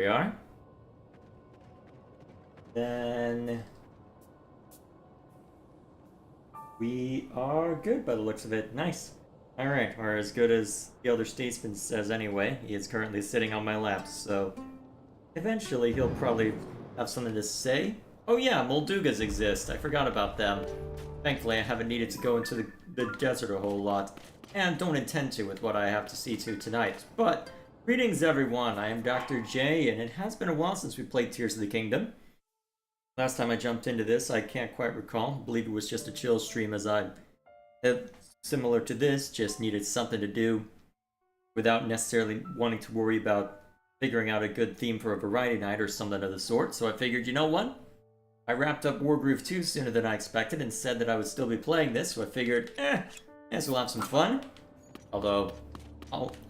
We are. Then we are good by the looks of it. Nice. Alright, or as good as the Elder Statesman says anyway. He is currently sitting on my lap, so eventually he'll probably have something to say. Oh yeah, Moldugas exist. I forgot about them. Thankfully, I haven't needed to go into the desert a whole lot, and don't intend to with what I have to see to tonight. But greetings everyone, I am Dr. J, and it has been a while since we played Tears of the Kingdom. Last time I jumped into this, I can't quite recall. I believe it was just a chill stream, as I had, similar to this, just needed something to do without necessarily wanting to worry about figuring out a good theme for a variety night or something of the sort. So I figured, you know what? I wrapped up Wargroove 2 sooner than I expected and said that I would still be playing this, so I figured, guess we'll have some fun. Although,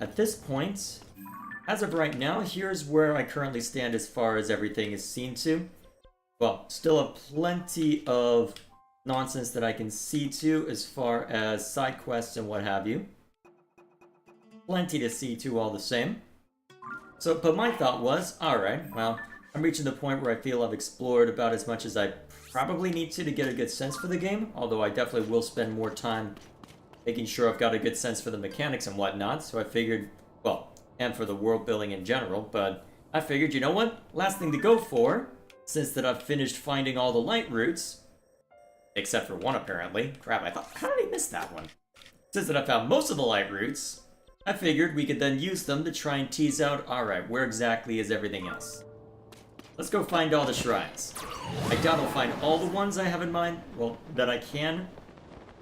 at this point, as of right now, here's where I currently stand as far as everything is seen to. Well, still have plenty of nonsense that I can see to as far as side quests and what have you. Plenty to see to all the same. So, but my thought was, alright, well, I'm reaching the point where I feel I've explored about as much as I probably need to get a good sense for the game, although I definitely will spend more time making sure I've got a good sense for the mechanics and whatnot, so I figured, well, and for the world building in general, but I figured, you know what, last thing to go for, since that I've finished finding all the light routes, except for one apparently. Crap, I thought, how did I miss that one? Since that I found most of the light routes, I figured we could then use them to try and tease out, alright, where exactly is everything else? Let's go find all the shrines. I doubt I'll find all the ones I have in mind, well, that I can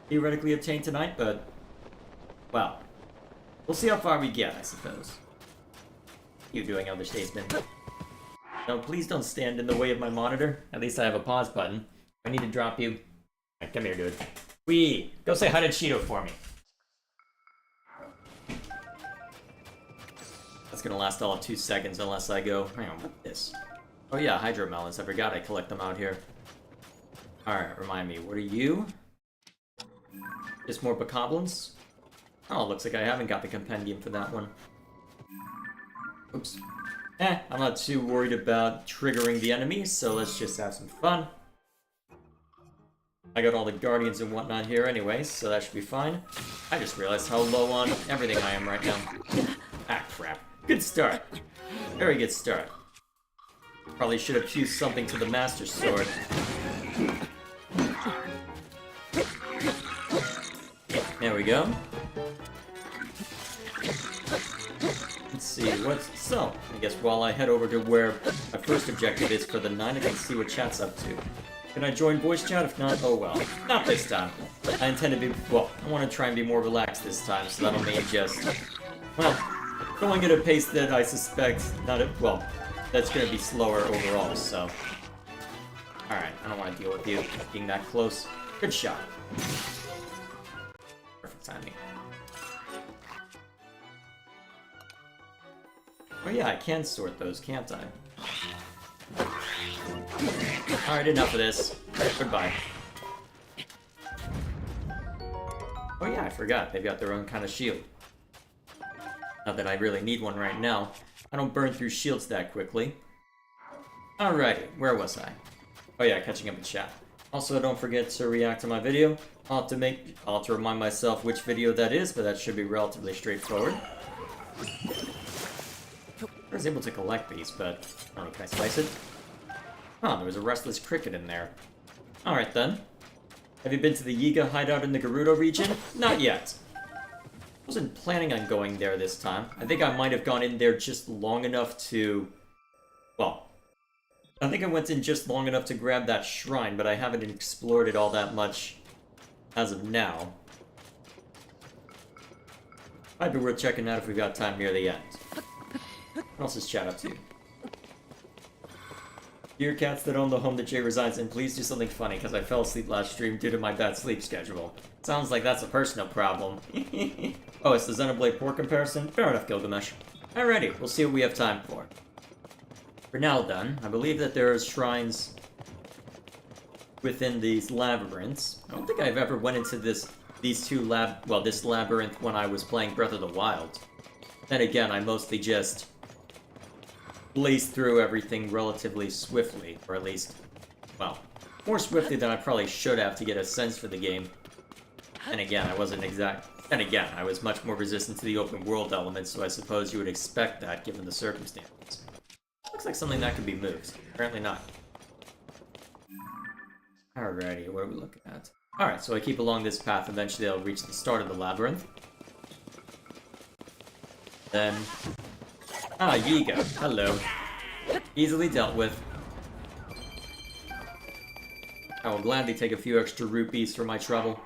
theoretically obtain tonight, but, well, we'll see how far we get, I suppose. You doing, Elder Statesman? No, please don't stand in the way of my monitor. At least I have a pause button. I need to drop you. Right, come here, dude. Wee! Go say hi to Cheeto for me. That's gonna last all of 2 seconds unless I go... Hang on, what's this? Oh yeah, Hydro Melons. I forgot I collect them out here. Alright, remind me, what are you? Just more Bokoblins? Oh, looks like I haven't got the compendium for that one. Oops. I'm not too worried about triggering the enemies, so let's just have some fun. I got all the guardians and whatnot here anyway, so that should be fine. I just realized how low on everything I am right now. Ah, crap. Good start. Very good start. Probably should have fused something to the Master Sword. There we go. Let's see, so, I guess while I head over to where my first objective is for the night, I can see what chat's up to. Can I join voice chat? If not, oh well. Not this time. I intend to be, well, I want to try and be more relaxed this time, so that'll mean just, well, going at a pace that I suspect, well, that's going to be slower overall, so. Alright, I don't want to deal with you being that close. Good shot. Perfect timing. Oh yeah, I can sort those, can't I? Alright, enough of this. Goodbye. Oh yeah, I forgot. They've got their own kind of shield. Not that I really need one right now. I don't burn through shields that quickly. Alrighty, where was I? Oh yeah, catching up with chat. Also, don't forget to react to my video. I'll have to remind myself which video that is, but that should be relatively straightforward. I was able to collect these, but... Oh, can I slice it? Oh, there was a restless cricket in there. Alright then. Have you been to the Yiga hideout in the Gerudo region? Not yet. I wasn't planning on going there this time. I think I might have gone in there just long enough to... Well, I think I went in just long enough to grab that shrine, but I haven't explored it all that much as of now. Might be worth checking out if we've got time near the end. What else is chat up to? Dear cats that own the home that Jay resides in, please do something funny, because I fell asleep last stream due to my bad sleep schedule. Sounds like that's a personal problem. Oh, it's the Xenoblade 4 comparison? Fair enough, Gilgamesh. Alrighty, we'll see what we have time for. For now, then, I believe that there are shrines within these labyrinths. I don't think I've ever went into this labyrinth when I was playing Breath of the Wild. Then again, I mostly just blaze through everything relatively swiftly, or at least, well, more swiftly than I probably should have to get a sense for the game. And again, I wasn't and again, I was much more resistant to the open world elements, so I suppose you would expect that given the circumstances. Looks like something that could be moved. Apparently not. Alrighty, what are we looking at? Alright, so I keep along this path, eventually I'll reach the start of the labyrinth. Then... Ah, Yiga. Hello. Easily dealt with. I will gladly take a few extra rupees for my trouble.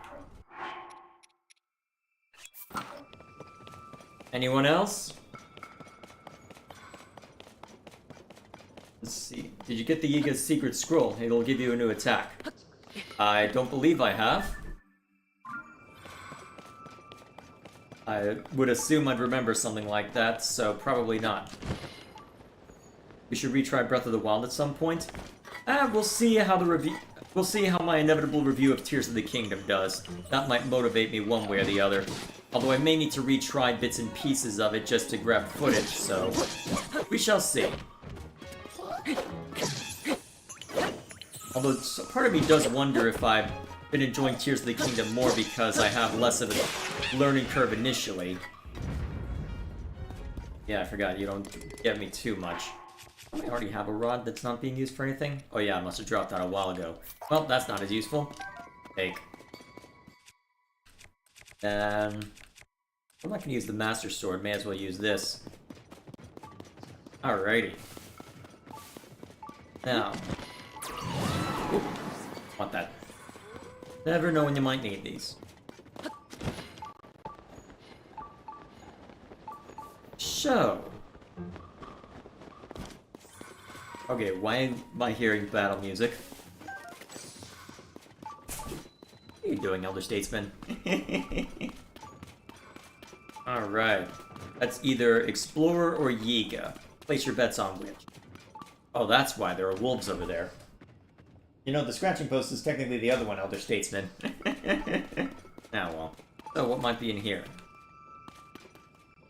Anyone else? Let's see. Did you get the Yiga's secret scroll? It'll give you a new attack. I don't believe I have. I would assume I'd remember something like that, so probably not. We should retry Breath of the Wild at some point. We'll see how We'll see how my inevitable review of Tears of the Kingdom does. That might motivate me one way or the other. Although I may need to retry bits and pieces of it just to grab footage, so we shall see. Although part of me does wonder if I've been enjoying Tears of the Kingdom more because I have less of a learning curve initially. Yeah, I forgot, you don't get me too much. I already have a rod that's not being used for anything? Oh yeah, I must have dropped that a while ago. Well, that's not as useful. Take. I'm not gonna use the Master Sword, may as well use this. Alrighty. Now. Oop. Want that. Never know when you might need these. So. Okay, why am I hearing battle music? What are you doing, Elder Statesman? Alright. That's either Explorer or Yiga. Place your bets on which. Oh, that's why there are wolves over there. You know, the scratching post is technically the other one, Elder Statesman. Now, well. So, what might be in here?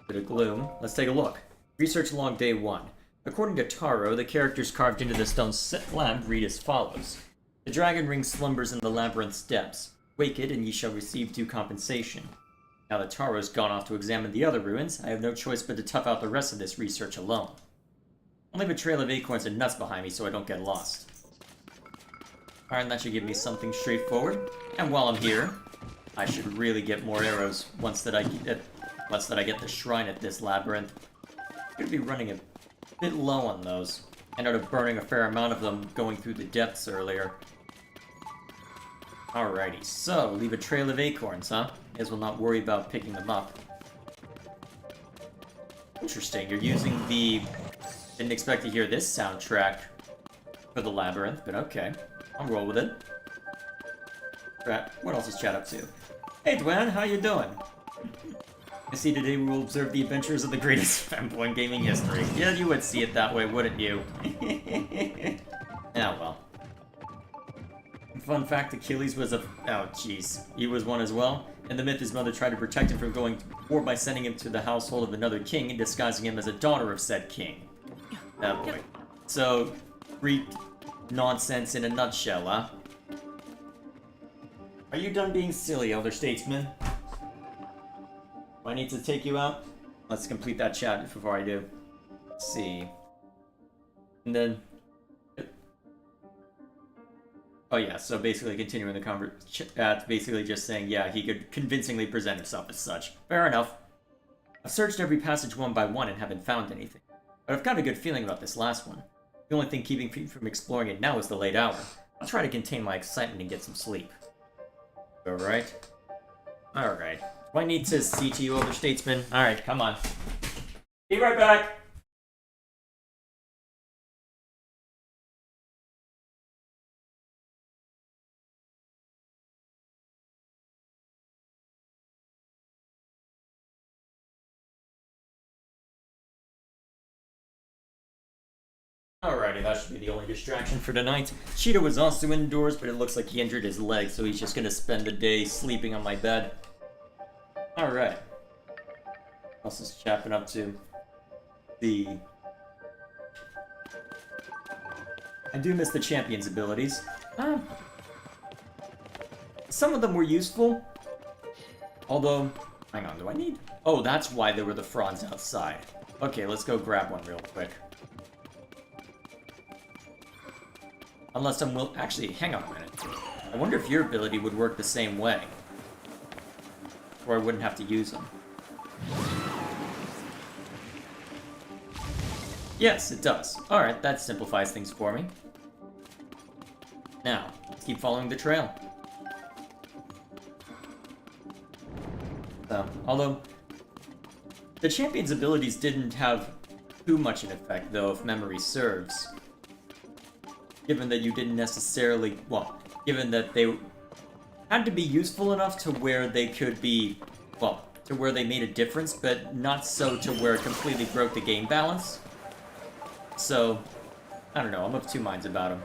Bit of gloom. Let's take a look. Research log day 1. According to Taro, the characters carved into the stone slab read as follows. The dragon ring slumbers in the labyrinth's depths. Wake it, and ye shall receive due compensation. Now that Taro's gone off to examine the other ruins, I have no choice but to tough out the rest of this research alone. I'll leave a trail of acorns and nuts behind me so I don't get lost. Alright, that should give me something straightforward. And while I'm here, I should really get more arrows once that I get the shrine at this labyrinth. I'm gonna be running a bit low on those. I ended up burning a fair amount of them going through the depths earlier. Alrighty, so leave a trail of acorns, huh? May as well not worry about picking them up. Interesting, you're using the... Didn't expect to hear this soundtrack for the labyrinth, but okay. I'll roll with it. Right, what else is Chad up to? Hey Dwan, how you doing? I see today we will observe the adventures of the greatest fanboy in gaming history. Yeah, you would see it that way, wouldn't you? Yeah, well. Fun fact, Achilles was a... Oh, jeez. He was one as well. In the myth, his mother tried to protect him from going to war by sending him to the household of another king and disguising him as a daughter of said king. Oh boy. So, Greek nonsense in a nutshell, huh? Are you done being silly, Elder Statesman? Do I need to take you out? Let's complete that chat before I do. Let's see. And then... Oh yeah, so basically continuing the conversation, basically just saying, yeah, he could convincingly present himself as such. Fair enough. I've searched every passage one by one and haven't found anything. But I've got a good feeling about this last one. The only thing keeping me from exploring it now is the late hour. I'll try to contain my excitement and get some sleep. Alright? Alright. Do I need to see to you, Elder Statesman? Alright, come on. Be right back! Alrighty, that should be the only distraction for tonight. Cheetah was also indoors, but it looks like he injured his leg, so he's just gonna spend the day sleeping on my bed. Alright. What else is Chapin up to? The... I do miss the champion's abilities. Some of them were useful. Although, hang on, do I need... Oh, that's why there were the fronds outside. Okay, let's go grab one real quick. Unless I'm actually, hang on a minute. I wonder if your ability would work the same way. Or I wouldn't have to use them. Yes, it does. Alright, that simplifies things for me. Now, let's keep following the trail. Although, the champion's abilities didn't have too much an effect, though, if memory serves. Given that you didn't necessarily... Well, given that they had to be useful enough to where they could be... Well, to where they made a difference, but not so to where it completely broke the game balance. So, I don't know, I'm of two minds about them.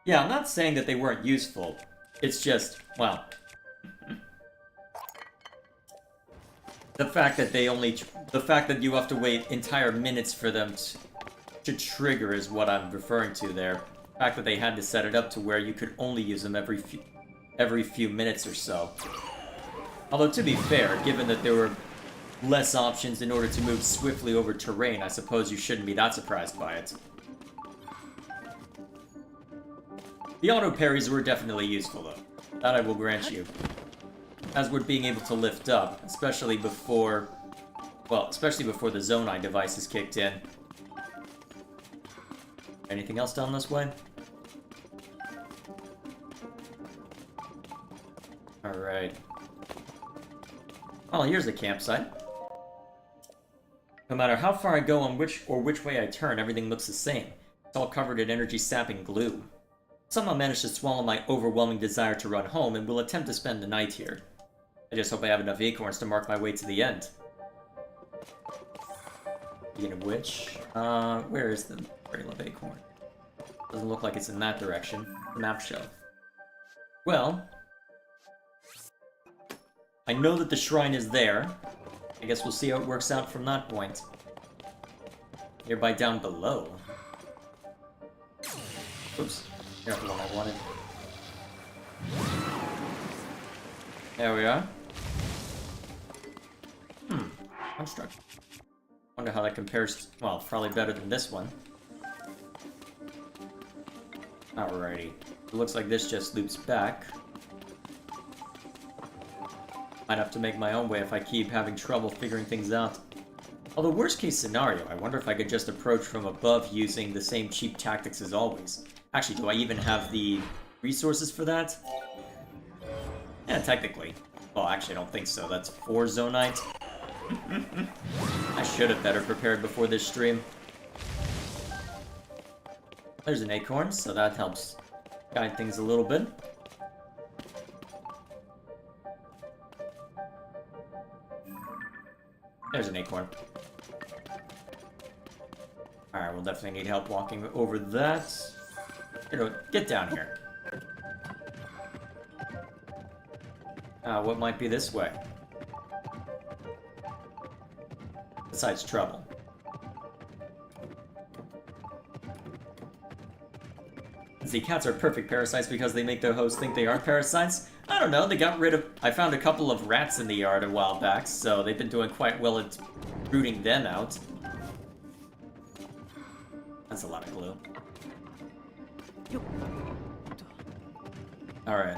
Yeah, I'm not saying that they weren't useful. It's just, well... The fact that the fact that you have to wait entire minutes for them to trigger is what I'm referring to there. The fact that they had to set it up to where you could only use them every few minutes or so. Although, to be fair, given that there were less options in order to move swiftly over terrain, I suppose you shouldn't be that surprised by it. The auto parries were definitely useful, though. That I will grant you. As would being able to lift up, especially before the Zonai device is kicked in. Anything else down this way? Alright. Well, here's the campsite. No matter how far I go on which way I turn, everything looks the same. It's all covered in energy-sapping glue. Somehow managed to swallow my overwhelming desire to run home and will attempt to spend the night here. I just hope I have enough acorns to mark my way to the end. Speaking of which, where is the Trail of Acorn? Doesn't look like it's in that direction. The map show. Well, I know that the shrine is there. I guess we'll see how it works out from that point. Nearby down below. Oops. There's the one I wanted. There we are. Construction. Wonder how that compares. Well, probably better than this one. Alrighty. It looks like this just loops back. Might have to make my own way if I keep having trouble figuring things out. Although, worst case scenario, I wonder if I could just approach from above using the same cheap tactics as always. Actually, do I even have the resources for that? Yeah, technically. Well, actually, I don't think so. That's 4 Zonite. I should have better prepared before this stream. There's an acorn, so that helps guide things a little bit. There's an acorn. Alright, we'll definitely need help walking over that. Get down here. What might be this way? Besides trouble. See, cats are perfect parasites because they make their hosts think they aren't parasites. I don't know, they got rid of... I found a couple of rats in the yard a while back, so they've been doing quite well at rooting them out. That's a lot of glue. Alright.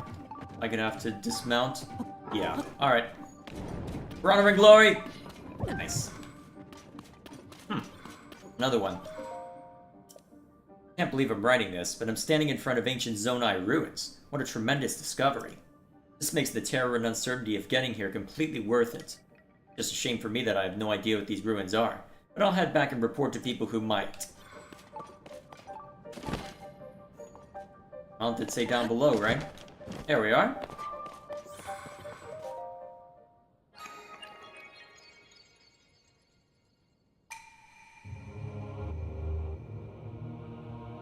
I'm gonna have to dismount. Yeah. Alright. For honor and glory! Nice. Another one. Can't believe I'm writing this, but I'm standing in front of ancient Zonai ruins. What a tremendous discovery. This makes the terror and uncertainty of getting here completely worth it. Just a shame for me that I have no idea what these ruins are, but I'll head back and report to people who might. Well, it did say down below, right? There we are.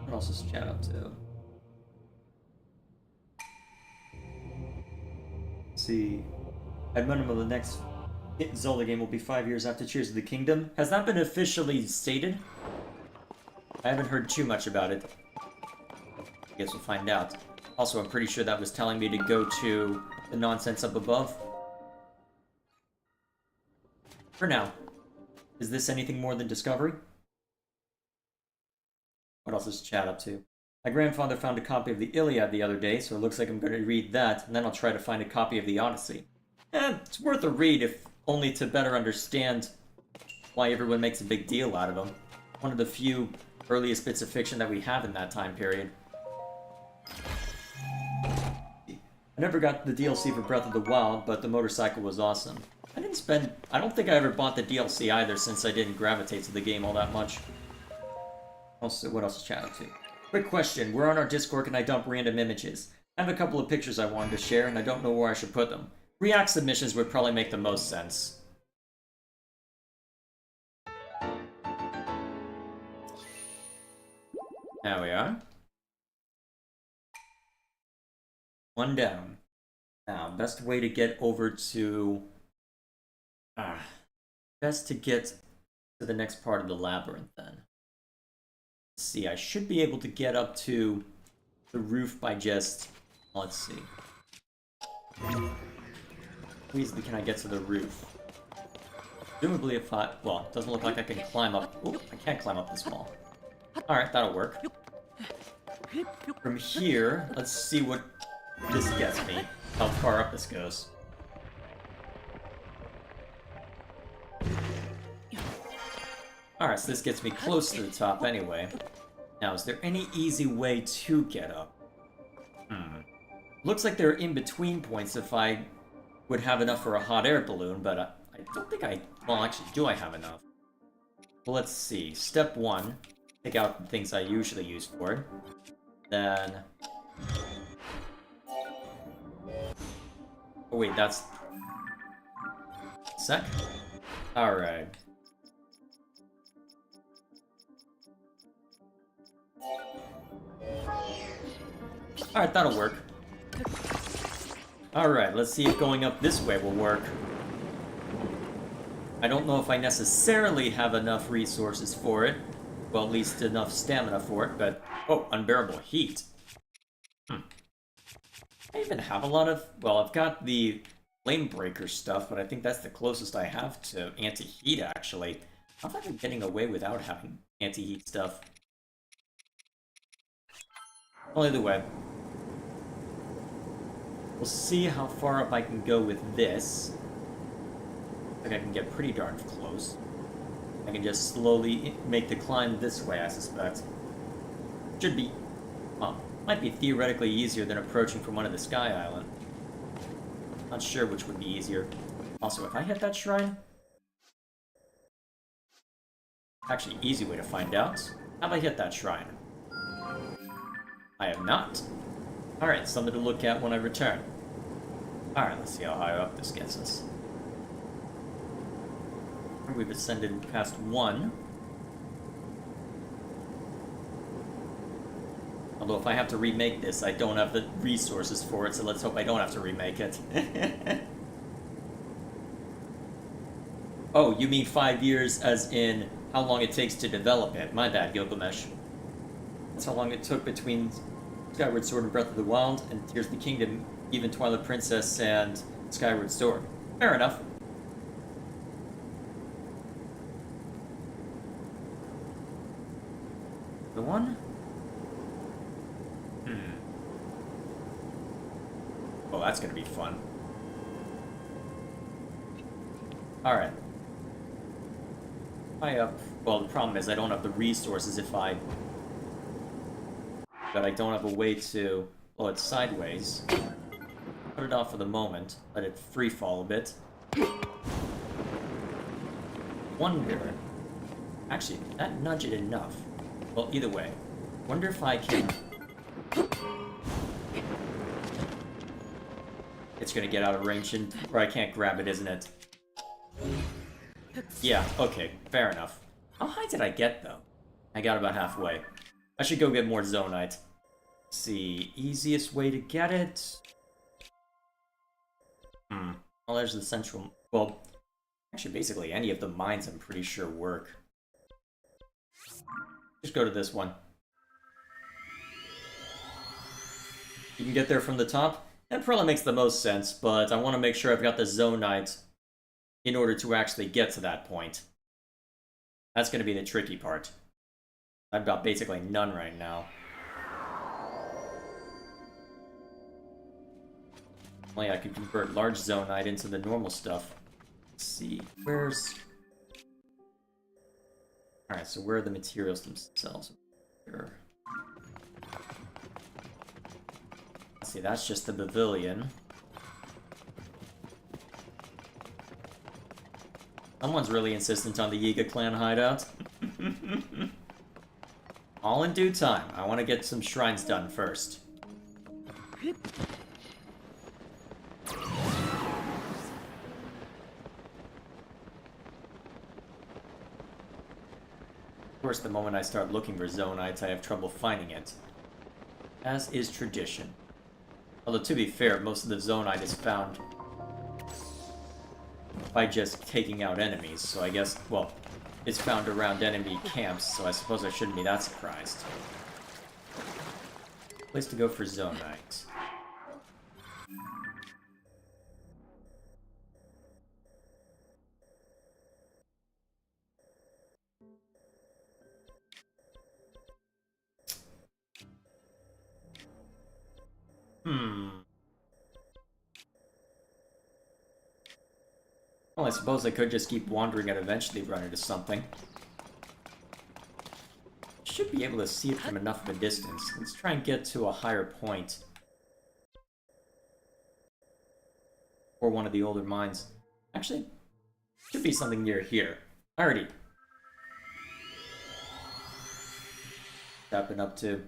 What else is chat up to? Let's see. At minimum, the next Zelda game will be 5 years after Tears of the Kingdom. Has that been officially stated? I haven't heard too much about it. I guess we'll find out. Also, I'm pretty sure that was telling me to go to the nonsense up above. For now. Is this anything more than Discovery? What else is chat up to? My grandfather found a copy of the Iliad the other day, so it looks like I'm going to read that, and then I'll try to find a copy of the Odyssey. It's worth a read, if only to better understand why everyone makes a big deal out of them. One of the few earliest bits of fiction that we have in that time period. I never got the DLC for Breath of the Wild, but the motorcycle was awesome. I don't think I ever bought the DLC either, since I didn't gravitate to the game all that much. Also, what else is chat up to? Quick question, we're on our Discord and I dump random images. I have a couple of pictures I wanted to share, and I don't know where I should put them. React submissions would probably make the most sense. There we are. One down. Now, best way to get over to... best to get to the next part of the labyrinth, then. Let's see, I should be able to get up to the roof by just... Let's see. How easily can I get to the roof? Presumably if I... Well, it doesn't look like I can climb up... Oh, I can't climb up this wall. Alright, that'll work. From here, let's see what this gets me. How far up this goes. Alright, so this gets me close to the top anyway. Now, is there any easy way to get up? Looks like there are in-between points if I would have enough for a hot air balloon, but I don't think I... Well, actually, do I have enough? Well, let's see. Step 1. Take out the things I usually use for it. Then... Oh wait, that's... Sec? Alright. Alright, that'll work. Alright, let's see if going up this way will work. I don't know if I necessarily have enough resources for it. Well, at least enough stamina for it, but... Oh, unbearable heat. I even have a lot of... Well, I've got the flame breaker stuff, but I think that's the closest I have to anti-heat, actually. How have I been getting away without having anti-heat stuff? Well, either way. We'll see how far up I can go with this. I think I can get pretty darn close. I can just slowly make the climb this way, I suspect. Should be... Well, might be theoretically easier than approaching from one of the Sky Island. Not sure which would be easier. Also, if I hit that shrine... Actually, easy way to find out. Have I hit that shrine? I have not. Alright, something to look at when I return. Alright, let's see how high up this gets us. We've ascended past 1. Although if I have to remake this, I don't have the resources for it, so let's hope I don't have to remake it. Oh, you mean 5 years as in how long it takes to develop it. My bad, Gilgamesh. That's how long it took between Skyward Sword and Breath of the Wild, and Tears of the Kingdom, even Twilight Princess and Skyward Sword. Fair enough. The one? Oh, that's gonna be fun. Alright. Well, the problem is I don't have the resources but I don't have a way to... Well, it's sideways. Put it off for the moment. Let it free fall a bit. Wonder... Actually, that nudge it enough. Well, either way. Wonder if I can... It's gonna get out of range, or I can't grab it, isn't it? Yeah, okay, fair enough. How high did I get, though? I got about halfway. I should go get more Zonite. Let's see, easiest way to get it? Well, there's the central... Well, actually, basically any of the mines I'm pretty sure work. Just go to this one. You can get there from the top. That probably makes the most sense, but I want to make sure I've got the Zonite in order to actually get to that point. That's going to be the tricky part. I've got basically none right now. Well, yeah, I could convert large Zonite into the normal stuff. Let's see, where's... Alright, so where are the materials themselves? Here. Let's see, that's just the pavilion. Someone's really insistent on the Yiga clan hideout. All in due time. I want to get some shrines done first. Of course, the moment I start looking for Zonites, I have trouble finding it. As is tradition. Although, to be fair, most of the Zonite is found by just taking out enemies, so I guess, well, it's found around enemy camps, so I suppose I shouldn't be that surprised. Place to go for Zonite. Well, I suppose I could just keep wandering and eventually run into something. Should be able to see it from enough of a distance. Let's try and get to a higher point. Or one of the older mines. Actually, should be something near here. Alrighty. Tapping up to...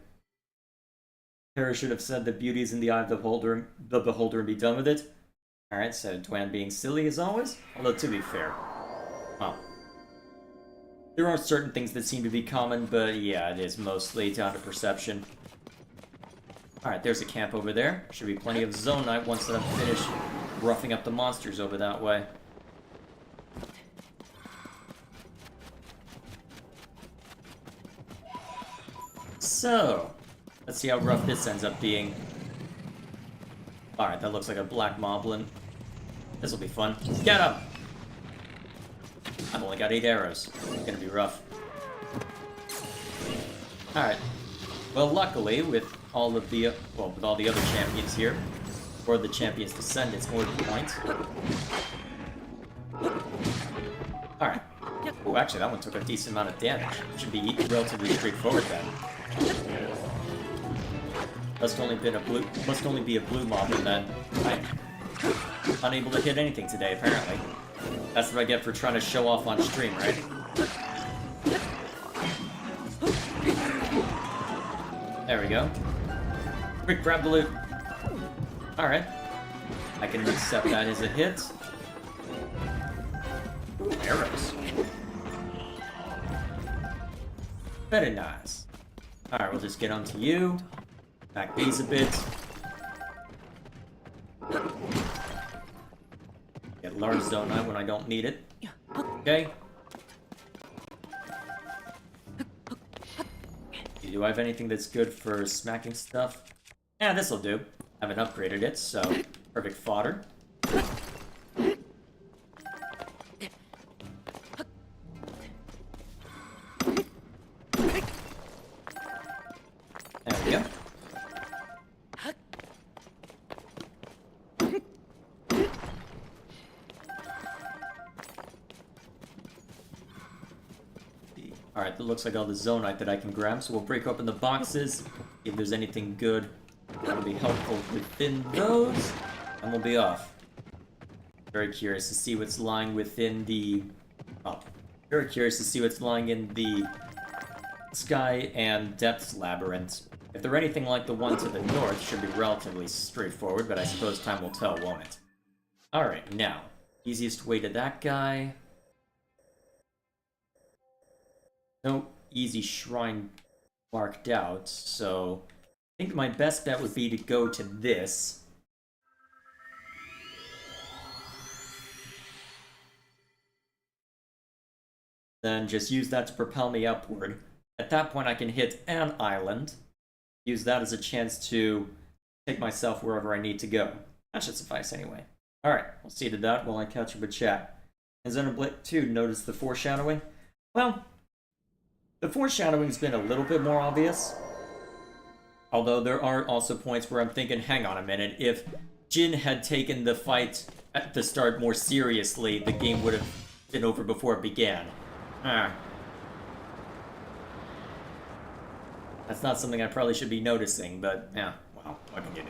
Terra should have said that beauty is in the eye of the beholder and be done with it. Alright, so Dwan being silly as always. Although, to be fair, well, there are certain things that seem to be common, but yeah, it is mostly down to perception. Alright, there's a camp over there. Should be plenty of Zonite once that I'm finished roughing up the monsters over that way. So, let's see how rough this ends up being. Alright, that looks like a black moblin. This'll be fun. Get him! I've only got 8 arrows. It's gonna be rough. Alright. Well, luckily, with all of the, well, with all the other champions here, or the champion's descendants, more to the point. Alright. Oh, actually, that one took a decent amount of damage. Should be relatively straightforward then. Must only be a blue moblin then. I'm unable to hit anything today, apparently. That's what I get for trying to show off on stream, right? There we go. Quick, grab the loot. Alright. I can accept that as a hit. Ooh, arrows. Very nice. Alright, we'll just get onto you. Back these a bit. Get large Zonite when I don't need it. Okay. Do I have anything that's good for smacking stuff? Yeah, this'll do. I haven't upgraded it, so perfect fodder. There we go. Alright, that looks like all the Zonite that I can grab, so we'll break open the boxes, see if there's anything good that'll be helpful within those, and we'll be off. Very curious to see what's lying within the... Oh, very curious to see what's lying in the Sky and Depths Labyrinth. If they're anything like the one to the north, should be relatively straightforward, but I suppose time will tell, won't it? Alright, now, easiest way to that guy... No easy shrine marked out, so I think my best bet would be to go to this. then just use that to propel me upward. At that point, I can hit an island, use that as a chance to take myself wherever I need to go. That should suffice anyway. Alright, I'll see to that while I catch up with chat. Has Xenoblade 2 noticed the foreshadowing? Well, the foreshadowing's been a little bit more obvious. Although there are also points where I'm thinking, hang on a minute, if Jin had taken the fight at the start more seriously, the game would have been over before it began. That's not something I probably should be noticing, but yeah, well, what can you do?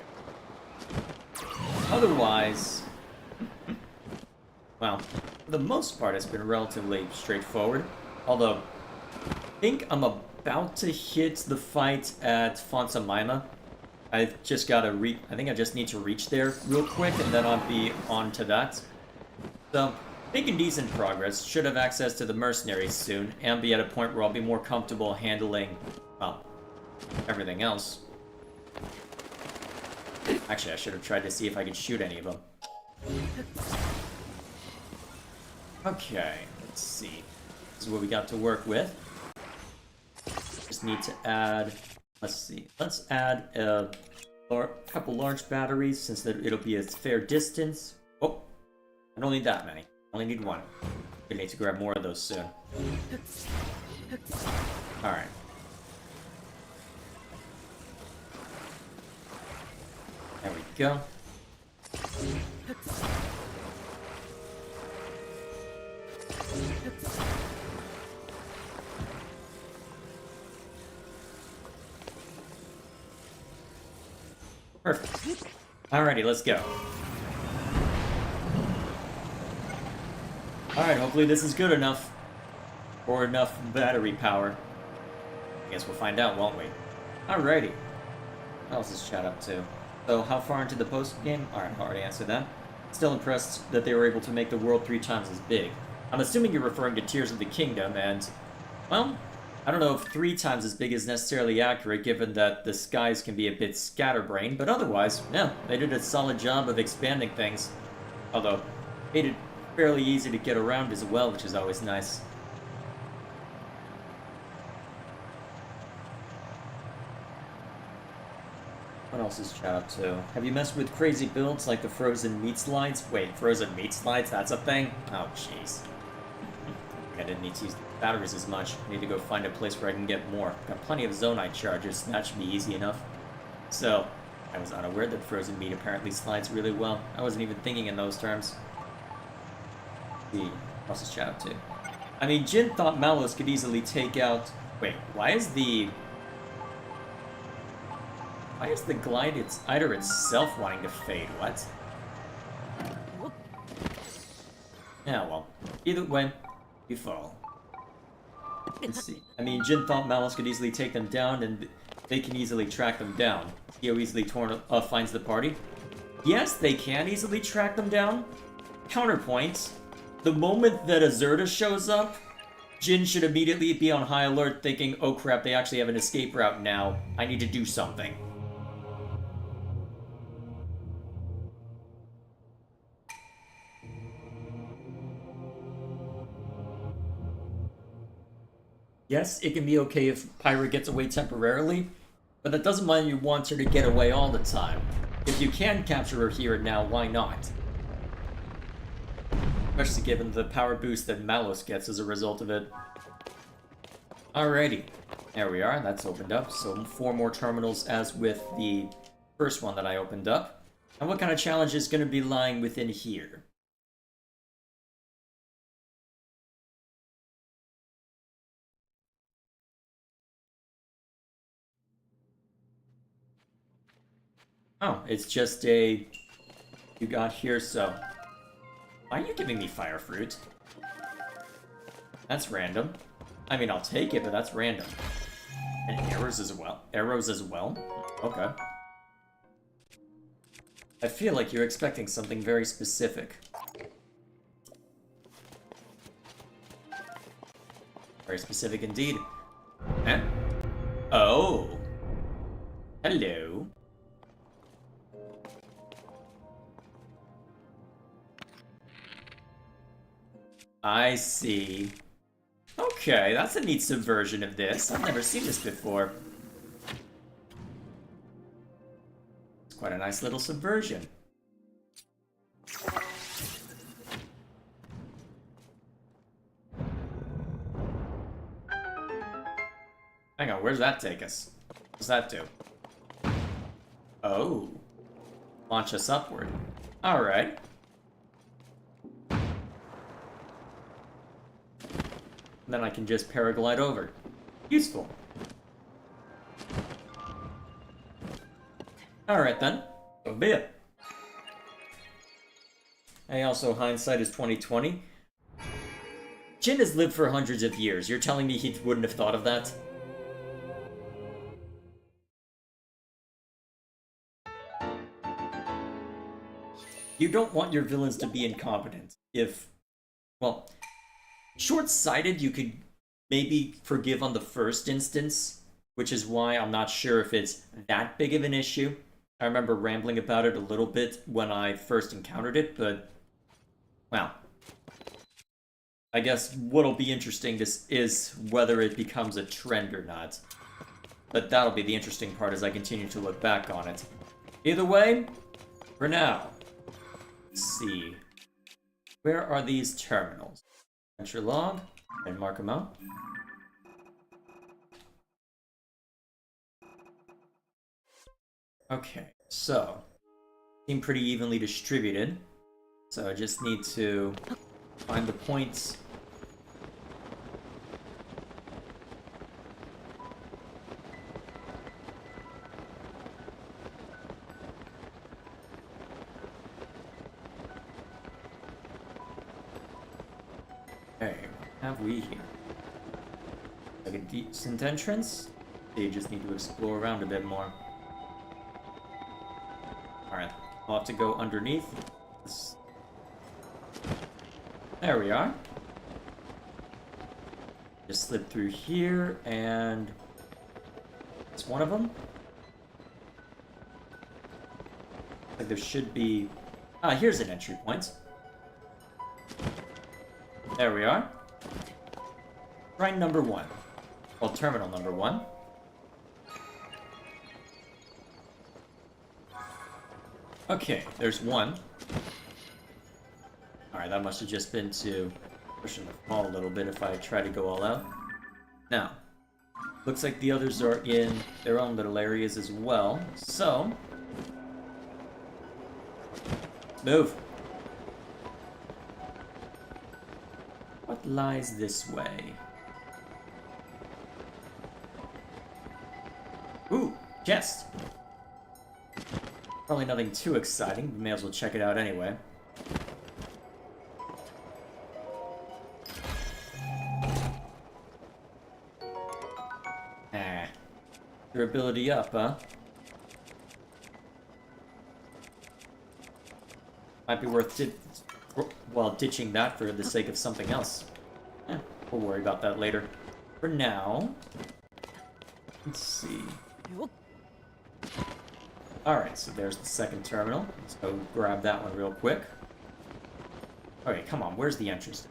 Otherwise, well, for the most part, it's been relatively straightforward. Although, I think I'm about to hit the fight at Fonsamima. I've just got to I think I just need to reach there real quick, and then I'll be on to that. So, making decent progress. Should have access to the mercenaries soon, and be at a point where I'll be more comfortable handling, well, everything else. Actually, I should have tried to see if I could shoot any of them. Okay, let's see. This is what we got to work with. Just need to add... Let's see. Let's add a couple large batteries, since it'll be a fair distance. Oh, I don't need that many. I only need one. We need to grab more of those soon. Alright. There we go. Perfect. Alrighty, let's go. Alright, hopefully this is good enough. Or enough battery power. I guess we'll find out, won't we? Alrighty. What else is chat up to? So, how far into the post-game? Alright, I already answered that. Still impressed that they were able to make the world 3 times as big. I'm assuming you're referring to Tears of the Kingdom, and... well, I don't know if 3 times as big is necessarily accurate, given that the skies can be a bit scatterbrained, but otherwise, yeah, they did a solid job of expanding things. Although, made it fairly easy to get around as well, which is always nice. What else is chat up to? Have you messed with crazy builds like the frozen meat slides? Wait, frozen meat slides? That's a thing? Oh, jeez. I didn't need to use the batteries as much. I need to go find a place where I can get more. Got plenty of zonite charges, that should be easy enough. So, I was unaware that frozen meat apparently slides really well. I wasn't even thinking in those terms. What else is chat up to? I mean, Jin thought Malos could easily take out... Wait, why is the glider itself wanting to fade? What? Yeah, well, either way, you fall. Let's see. I mean, Jin thought Malos could easily take them down, and they can easily track them down. See how easily finds the party? Yes, they can easily track them down. Counterpoint, the moment that Azurda shows up, Jin should immediately be on high alert, thinking, oh crap, they actually have an escape route now. I need to do something. Yes, it can be okay if Pyra gets away temporarily, but that doesn't mean you want her to get away all the time. If you can capture her here and now, why not? Especially given the power boost that Malos gets as a result of it. Alrighty. There we are, that's opened up. So 4 more terminals as with the first one that I opened up. And what kind of challenge is going to be lying within here? Oh, it's just a... you got here, so... why are you giving me fire fruit? That's random. I mean, I'll take it, but that's random. And arrows as well? Arrows as well? Okay. I feel like you're expecting something very specific. Very specific indeed. Eh? Oh! Hello. I see. Okay, that's a neat subversion of this. I've never seen this before. It's quite a nice little subversion. Hang on, where's that take us? What's that do? Oh. Launch us upward. Alright. Then I can just paraglide over. Useful. Alright then. So be it. Hey, also, hindsight is 2020. Jin has lived for hundreds of years. You're telling me he wouldn't have thought of that? You don't want your villains to be incompetent. If, well, short-sighted you could maybe forgive on the first instance, which is why I'm not sure if it's that big of an issue. I remember rambling about it a little bit when I first encountered it, but, well, I guess what'll be interesting is whether it becomes a trend or not. But that'll be the interesting part as I continue to look back on it. Either way, for now, let's see. Where are these terminals? Adventure log, and mark them out. Okay, so seem pretty evenly distributed. So I just need to find the points. Okay, what have we here? Like a decent entrance? You just need to explore around a bit more. Alright, I'll have to go underneath. There we are. Just slip through here, and it's one of them. Like there should be. Ah, here's an entry point. There we are. Shrine number 1. Well, terminal number 1. Okay, there's one. Alright, that must have just been to pushing the fall a little bit if I try to go all out. Now, looks like the others are in their own little areas as well, so move. What lies this way? Ooh, chest! Probably nothing too exciting, but may as well check it out anyway. Ah. Durability up, huh? Might be worth ditching that for the sake of something else. We'll worry about that later. For now, let's see. Alright, so there's the second terminal. Let's go grab that one real quick. Okay, come on, where's the entrance?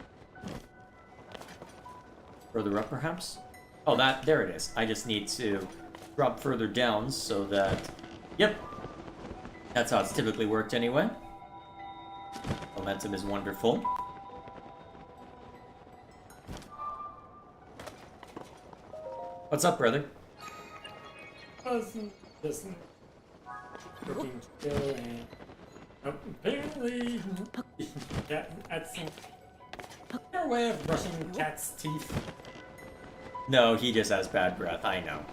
Further up, perhaps? Oh, there it is. I just need to drop further down so that... Yep! That's how it's typically worked anyway. Momentum is wonderful. What's up, brother? Just looking still and apparently that's your way of brushing cat's teeth. No, he just has bad breath, I know.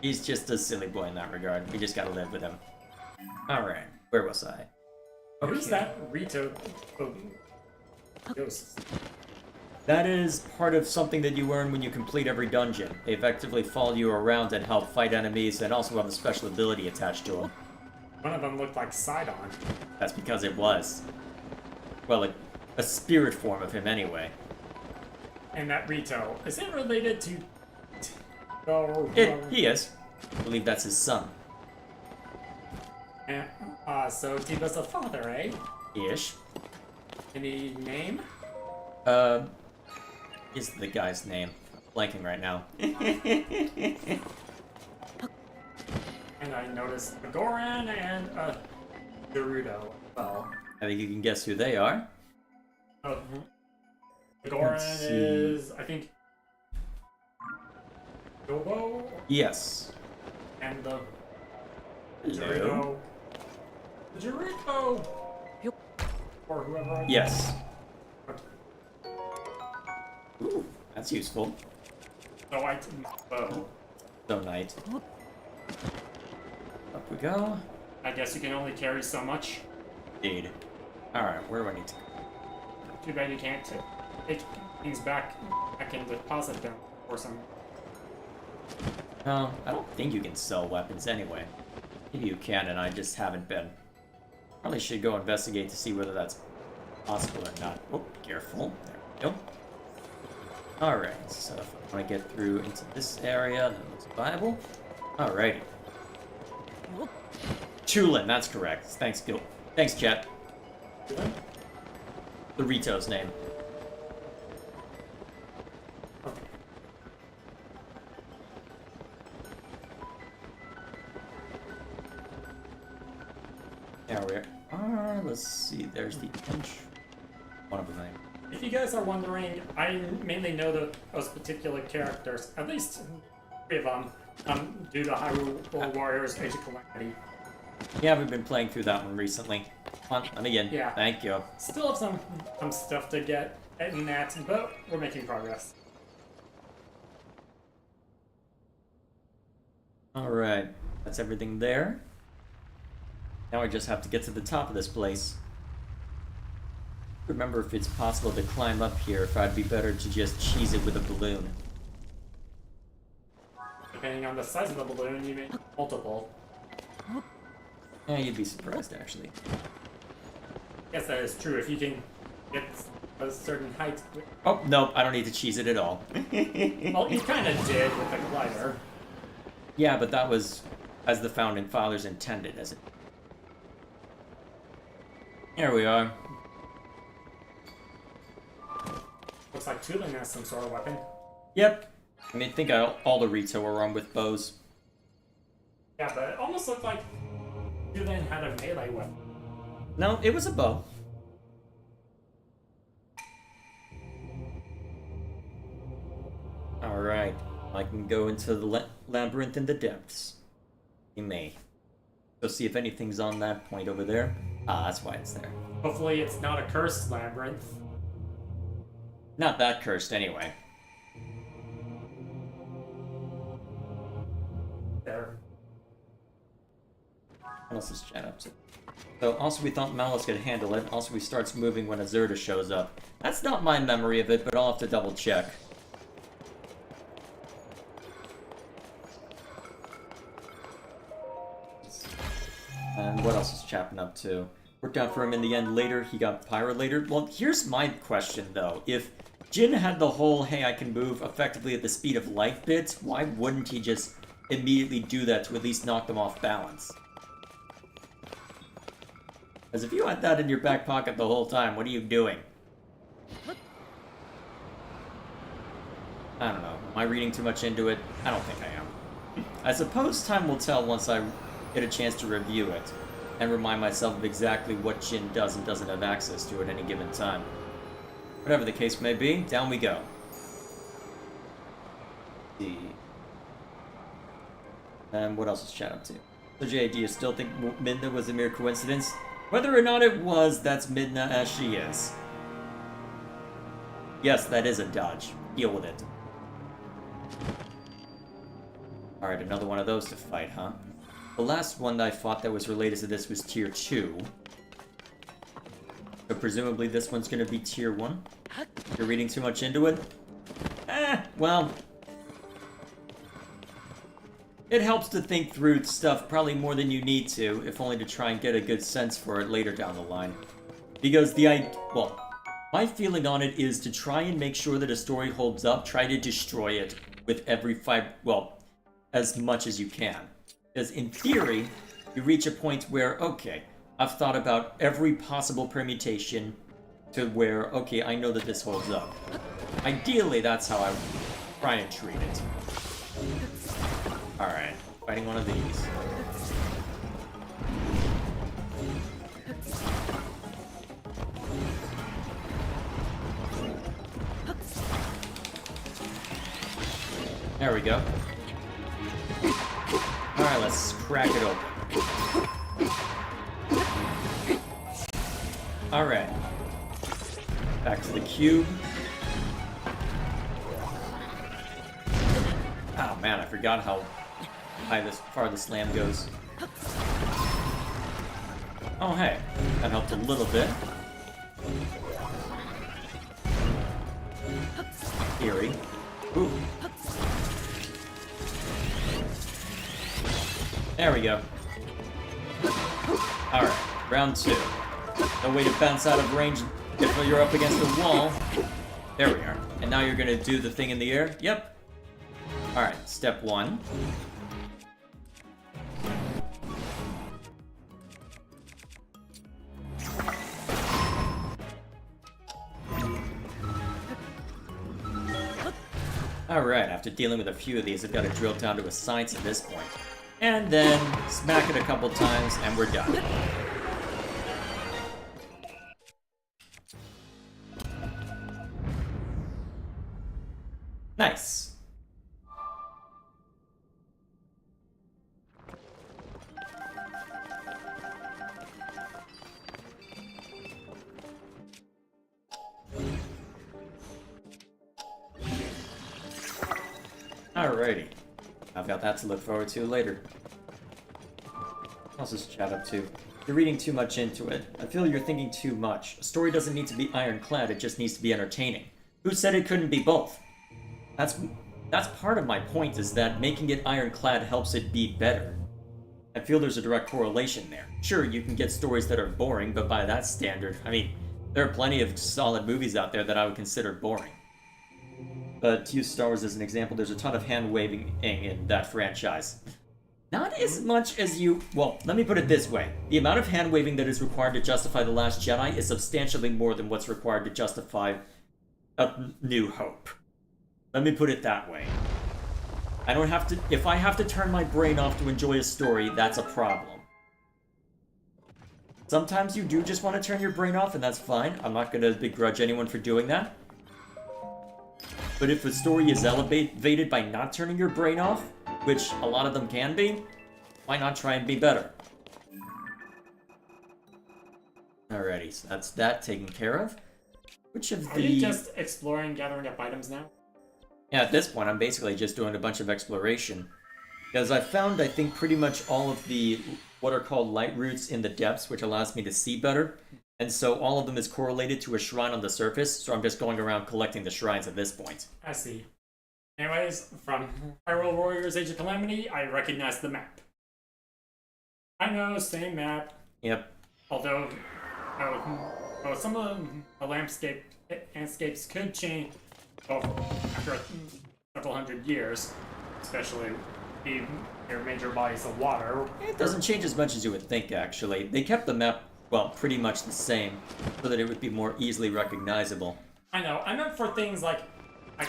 He's just a silly boy in that regard. We just gotta live with him. Alright, where was I? Okay. Who's that Rito ghost? That is part of something that you earn when you complete every dungeon. They effectively follow you around and help fight enemies and also have a special ability attached to them. One of them looked like Sidon. That's because it was. Well, a spirit form of him anyway. And that Rito, is it related to... He is. I believe that's his son. So Tiba's a father, eh? Ish. Any name? is the guy's name? I'm blanking right now. And I noticed a Goran and a Gerudo as well. I think you can guess who they are. Oh, the Let's Goran see. is, I think, Yobo, Yes. and the Hello. Gerudo. The Gerudo! Or whoever. Yes. Ooh, that's useful. So I bow. So knight. Up we go. I guess you can only carry so much. Indeed. Alright, where do I need to go? Too bad you can't take things back and deposit them or some. No, I don't think you can sell weapons anyway. Maybe you can, and I just haven't been. Probably should go investigate to see whether that's possible or not. Oh, careful. There we go. Alright, so if I want to get through into this area, that looks viable. Alrighty. Chulin, that's correct. Thanks, Gil. Thanks, chat. The Rito's name. There we are. Let's see. There's the inch. One of them. If you guys are wondering, I mainly know those particular characters, at least 3 of them, due to Hyrule Warriors Age of Calamity. Yeah, we've been playing through that one recently. Come on, let me in. Yeah. Thank you. Still have some stuff to get in that, but we're making progress. Alright. That's everything there. Now I just have to get to the top of this place. Remember if it's possible to climb up here, if I'd be better to just cheese it with a balloon. Depending on the size of the balloon, you may multiple. Yeah, you'd be surprised, actually. Yes, that is true. If you can get a certain height. Oh, no, I don't need to cheese it at all. Well, you kind of did with the glider. Yeah, but that was as the Founding Fathers intended, as it. Here we are. Looks like Tulin has some sort of weapon. Yep. I mean, I think all the Rito were armed with bows. Yeah, but it almost looked like Tulin had a melee weapon. No, it was a bow. Alright. I can go into the labyrinth in the depths. You may. Go see if anything's on that point over there. Ah, that's why it's there. Hopefully it's not a cursed labyrinth. Not that cursed, anyway. There. What else is chat up to? So, also we thought Malus could handle it. Also, he starts moving when Azurda shows up. That's not my memory of it, but I'll have to double check. And what else is Chapin up to? Worked out for him in the end later. He got Pyro later. Well, here's my question, though. If Jin had the whole, hey, I can move effectively at the speed of light bit, why wouldn't he just immediately do that to at least knock them off balance? Because if you had that in your back pocket the whole time, what are you doing? I don't know. Am I reading too much into it? I don't think I am. I suppose time will tell once I get a chance to review it and remind myself of exactly what Jin does and doesn't have access to at any given time. Whatever the case may be, down we go. Let's see. And what else is chat up to? So Jay, do you still think Midna was a mere coincidence? Whether or not it was, that's Midna as she is. Yes, that is a dodge. Deal with it. Alright, another one of those to fight, huh? The last one that I fought that was related to this was Tier 2. So presumably this one's gonna be Tier 1? You're reading too much into it? Well... It helps to think through stuff probably more than you need to, if only to try and get a good sense for it later down the line. Because my feeling on it is to try and make sure that a story holds up, try to destroy it with every as much as you can. Because in theory, you reach a point where, okay, I've thought about every possible permutation, to where, okay, I know that this holds up. Ideally, that's how I try and treat it. Alright, fighting one of these. There we go. Alright, let's crack it open. Alright. Back to the cube. Oh man, I forgot how far the slam goes. Oh hey, that helped a little bit. Eerie. Ooh. There we go. Alright, round 2. No way to bounce out of range if you're up against the wall. There we are. And now you're gonna do the thing in the air? Yep. Alright, step 1. Alright, after dealing with a few of these, I've got to drill down to a science at this point. And then smack it a couple times, and we're done. Nice. Alrighty. I've got that to look forward to later. How's this chat up to? You're reading too much into it. I feel you're thinking too much. A story doesn't need to be ironclad, it just needs to be entertaining. Who said it couldn't be both? That's part of my point, is that making it ironclad helps it be better. I feel there's a direct correlation there. Sure, you can get stories that are boring, but by that standard, I mean, there are plenty of solid movies out there that I would consider boring. But to use Star Wars as an example, there's a ton of hand-waving in that franchise. Not as much as you... Well, let me put it this way. The amount of hand-waving that is required to justify The Last Jedi is substantially more than what's required to justify A New Hope. Let me put it that way. I don't have to... If I have to turn my brain off to enjoy a story, that's a problem. Sometimes you do just want to turn your brain off, and that's fine. I'm not going to begrudge anyone for doing that. But if a story is elevated by not turning your brain off, which a lot of them can be, why not try and be better? Alrighty, so that's that taken care of. Which of the... Are you just exploring, gathering up items now? Yeah, at this point, I'm basically just doing a bunch of exploration. Because I found, I think, pretty much all of the what are called light routes in the depths, which allows me to see better. And so all of them is correlated to a shrine on the surface, so I'm just going around collecting the shrines at this point. I see. Anyways, from Hyrule Warriors Age of Calamity, I recognize the map. I know, same map. Yep. Although, some of the landscapes could change after several hundred years, especially the major bodies of water. It doesn't change as much as you would think, actually. They kept the map, well, pretty much the same, so that it would be more easily recognizable. I know. I meant for things like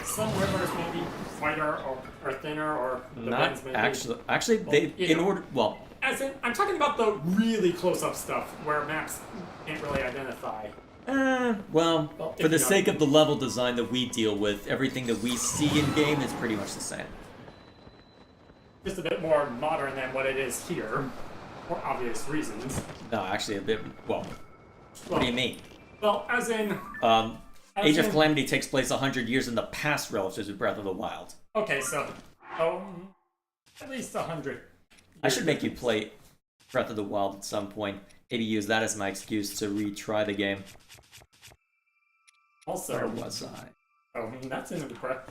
some rivers may be wider or thinner, or the Not winds actually, they in order. Well, as in, I'm talking about the really close-up stuff where maps can't really identify. Well, for the sake of the level design that we deal with, everything that we see in game is pretty much the same. Just a bit more modern than what it is here, for obvious reasons. No, actually, a bit. Well, what do you mean? Well, as in. Age of Calamity takes place 100 years in the past relative to Breath of the Wild. Okay, so at least 100. I should make you play Breath of the Wild at some point. Maybe use that as my excuse to retry the game. Also, where was I? Oh, that's an impressive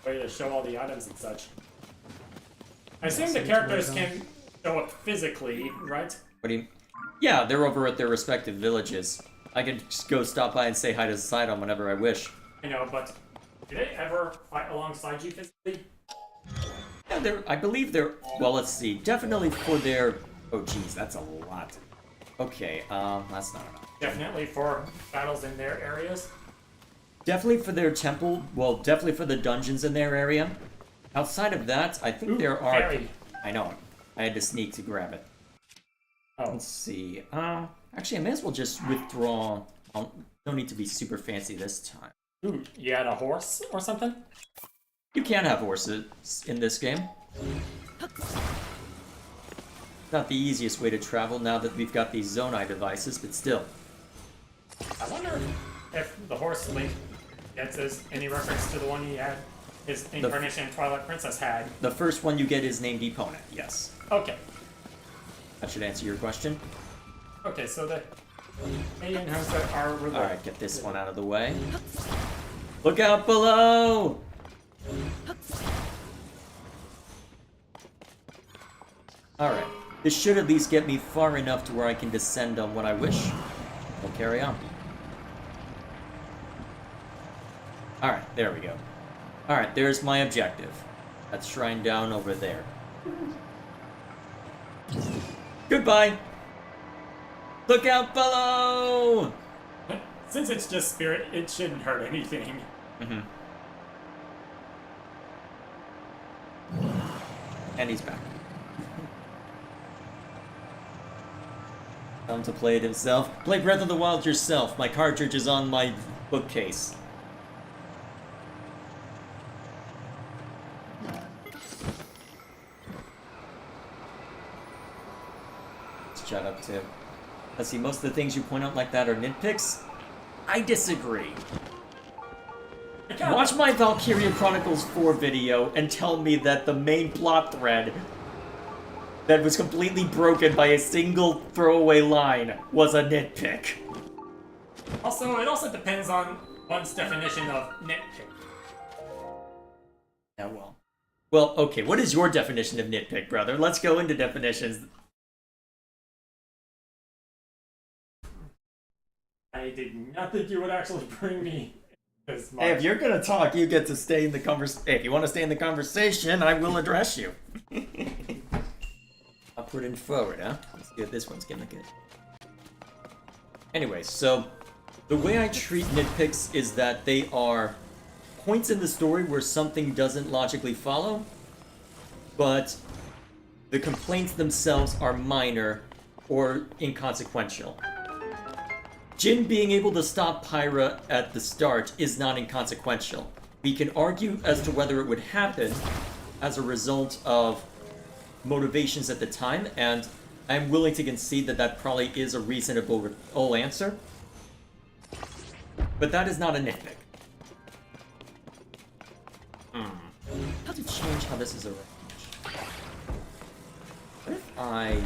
way to show all the items and such. I assume the characters can show up physically, right? What do you? Yeah, they're over at their respective villages. I can just go stop by and say hi to Sidon whenever I wish. I know, but do they ever fight alongside you physically? Yeah, I believe they're... Well, let's see. Definitely for their... Oh, geez, that's a lot. Okay, that's not enough. Definitely for battles in their areas. Definitely for their temple, well, definitely for the dungeons in their area. Outside of that, I think there are... Fairy. I know. I had to sneak to grab it. Oh. Let's see. Actually, I may as well just withdraw. Don't need to be super fancy this time. Ooh, you had a horse or something? You can have horses in this game. Not the easiest way to travel now that we've got these Zonai devices, but still. I wonder if the horse Link gets is any reference to the one he had, his Incarnation Twilight Princess had. The first one you get is named Epona, yes. Okay. That should answer your question. Okay, so the alien homes that are related. Alright, get this one out of the way. Look out below! Alright. This should at least get me far enough to where I can descend on what I wish. We'll carry on. Alright, there we go. Alright, there's my objective. That shrine down over there. Goodbye! Look out below! Since it's just spirit, it shouldn't hurt anything. Mm-hmm. And he's back. Time to play it himself. Play Breath of the Wild yourself. My cartridge is on my bookcase. Let's chat up too. Let's see, most of the things you point out like that are nitpicks. I disagree. Watch my Valkyria Chronicles 4 video and tell me that the main plot thread that was completely broken by a single throwaway line was a nitpick. Also, it also depends on one's definition of nitpick. Yeah, well. Well, okay, what is your definition of nitpick, brother? Let's go into definitions. I did not think you would actually bring me this much. Hey, if you're gonna talk, you get to stay in the conversation. Hey, if you want to stay in the conversation, I will address you. Upward and forward, huh? Let's see what this one's gonna get. Anyway, so the way I treat nitpicks is that they are points in the story where something doesn't logically follow, but the complaints themselves are minor or inconsequential. Jin being able to stop Pyra at the start is not inconsequential. We can argue as to whether it would happen as a result of motivations at the time, and I'm willing to concede that that probably is a reasonable answer. But that is not a nitpick. How to change how this is arranged? What if I...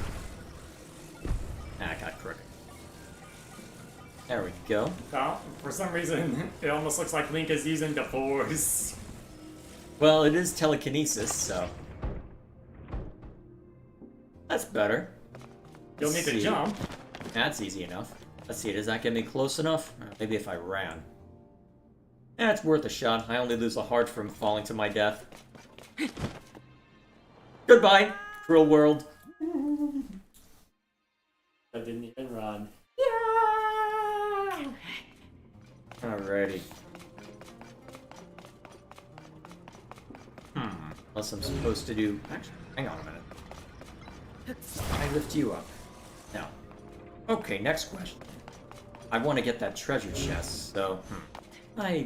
I got crooked. There we go. For some reason, it almost looks like Link is using the Force. Well, it is telekinesis, so... That's better. You'll need to jump. That's easy enough. Let's see, does that get me close enough? Maybe if I ran. It's worth a shot. I only lose a heart from falling to my death. Goodbye, cruel world. I didn't even run. Yeah! Alrighty. Unless I'm supposed to do... Actually, hang on a minute. I lift you up. No. Okay, next question. I want to get that treasure chest, so... Yeah,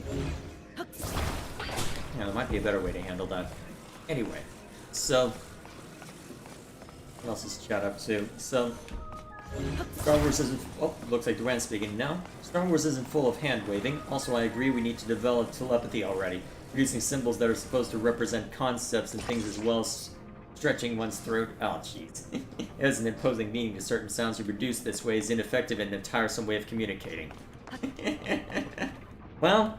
there might be a better way to handle that. Anyway, so... What else is chat up to? So... Star Wars isn't... Oh, looks like Duran's speaking now. Star Wars isn't full of hand-waving. Also, I agree we need to develop telepathy already. Producing symbols that are supposed to represent concepts and things as well as stretching one's throat. Oh, jeez. As an imposing meaning to certain sounds reproduced this way is ineffective and a tiresome way of communicating. Well,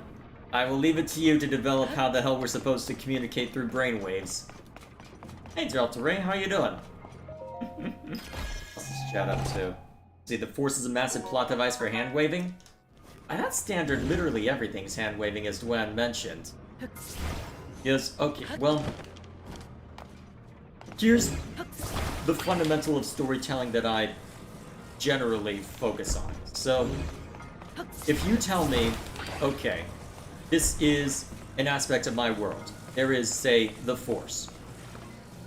I will leave it to you to develop how the hell we're supposed to communicate through brainwaves. Hey, Delta Ray, how you doing? Let's just chat up too. See, the Force is a massive plot device for hand-waving? That's standard, literally everything's hand-waving, as Duan mentioned. Yes, okay, well... Here's the fundamental of storytelling that I generally focus on. So, if you tell me, okay, this is an aspect of my world. There is, say, the Force.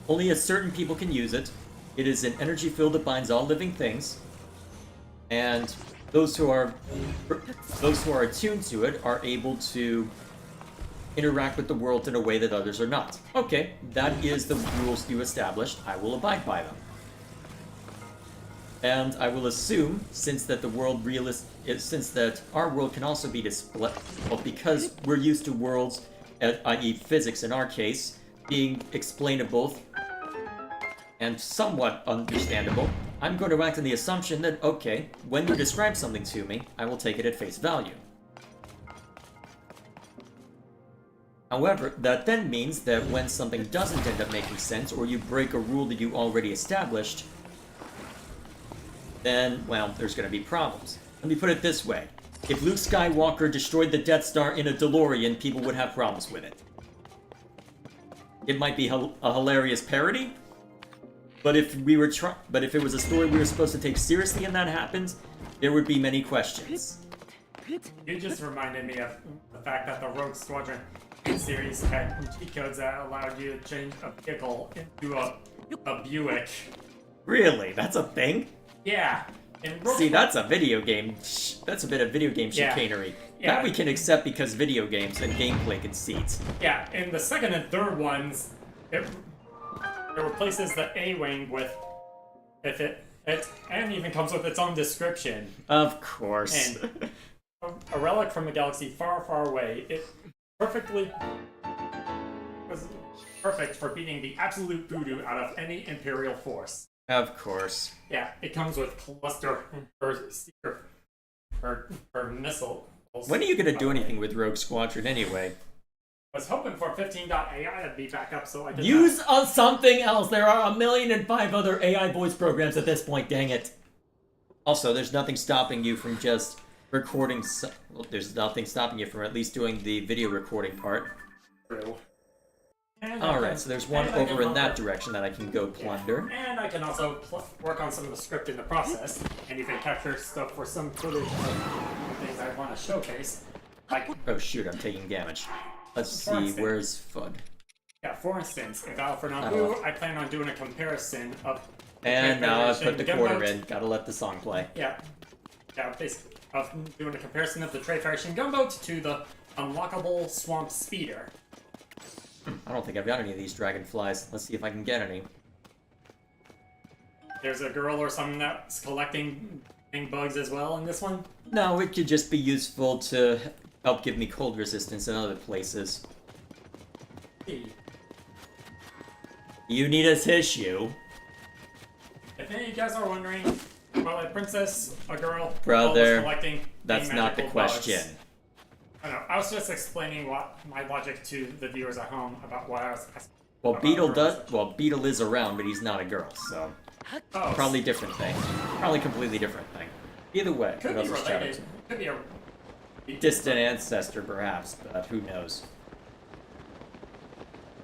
Only a certain people can use it. It is an energy field that binds all living things. And those who are attuned to it are able to interact with the world in a way that others are not. Okay, that is the rules you established. I will abide by them. And I will assume, since that since that our world can also be displayed, well, because we're used to worlds, i.e. physics in our case, being explainable and somewhat understandable, I'm going to act on the assumption that, okay, when you describe something to me, I will take it at face value. However, that then means that when something doesn't end up making sense, or you break a rule that you already established, then, well, there's going to be problems. Let me put it this way. If Luke Skywalker destroyed the Death Star in a DeLorean, people would have problems with it. It might be a hilarious parody, but if it was a story we were supposed to take seriously and that happened, there would be many questions. You just reminded me of the fact that the Rogue Squadron series had cheat codes that allowed you to change a vehicle into a Buick. Really? That's a thing? Yeah. See, that's a video game. That's a bit of video game chicanery. Yeah. That we can accept because video games and gameplay conceits. Yeah, in the second and third ones, it replaces the A-wing with it and even comes with its own description. Of course. And a relic from a galaxy far, far away. It was perfect for beating the absolute voodoo out of any Imperial force. Of course. Yeah, it comes with cluster or missile. When are you gonna do anything with Rogue Squadron anyway? I was hoping for 15.ai to be back up so I could use something else. There are 1,000,005 other AI voice programs at this point. Dang it. Also, there's nothing stopping you from just recording. Well, there's nothing stopping you from at least doing the video recording part. True. Alright, so there's one over in that direction that I can go plunder. Yeah. And I can also work on some of the script in the process, and even capture stuff for some footage of things I want to showcase. Like, oh shoot, I'm taking damage. Let's see, where's FUD? Yeah, for instance, in Battle for Naboo, I plan on doing a comparison of... And now I've put the quarter in. Gotta let the song play. Yeah, basically, of doing a comparison of the Trade Federation gunboat to the unlockable swamp speeder. I don't think I've got any of these dragonflies. Let's see if I can get any. There's a girl or something that's collecting bugs as well in this one? No, it could just be useful to help give me cold resistance in other places. Hey. You need a tissue. If any of you guys are wondering, well, a princess, a girl, brother, collecting that's not the question. Bugs. I don't know. I was just explaining what my logic to the viewers at home about what I was asking. Well, Beetle is around, but he's not a girl, so probably different thing. Probably completely different thing. Either way, could be related. Could be a distant ancestor, perhaps, but who knows?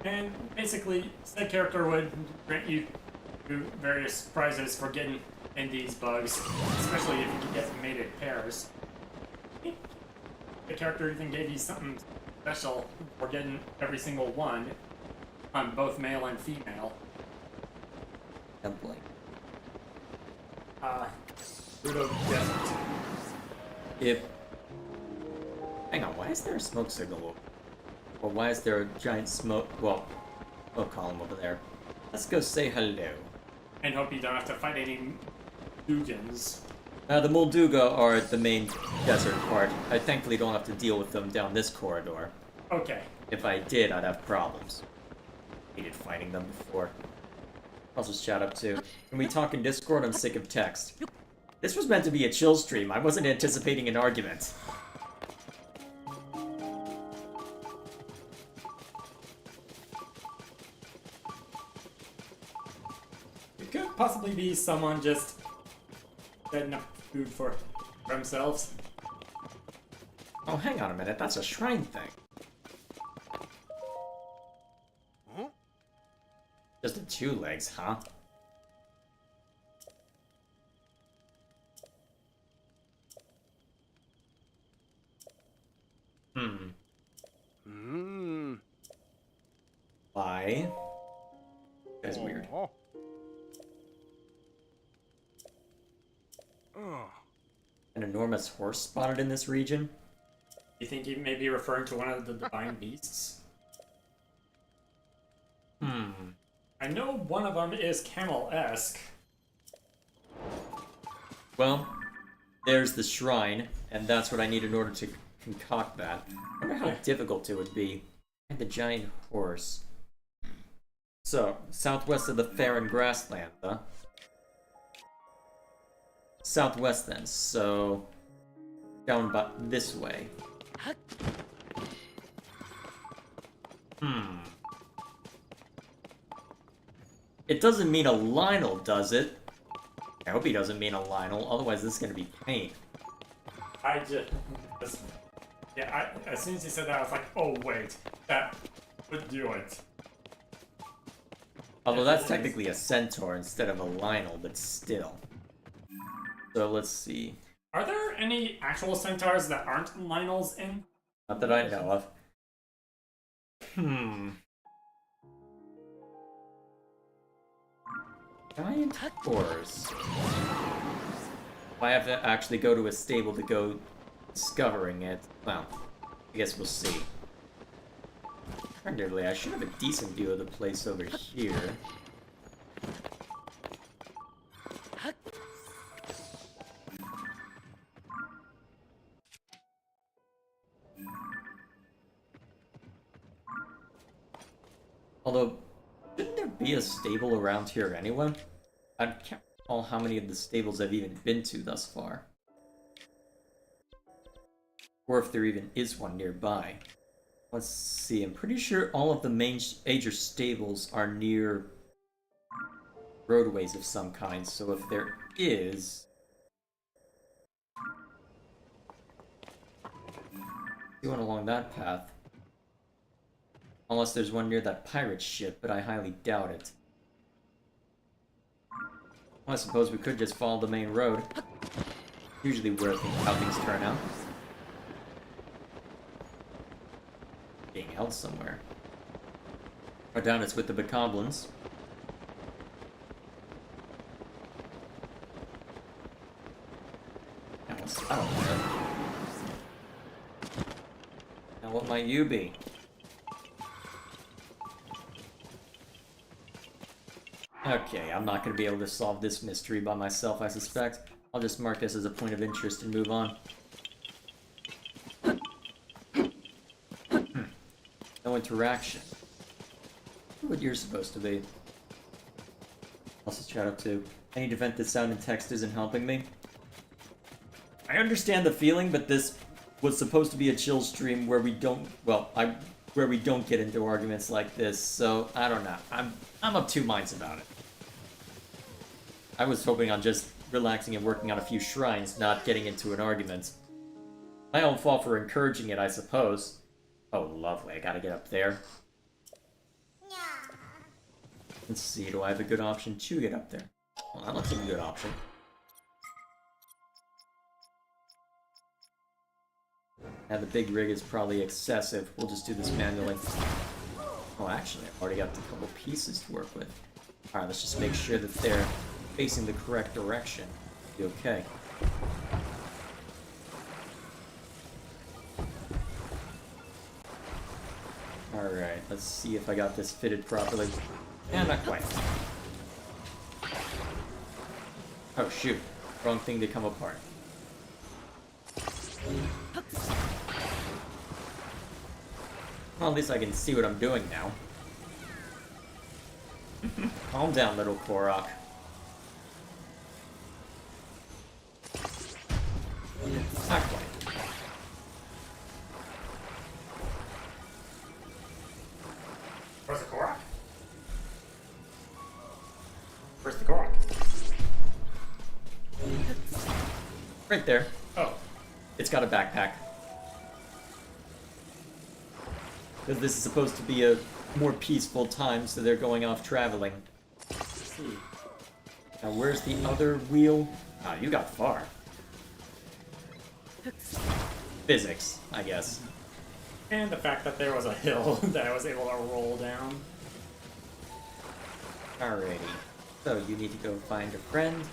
And basically, said character would grant you various prizes for getting in these bugs, especially if you can get mated pairs. The character even gave you something special for getting every single one on both male and female. Dumpling. Pluto Desert. Hang on, why is there a smoke signal? Or why is there a giant smoke column over there? Let's go say hello. And hope you don't have to fight any Dugans. The Molduga are the main desert part. I thankfully don't have to deal with them down this corridor. Okay. If I did, I'd have problems. Hated fighting them before. I'll just chat up too. Can we talk in Discord? I'm sick of text. This was meant to be a chill stream. I wasn't anticipating an argument. It could possibly be someone just setting up food for themselves. Oh, hang on a minute. That's a shrine thing. Just the 2 legs, huh? Why? That's weird. An enormous horse spotted in this region? You think he may be referring to one of the divine beasts? I know one of them is camel-esque. Well, there's the shrine, and that's what I need in order to concoct that. I wonder how difficult it would be. And the giant horse. So, southwest of the Farron grassland, huh? Southwest then, so down about this way. It doesn't mean a Lionel, does it? I hope he doesn't mean a Lionel, otherwise this is gonna be pain. As soon as he said that, I was like, oh wait, that would do it. Although that's technically a centaur instead of a Lionel, but still. So let's see. Are there any actual centaurs that aren't Lionels in? Not that I know of. Giant horse. I have to actually go to a stable to go discovering it. Well, I guess we'll see. Alternatively, I should have a decent view of the place over here. Although, shouldn't there be a stable around here anyway? I can't recall how many of the stables I've even been to thus far. Or if there even is one nearby. Let's see, I'm pretty sure all of the major stables are near roadways of some kind, so if there is... See one along that path. Unless there's one near that pirate ship, but I highly doubt it. Well, I suppose we could just follow the main road. Usually how things turn out. Being held somewhere. I doubt it's with the bokoblins. I don't know. Now what might you be? Okay, I'm not going to be able to solve this mystery by myself, I suspect. I'll just mark this as a point of interest and move on. No interaction. What you're supposed to be. What's this chat up to? I need to vent this out and text isn't helping me. I understand the feeling, but this was supposed to be a chill stream where we don't, where we don't get into arguments like this, so I don't know. I'm of two minds about it. I was hoping on just relaxing and working on a few shrines, not getting into an argument. My own fault for encouraging it, I suppose. Oh, lovely. I gotta get up there. Let's see, do I have a good option to get up there? Well, that looks like a good option. Now, the big rig is probably excessive. We'll just do this manually. Oh, actually, I've already got a couple pieces to work with. Alright, let's just make sure that they're facing the correct direction. Be okay. Alright, let's see if I got this fitted properly. And not quite. Oh shoot, wrong thing to come apart. Well, at least I can see what I'm doing now. Calm down, little Korok. Not quite. Where's the Korok? Where's the Korok? Right there. Oh. It's got a backpack. Because this is supposed to be a more peaceful time, so they're going off traveling. Let's see. Now, where's the other wheel? Ah, you got far. Physics, I guess. And the fact that there was a hill that I was able to roll down. Alrighty. So you need to go find a friend.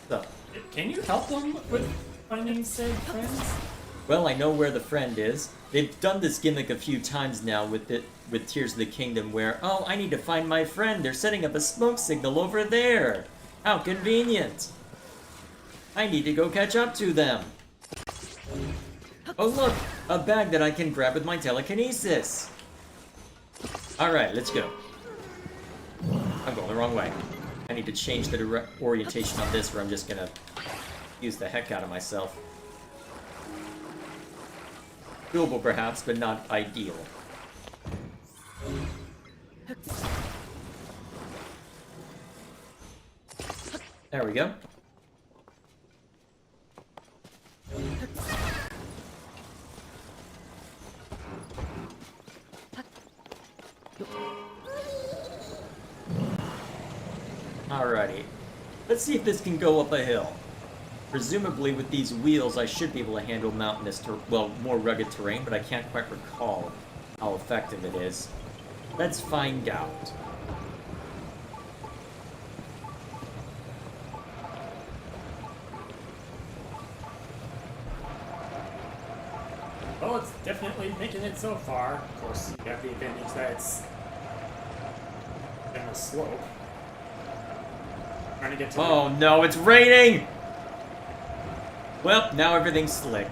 So, Can you help them with finding said friends? well, I know where the friend is. They've done this gimmick a few times now with Tears of the Kingdom where, oh, I need to find my friend. They're setting up a smoke signal over there. How convenient. I need to go catch up to them. Oh look, a bag that I can grab with my telekinesis. Alright, let's go. I'm going the wrong way. I need to change the orientation on this or I'm just gonna use the heck out of myself. Doable perhaps, but not ideal. There we go. Alrighty. Let's see if this can go up a hill. Presumably with these wheels I should be able to handle mountainous, well, more rugged terrain, but I can't quite recall how effective it is. Let's find out. Well, it's definitely making it so far. Of course, you have the advantage that it's in a slope. Trying to get to Oh no, it's raining! Well, now everything's slick.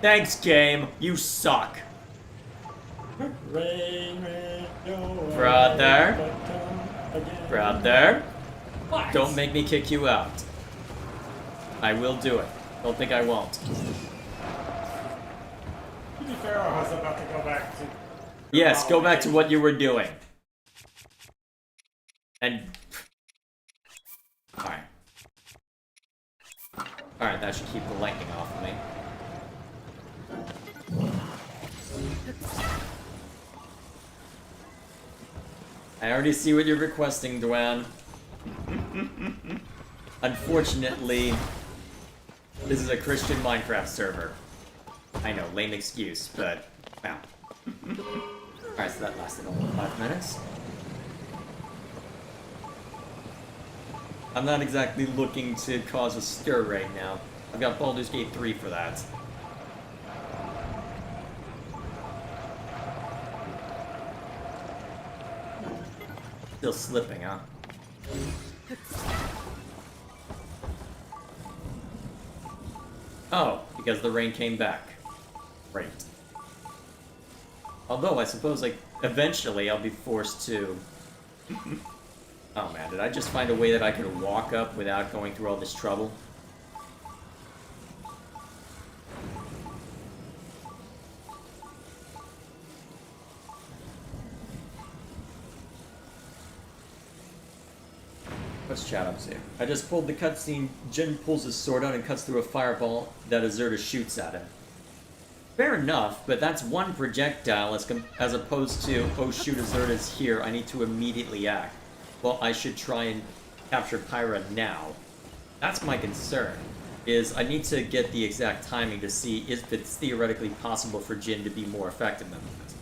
Thanks, game. You suck. Rain, rain, go Brother. away, but come again. Brother, What? don't make me kick you out. I will do it. Don't think I won't. To be fair, I was about to go back to... Yes, go back to what you were doing. And... Alright. Alright, that should keep the lightning off of me. I already see what you're requesting, Dwan. Unfortunately, this is a Christian Minecraft server. I know, lame excuse, but, wow. Alright, so that lasted only 5 minutes. I'm not exactly looking to cause a stir right now. I've got Baldur's Gate 3 for that. Still slipping, huh? Oh, because the rain came back. Great. Although, I suppose, like, eventually I'll be forced to... Oh man, did I just find a way that I could walk up without going through all this trouble? What's chat up to? I just pulled the cutscene. Jin pulls his sword out and cuts through a fireball that Azurta shoots at him. Fair enough, but that's one projectile as opposed to, oh shoot, Azurta's here, I need to immediately act. Well, I should try and capture Pyra now. That's my concern, is I need to get the exact timing to see if it's theoretically possible for Jin to be more effective than that.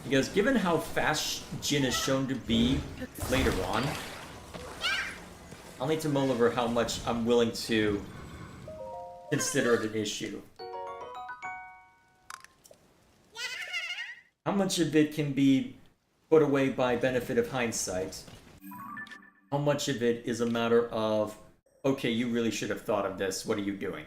Because given how fast Jin is shown to be later on, I'll need to mull over how much I'm willing to consider it an issue. How much of it can be put away by benefit of hindsight? How much of it is a matter of, okay, you really should have thought of this, what are you doing?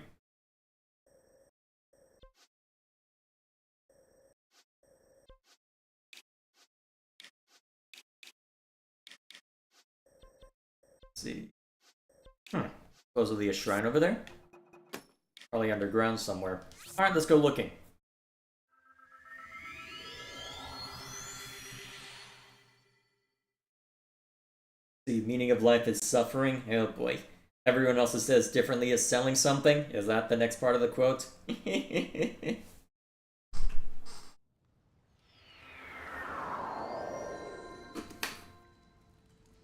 Let's see. Supposedly a shrine over there? Probably underground somewhere. Alright, let's go looking. The meaning of life is suffering? Oh boy. Everyone else says differently is selling something? Is that the next part of the quote?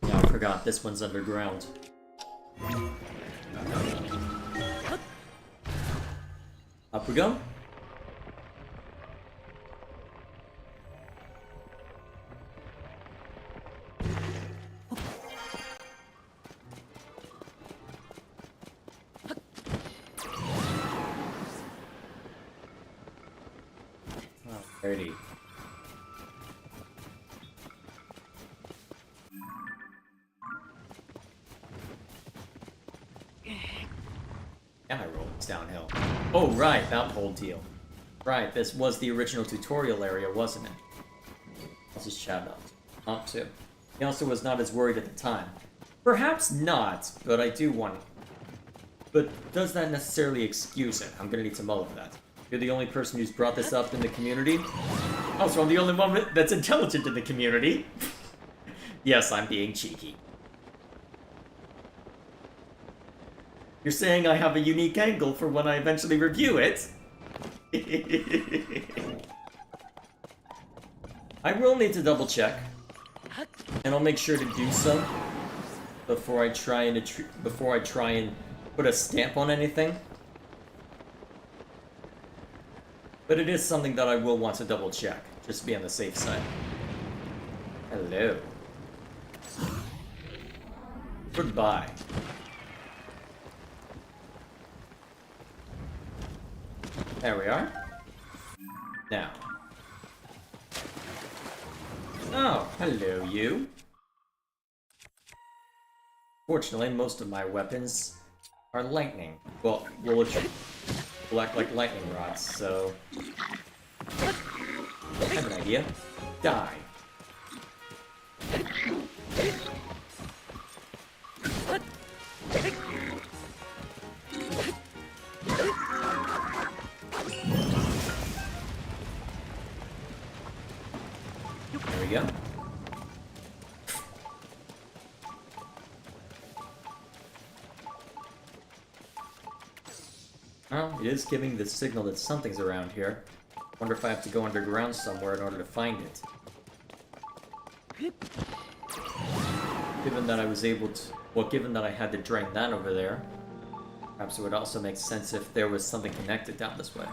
Yeah, I forgot. This one's underground. Up we go. Alrighty. And I rolled this downhill. Oh, right, that whole deal. Right, this was the original tutorial area, wasn't it? Let's just chat up. Not to. He also was not as worried at the time. Perhaps not, but I do want... But does that necessarily excuse it? I'm gonna need to mull over that. You're the only person who's brought this up in the community? Also, I'm the only one that's intelligent in the community. Yes, I'm being cheeky. You're saying I have a unique angle for when I eventually review it? I will need to double check, and I'll make sure to do so before I try and put a stamp on anything. But it is something that I will want to double check, just to be on the safe side. Hello. Goodbye. There we are. Now. Oh, hello, you. Fortunately, most of my weapons are lightning. Well, will act like lightning rods, so... I have an idea. Die. There we go. Well, it is giving the signal that something's around here. Wonder if I have to go underground somewhere in order to find it. Given that I was able to... Well, given that I had to drain that over there, perhaps it would also make sense if there was something connected down this way.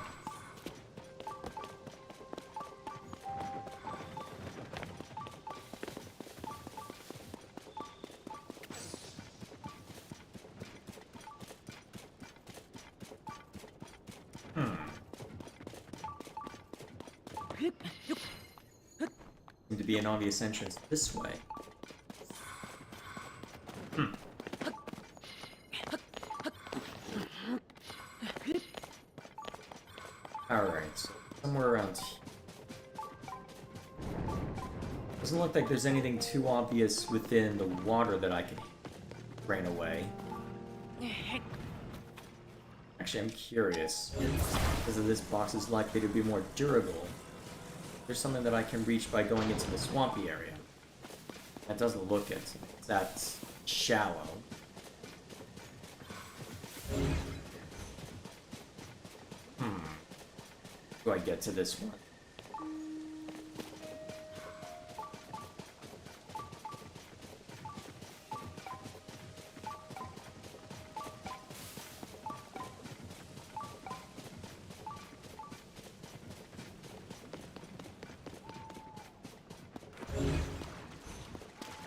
Seemed to be an obvious entrance this way. Alright, so somewhere around here. Doesn't look like there's anything too obvious within the water that I can drain away. Actually, I'm curious, because this box is likely to be more durable. There's something that I can reach by going into the swampy area. That doesn't look it. That's shallow. Do I get to this one?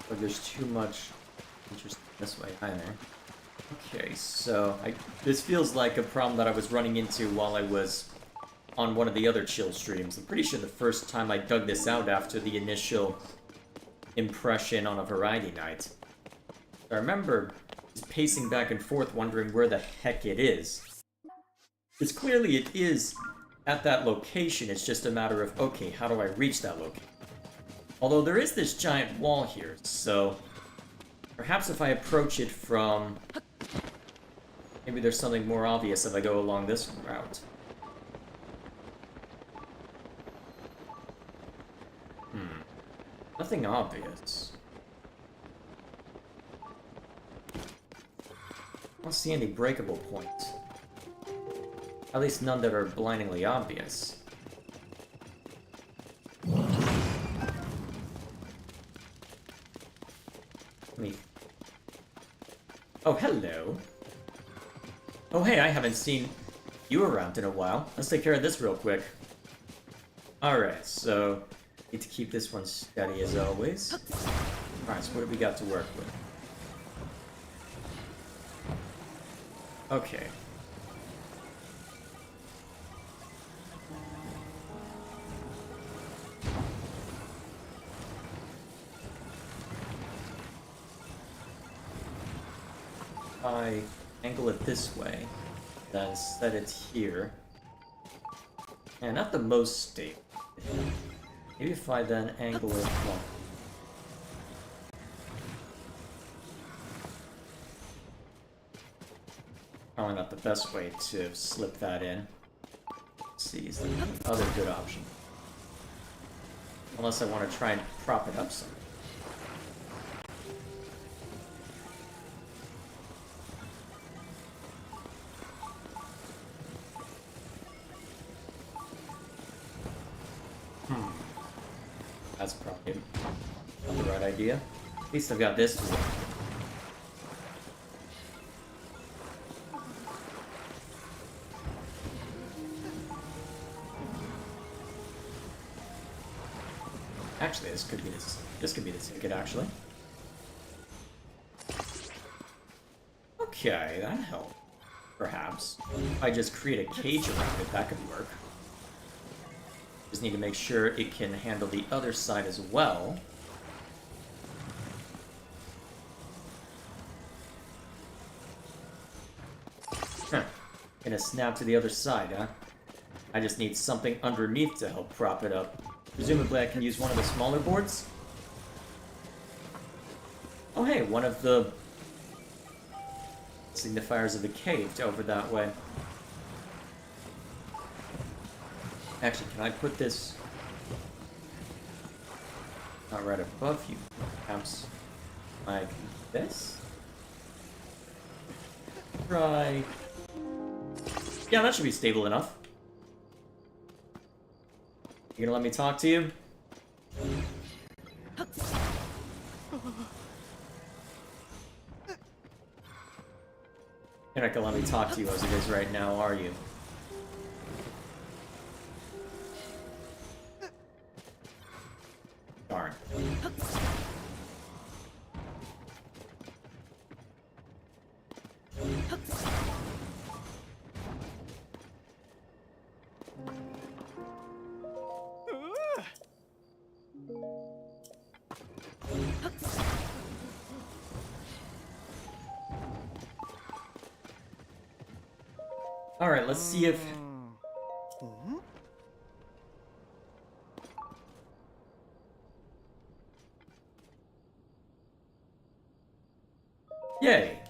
Like there's too much interest this way either. Okay, so this feels like a problem that I was running into while I was on one of the other chill streams. I'm pretty sure the first time I dug this out after the initial impression on a variety night. I remember just pacing back and forth wondering where the heck it is. Because clearly it is at that location, it's just a matter of, okay, how do I reach that location? Although there is this giant wall here, so perhaps if I approach it from... Maybe there's something more obvious if I go along this route. Nothing obvious. I don't see any breakable points. At least none that are blindingly obvious. Oh, hello. Oh, hey, I haven't seen you around in a while. Let's take care of this real quick. Alright, so... Need to keep this one steady as always. Alright, so what do we got to work with? Okay. I angle it this way, then set it here. And not the most stable. Maybe if I then angle it, well, probably not the best way to slip that in. Let's see, is there any other good option? Unless I want to try and prop it up some. That's probably not the right idea. At least I've got this to work. Actually, this could be the ticket, actually. Okay, that helped. Perhaps. If I just create a cage around it, that could work. Just need to make sure it can handle the other side as well. Huh. Gonna snap to the other side, huh? I just need something underneath to help prop it up. Presumably I can use one of the smaller boards? Oh hey, one of the signifiers of the cave over that way. Actually, can I put this not right above you? Perhaps like this? Right. Yeah, that should be stable enough. You gonna let me talk to you? You're not gonna let me talk to you as it is right now, are you? Darn. Alright, let's see if... Yay!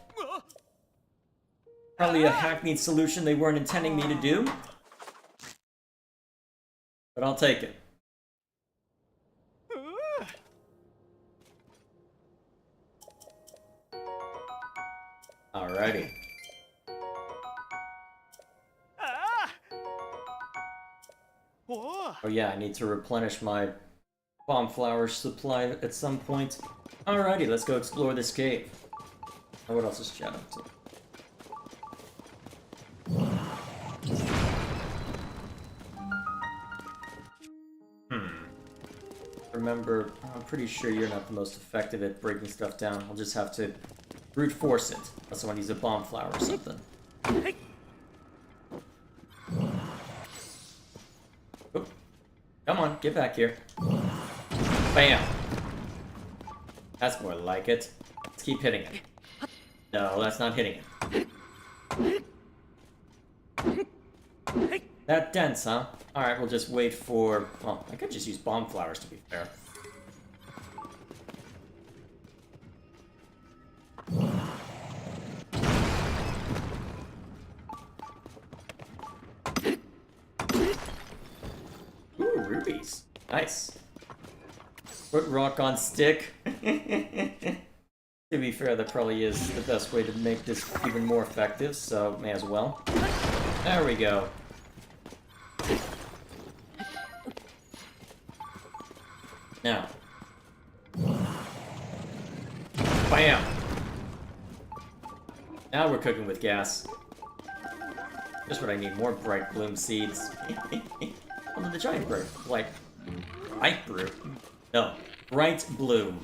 Probably a hackneyed solution they weren't intending me to do. But I'll take it. Alrighty. Oh yeah, I need to replenish my bomb flower supply at some point. Alrighty, let's go explore this cave. Oh, what else is chat up to? Remember, I'm pretty sure you're not the most effective at breaking stuff down. I'll just have to brute force it. Unless I want to use a bomb flower or something. Oh. Come on, get back here. Bam! That's more like it. Let's keep hitting it. No, that's not hitting it. That dense, huh? Alright, we'll just wait for... Well, I could just use bomb flowers, to be fair. Ooh, rubies. Nice. Put rock on stick. To be fair, that probably is the best way to make this even more effective, so may as well. There we go. Now. Bam! Now we're cooking with gas. Just what I need, more bright bloom seeds. Although the giant bird, like, bright brew. No, bright bloom.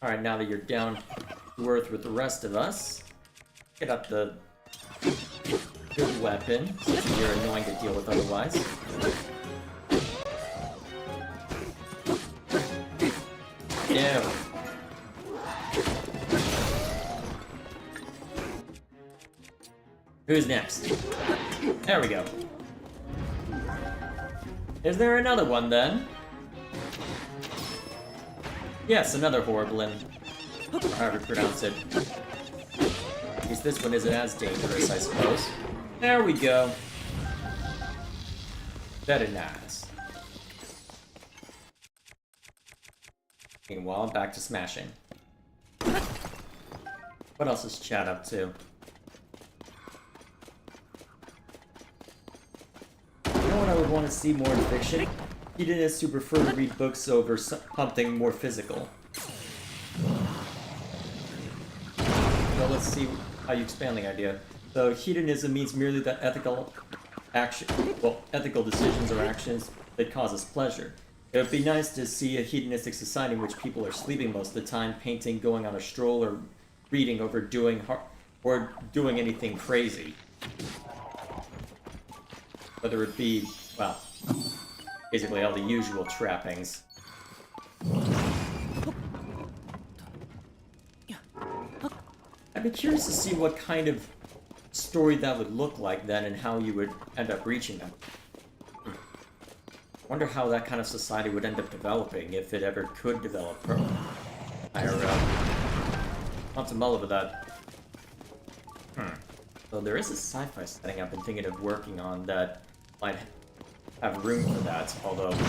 Alright, now that you're down to earth with the rest of us, get up the good weapon, since you're annoying to deal with otherwise. Yeah. Who's next? There we go. Is there another one then? Yes, another Horriblin. Or however you pronounce it. At least this one isn't as dangerous, I suppose. There we go. Very nice. Meanwhile, back to smashing. What else is chat up to? You know what I would want to see more in fiction? Hedonists who prefer to read books over something more physical. Well, let's see how you expand the idea. So, hedonism means merely that ethical decisions or actions that cause us pleasure. It would be nice to see a hedonistic society in which people are sleeping most of the time, painting, going on a stroll, or reading over doing anything crazy. Whether it be, well, basically all the usual trappings. I'd be curious to see what kind of story that would look like then and how you would end up reaching them. Wonder how that kind of society would end up developing, if it ever could develop IRL. I'll have to mull over that. So there is a sci-fi setting I've been thinking of working on that might have room for that, although it'll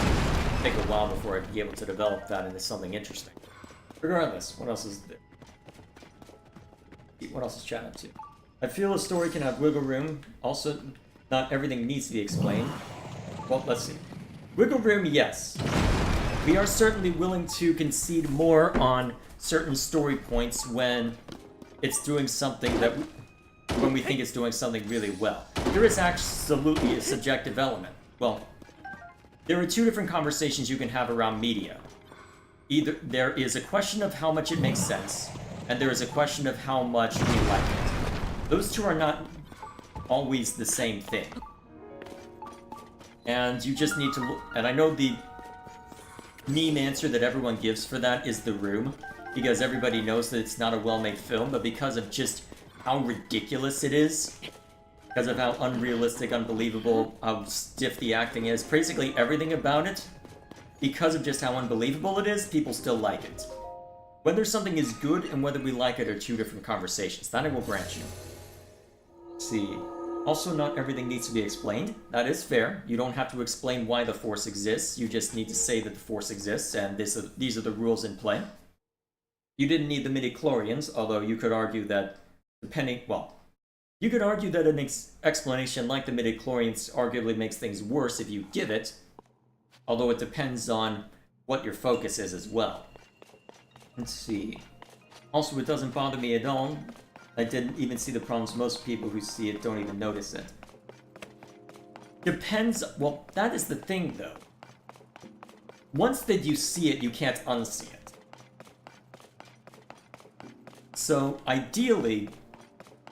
take a while before I'd be able to develop that into something interesting. Regardless, what else is there? What else is chat up to? I feel a story can have wiggle room. Also, not everything needs to be explained. Well, let's see. Wiggle room, yes. We are certainly willing to concede more on certain story points when it's doing something when we think it's doing something really well. There is absolutely a subjective element. Well, there are two different conversations you can have around media. Either there is a question of how much it makes sense, and there is a question of how much we like it. Those two are not always the same thing. And you just need to look, and I know the meme answer that everyone gives for that is The Room, because everybody knows that it's not a well-made film, but because of just how ridiculous it is, because of how unrealistic, unbelievable, how stiff the acting is, basically everything about it, because of just how unbelievable it is, people still like it. Whether something is good and whether we like it are two different conversations. That I will grant you. Let's see. Also, not everything needs to be explained. That is fair. You don't have to explain why the Force exists. You just need to say that the Force exists, and these are the rules in play. You didn't need the midi-chlorians, although you could argue that you could argue that an explanation like the midi-chlorians arguably makes things worse if you give it, although it depends on what your focus is as well. Let's see. Also, it doesn't bother me at all. I didn't even see the problems. Most people who see it don't even notice it. Depends. Well, that is the thing, though. Once that you see it, you can't unsee it. So, ideally,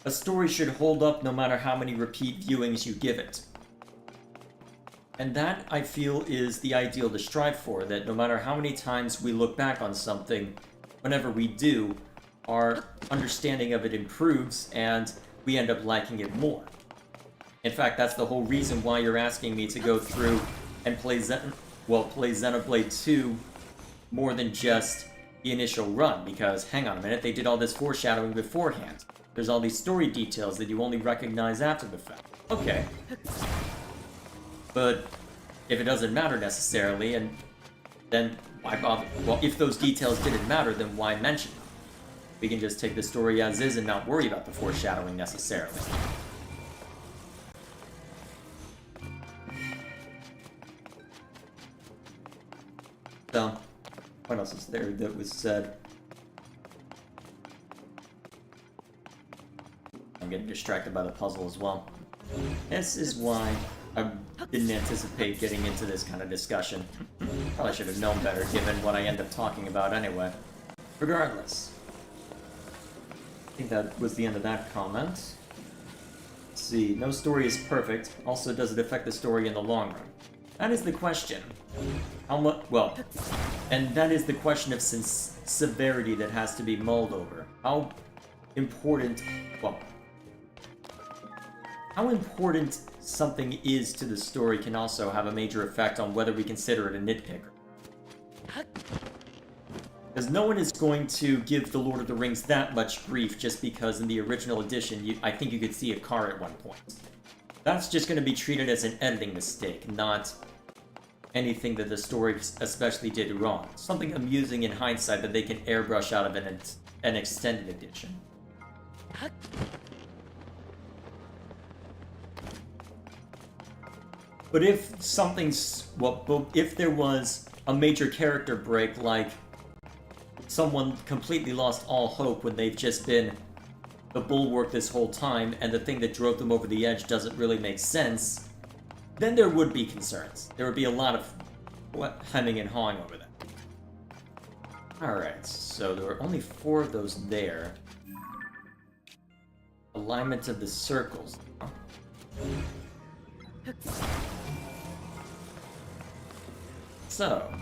a story should hold up no matter how many repeat viewings you give it. And that, I feel, is the ideal to strive for, that no matter how many times we look back on something, whenever we do, our understanding of it improves, and we end up liking it more. In fact, that's the whole reason why you're asking me to go through and play Xenoblade 2 more than just the initial run, because, hang on a minute, they did all this foreshadowing beforehand. There's all these story details that you only recognize after the fact. Okay. But if it doesn't matter necessarily, and then why bother? Well, if those details didn't matter, then why mention them? We can just take the story as is and not worry about the foreshadowing necessarily. So, what else is there that was said? I'm getting distracted by the puzzle as well. This is why I didn't anticipate getting into this kind of discussion. Probably should have known better given what I end up talking about anyway. Regardless. I think that was the end of that comment. Let's see. No story is perfect. Also, does it affect the story in the long run? That is the question. How much? Well, And that is the question of severity that has to be mulled over. How important, well, how important something is to the story can also have a major effect on whether we consider it a nitpicker. Because no one is going to give The Lord of the Rings that much grief just because in the original edition, I think you could see a car at one point. That's just going to be treated as an editing mistake, not anything that the story especially did wrong. Something amusing in hindsight that they can airbrush out of an extended edition. But if if there was a major character break, like someone completely lost all hope when they've just been the bulwark this whole time, and the thing that drove them over the edge doesn't really make sense, then there would be concerns. There would be a lot of hemming and hawing over that. Alright, so there were only 4 of those there. Alignment of the circles. So,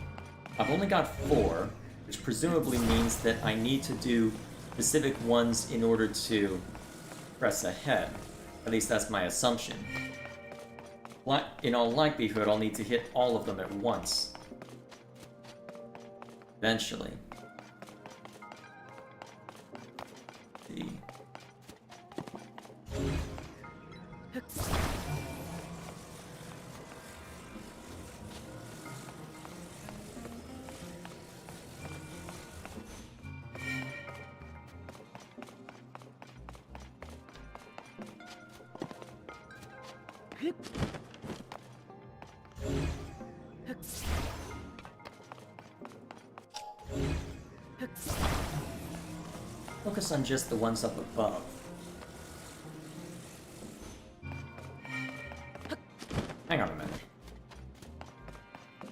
I've only got 4, which presumably means that I need to do specific ones in order to press ahead. At least that's my assumption. In all likelihood, I'll need to hit all of them at once. Eventually. See. Focus on just the ones up above. Hang on a minute.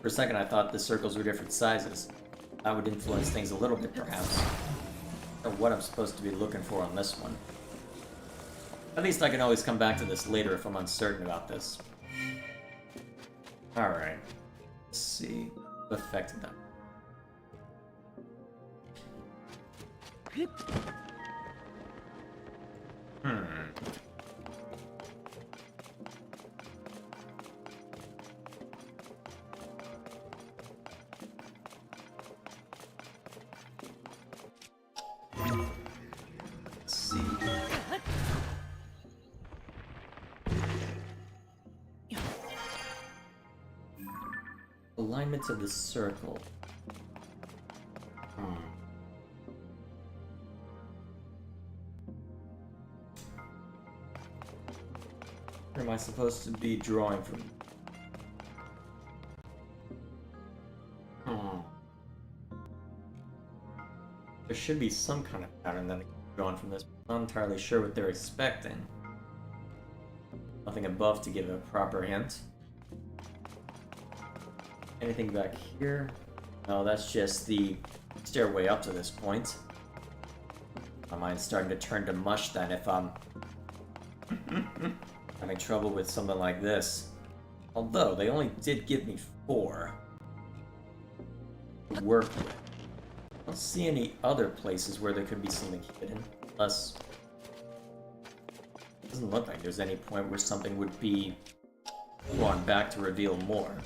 For a second I thought the circles were different sizes. That would influence things a little bit, perhaps. I don't know what I'm supposed to be looking for on this one. At least I can always come back to this later if I'm uncertain about this. Alright. Let's see what affected them. Let's see. Alignments of the circle. Where am I supposed to be drawing from? There should be some kind of pattern that I can draw from this, but I'm not entirely sure what they're expecting. Nothing above to give a proper hint. Anything back here? No, that's just the stairway up to this point. My mind's starting to turn to mush then if I'm having trouble with something like this. Although, they only did give me 4 to work with. I don't see any other places where there could be something hidden. Unless... it doesn't look like there's any point where something would be brought back to reveal more.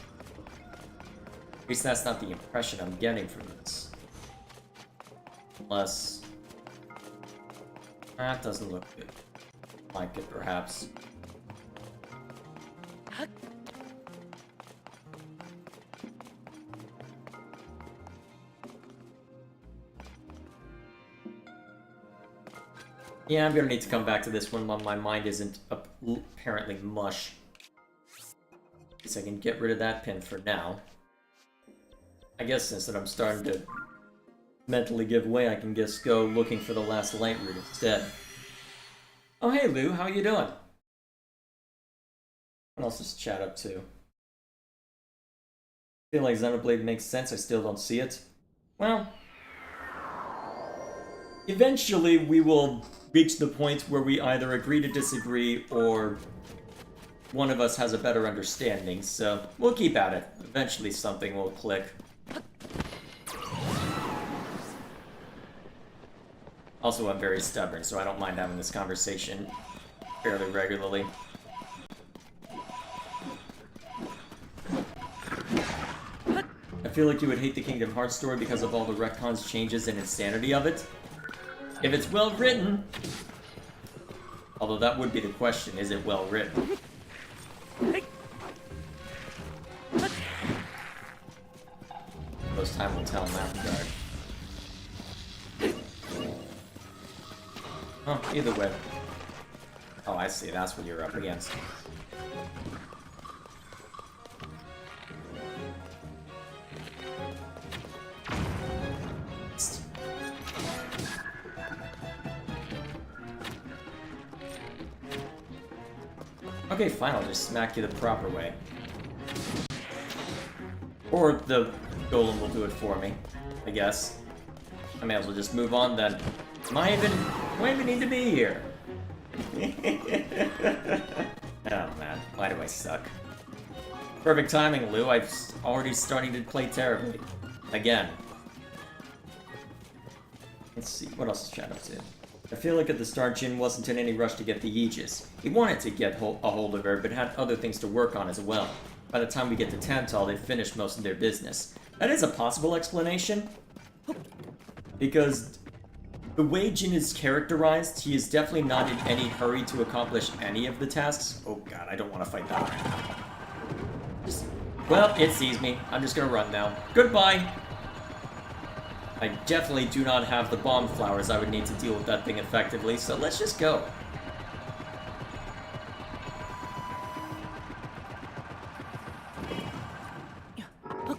At least that's not the impression I'm getting from this. Unless... that doesn't look good. Like it, perhaps. Yeah, I'm gonna need to come back to this one when my mind isn't apparently mush. Guess I can get rid of that pin for now. I guess since that I'm starting to mentally give way, I can just go looking for the last light route instead. Oh hey Lou, how you doing? What else is chat up to? Feel like Xenoblade makes sense, I still don't see it. Well... eventually we will reach the point where we either agree to disagree or one of us has a better understanding, so we'll keep at it. Eventually something will click. Also, I'm very stubborn, so I don't mind having this conversation fairly regularly. I feel like you would hate the Kingdom Hearts story because of all the retcons, changes, and insanity of it. If it's well written, although that would be the question, is it well written? Most time will tell in that regard. Oh, either way. Oh, I see, that's what you're up against. Okay, fine, I'll just smack you the proper way. Or the golem will do it for me, I guess. I may as well just move on then. Do I even need to be here? Oh man, why do I suck? Perfect timing, Lou. I'm already starting to play terribly. Again. Let's see, what else is chat up to? I feel like at the start, Jin wasn't in any rush to get the Aegis. He wanted to get a hold of her, but had other things to work on as well. By the time we get to Tantal, they've finished most of their business. That is a possible explanation. Because the way Jin is characterized, he is definitely not in any hurry to accomplish any of the tasks. Oh god, I don't want to fight that right now. Well, it sees me. I'm just gonna run now. Goodbye! I definitely do not have the bomb flowers I would need to deal with that thing effectively, so let's just go.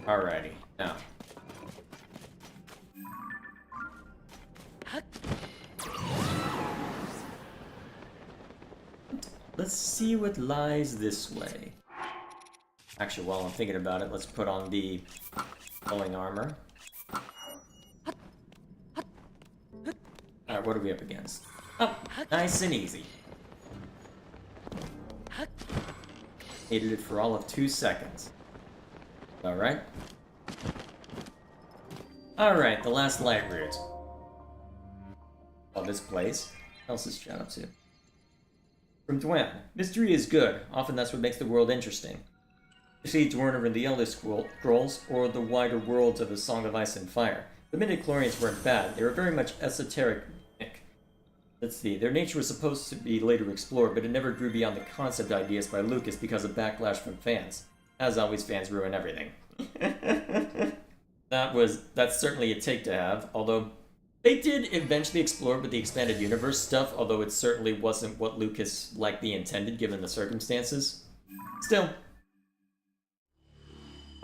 Alrighty, now. Let's see what lies this way. Actually, while I'm thinking about it, let's put on the glowing armor. Alright, what are we up against? Oh, nice and easy. Hated it for all of 2 seconds. Alright. Alright, the last light route. Oh, this place. What else is chat up to? From Dwayne. Mystery is good. Often that's what makes the world interesting. Especially Dwarner in the Elder Scrolls, or the wider worlds of A Song of Ice and Fire. The midichlorians weren't bad. They were very much esoteric. Let's see, their nature was supposed to be later explored, but it never grew beyond the concept ideas by Lucas because of backlash from fans. As always, fans ruin everything. That's certainly a take to have, although they did eventually explore with the expanded universe stuff, although it certainly wasn't what Lucas likely intended given the circumstances. Still.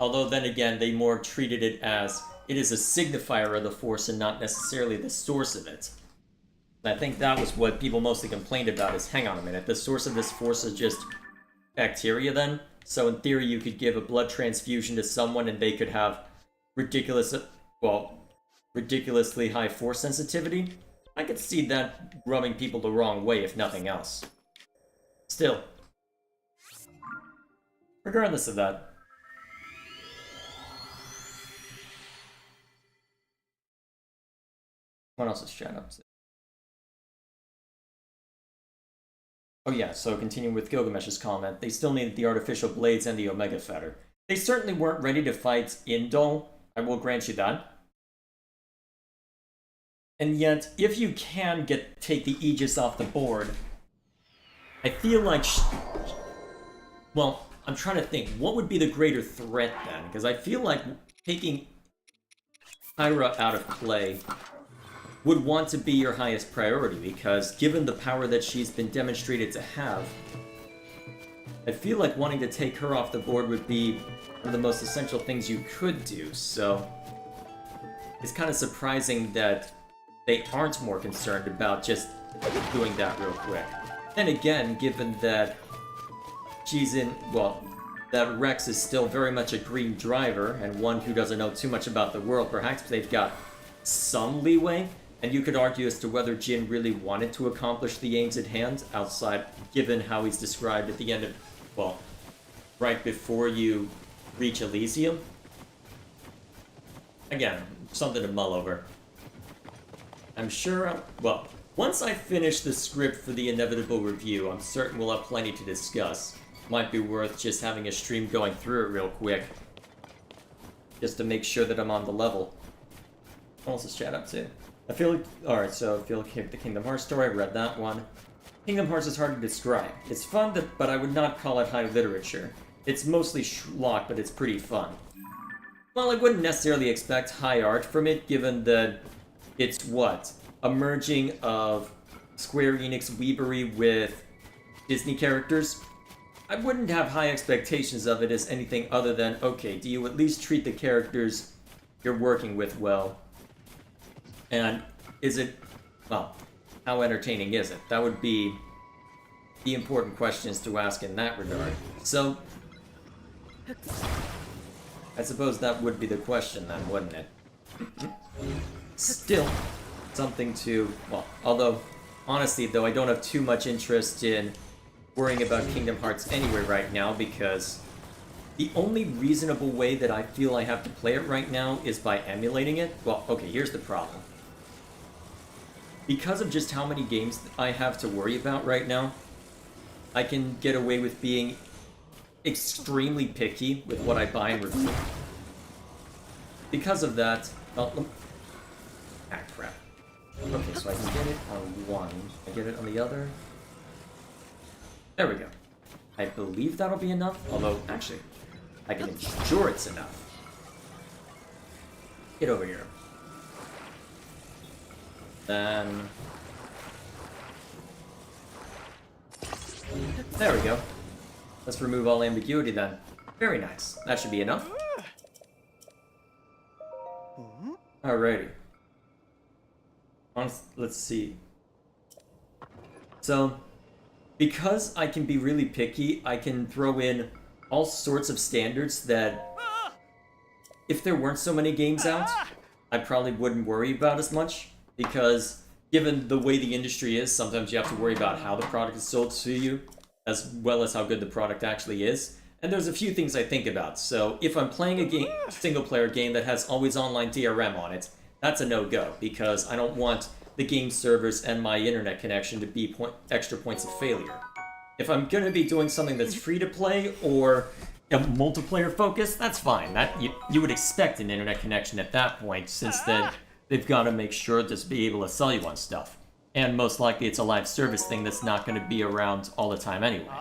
Although then again, they more treated it as it is a signifier of the Force and not necessarily the source of it. I think that was what people mostly complained about is, hang on a minute, the source of this Force is just bacteria then? So in theory you could give a blood transfusion to someone and they could have ridiculously high Force sensitivity? I could see that rubbing people the wrong way if nothing else. Still. Regardless of that. What else is chat up to? Oh yeah, so continuing with Gilgamesh's comment, they still needed the artificial blades and the Omega Fetter. They certainly weren't ready to fight Indol, I will grant you that. And yet, if you can take the Aegis off the board, I feel like... well, I'm trying to think, what would be the greater threat then? Because I feel like taking Kyra out of play would want to be your highest priority, because given the power that she's been demonstrated to have, I feel like wanting to take her off the board would be one of the most essential things you could do, so it's kind of surprising that they aren't more concerned about just doing that real quick. Then again, given that she's that Rex is still very much a green driver, and one who doesn't know too much about the world, perhaps they've got some leeway. And you could argue as to whether Jin really wanted to accomplish the aims at hand outside, given how he's described at the end of, well, right before you reach Elysium. Again, something to mull over. I'm sure, well, once I finish the script for the inevitable review, I'm certain we'll have plenty to discuss. Might be worth just having a stream going through it real quick. Just to make sure that I'm on the level. What else is chat up to? I feel like, alright, so I feel like the Kingdom Hearts story, I read that one. Kingdom Hearts is hard to describe. It's fun, but I would not call it high literature. It's mostly schlock, but it's pretty fun. Well, I wouldn't necessarily expect high art from it, given that it's what? A merging of Square Enix weebery with Disney characters? I wouldn't have high expectations of it as anything other than, okay, do you at least treat the characters you're working with well? And is it, well, how entertaining is it? That would be the important questions to ask in that regard. So, I suppose that would be the question then, wouldn't it? Still, something to, well, although, honestly though, I don't have too much interest in worrying about Kingdom Hearts anyway right now, because the only reasonable way that I feel I have to play it right now is by emulating it. Well, okay, here's the problem. Because of just how many games I have to worry about right now, I can get away with being extremely picky with what I buy and review. Because of that, well, ah, crap. Okay, so I can get it on one. I get it on the other. There we go. I believe that'll be enough, although, actually, I can ensure it's enough. Get over here. Then... there we go. Let's remove all ambiguity then. Very nice. That should be enough. Alrighty. Let's see. So, because I can be really picky, I can throw in all sorts of standards that, if there weren't so many games out, I probably wouldn't worry about as much. Because, given the way the industry is, sometimes you have to worry about how the product is sold to you, as well as how good the product actually is. And there's a few things I think about. So, if I'm playing a single-player game that has always online DRM on it, that's a no-go, because I don't want the game servers and my internet connection to be extra points of failure. If I'm going to be doing something that's free-to-play or a multiplayer focus, that's fine. That you would expect an internet connection at that point, since then they've got to make sure to be able to sell you on stuff. And most likely it's a live service thing that's not going to be around all the time anyway.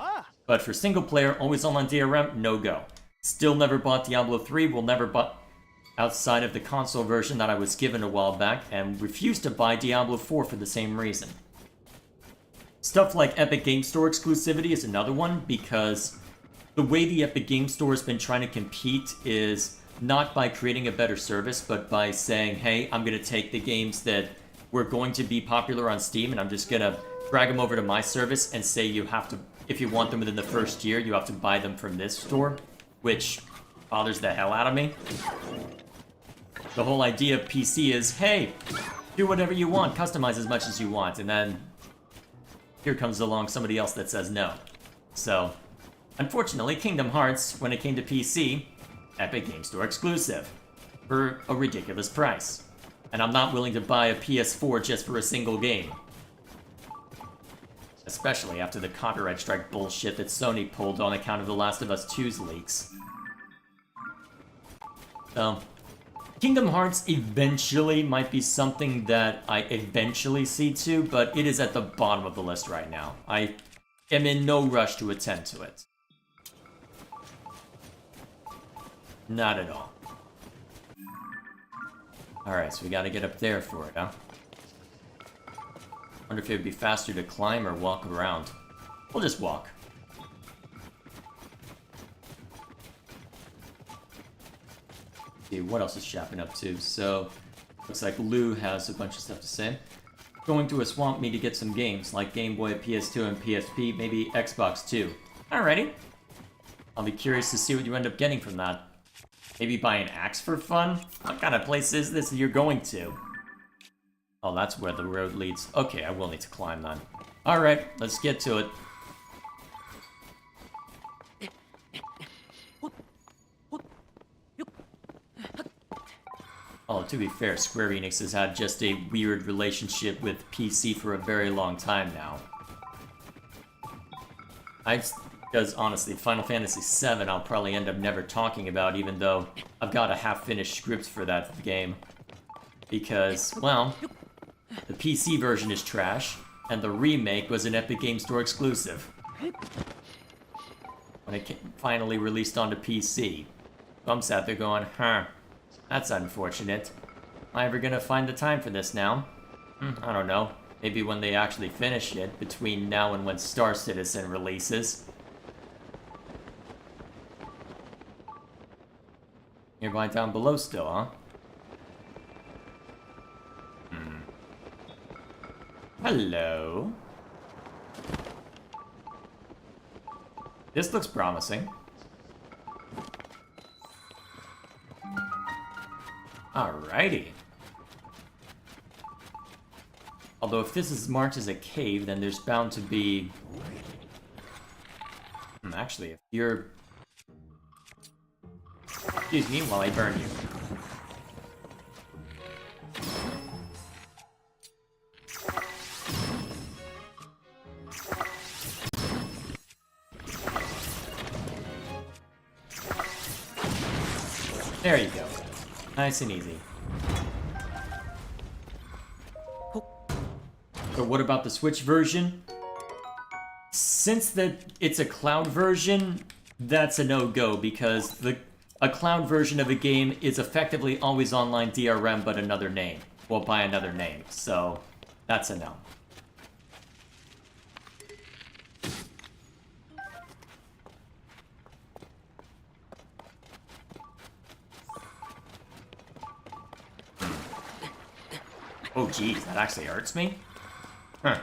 But for single player, always online DRM, no go. Still never bought Diablo 3, will never buy outside of the console version that I was given a while back, and refused to buy Diablo 4 for the same reason. Stuff like Epic Game Store exclusivity is another one, because the way the Epic Game Store has been trying to compete is not by creating a better service, but by saying, hey, I'm going to take the games that were going to be popular on Steam, and I'm just going to drag them over to my service and say you have to, if you want them within the first year, you have to buy them from this store, which bothers the hell out of me. The whole idea of PC is, hey, do whatever you want, customize as much as you want, and then here comes along somebody else that says no. So, unfortunately, Kingdom Hearts, when it came to PC, Epic Game Store exclusive, for a ridiculous price. And I'm not willing to buy a PS4 just for a single game. Especially after the copyright strike bullshit that Sony pulled on account of The Last of Us 2's leaks. So, Kingdom Hearts eventually might be something that I eventually see to, but it is at the bottom of the list right now. I am in no rush to attend to it. Not at all. Alright, so we gotta get up there for it, huh? Wonder if it would be faster to climb or walk around. We'll just walk. See, what else is Chapin up to? So, looks like Lou has a bunch of stuff to say. Going to a swamp meet to get some games, like Game Boy, PS2, and PSP, maybe Xbox too. Alrighty. I'll be curious to see what you end up getting from that. Maybe buy an axe for fun? What kind of place is this you're going to? Oh, that's where the road leads. Okay, I will need to climb then. Alright, let's get to it. Oh, to be fair, Square Enix has had just a weird relationship with PC for a very long time now. Because honestly, Final Fantasy VII I'll probably end up never talking about, even though I've got a half-finished script for that game. Because, well, the PC version is trash, and the remake was an Epic Game Store exclusive. When it finally released onto PC. I'm sat there going, huh, that's unfortunate. Am I ever gonna find the time for this now? I don't know. Maybe when they actually finish it, between now and when Star Citizen releases. Nearby down below still, huh? Hello. This looks promising. Alrighty. Although if this is marked as a cave, then there's bound to be... Actually, if you're... Excuse me while I burn you. There you go. Nice and easy. So what about the Switch version? Since it's a cloud version, that's a no-go, because a cloud version of a game is effectively always online DRM but another name. Well, by another name, so that's a no. Oh geez, that actually hurts me? Huh.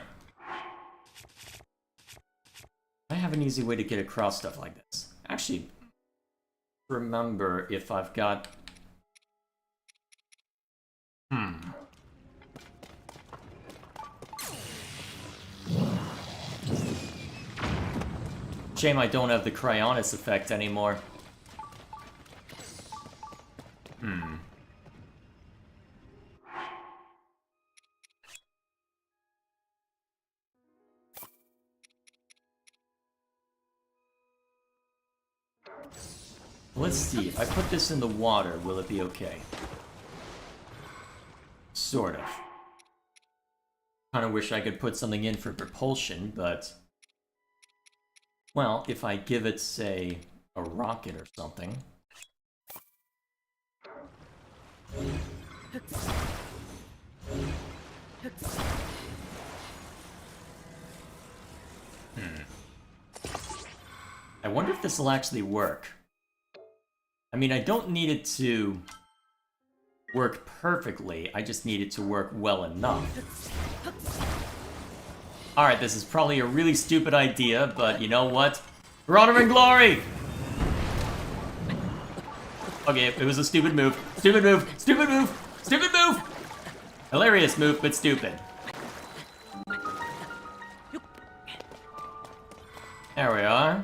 I have an easy way to get across stuff like this. Actually, remember if I've got... Shame I don't have the Cryonis effect anymore. Let's see, if I put this in the water, will it be okay? Sort of. Kinda wish I could put something in for propulsion, but... Well, if I give it, say, a rocket or something... I wonder if this will actually work. I mean, I don't need it to work perfectly, I just need it to work well enough. Alright, this is probably a really stupid idea, but you know what? For honor and glory! Okay, it was a stupid move. Stupid move! Stupid move! Stupid move! Hilarious move, but stupid. There we are.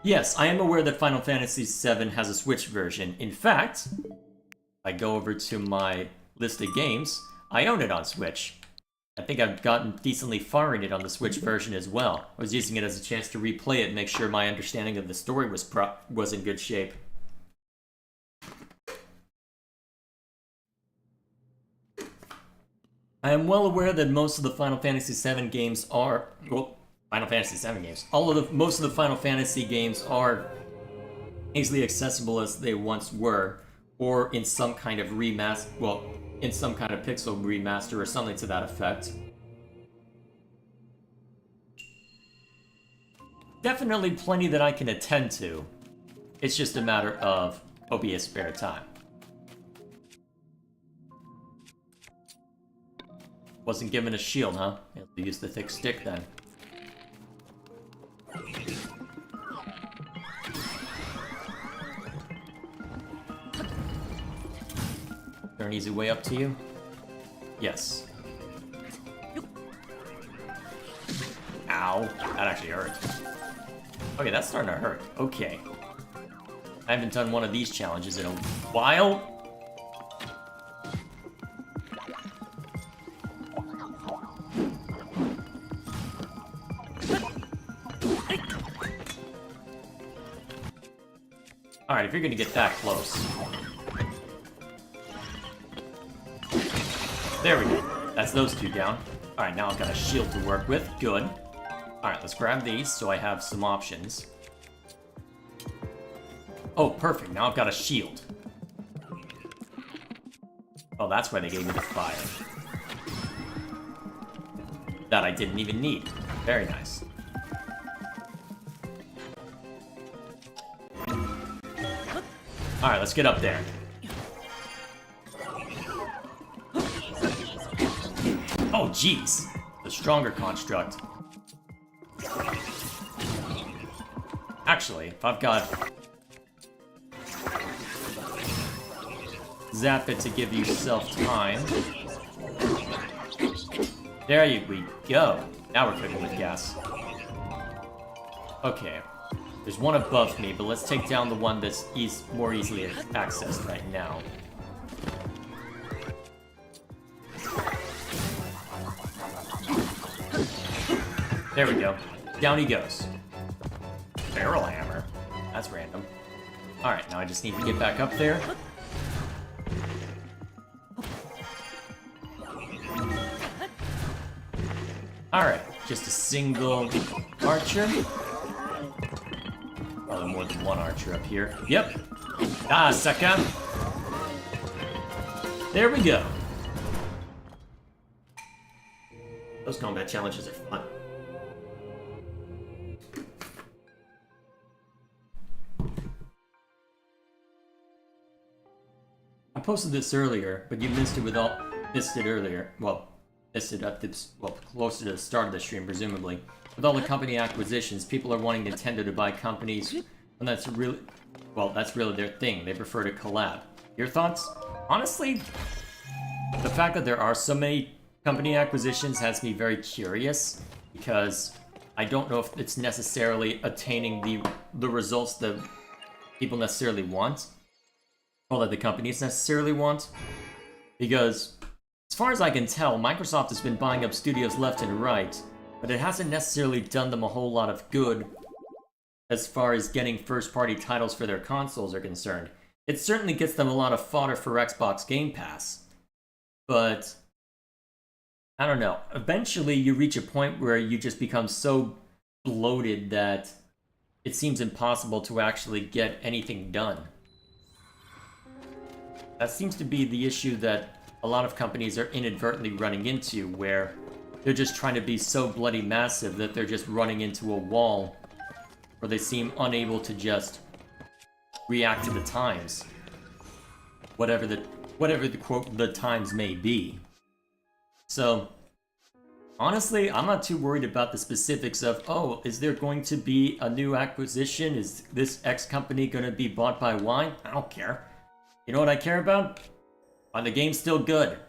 Yes, I am aware that Final Fantasy VII has a Switch version. In fact, if I go over to my list of games, I own it on Switch. I think I've gotten decently far in it on the Switch version as well. I was using it as a chance to replay it and make sure my understanding of the story was in good shape. I am well aware that most of the Final Fantasy VII games are... Well, Final Fantasy VII games. Most of the Final Fantasy games are easily accessible as they once were, or in some kind of remaster, well, in some kind of pixel remaster or something to that effect. Definitely plenty that I can attend to. It's just a matter of copious spare time. Wasn't given a shield, huh? Have to use the thick stick then. Is there an easy way up to you? Yes. Ow. That actually hurt. Okay, that's starting to hurt. Okay. I haven't done one of these challenges in a while. Alright, if you're gonna get that close. There we go. That's those two down. Alright, now I've got a shield to work with. Good. Alright, let's grab these so I have some options. Oh, perfect. Now I've got a shield. Oh, that's why they gave me the fire. That I didn't even need. Very nice. Alright, let's get up there. Oh, jeez. The stronger construct. Actually, if I've got... Zap it to give yourself time. There we go. Now we're cooking with gas. Okay. There's one above me, but let's take down the one that's more easily accessed right now. There we go. Down he goes. Barrel hammer? That's random. Alright, now I just need to get back up there. Alright, just a single archer. Probably more than one archer up here. Yep. Ah, sucker. There we go. Those combat challenges are fun. I posted this earlier, but you missed it earlier. Well, missed it at the, closer to the start of the stream, presumably. With all the company acquisitions, people are wanting Nintendo to buy companies, and that's really their thing. They prefer to collab. Your thoughts? Honestly, the fact that there are so many company acquisitions has me very curious, because I don't know if it's necessarily attaining the results that people necessarily want, or that the companies necessarily want. Because, as far as I can tell, Microsoft has been buying up studios left and right, but it hasn't necessarily done them a whole lot of good as far as getting first-party titles for their consoles are concerned. It certainly gets them a lot of fodder for Xbox Game Pass, but I don't know. Eventually, you reach a point where you just become so bloated that it seems impossible to actually get anything done. That seems to be the issue that a lot of companies are inadvertently running into, where they're just trying to be so bloody massive that they're just running into a wall, where they seem unable to just react to the times. Whatever the quote, the times may be. So, honestly, I'm not too worried about the specifics of, oh, is there going to be a new acquisition? Is this X company going to be bought by Y? I don't care. You know what I care about? Are the games still good?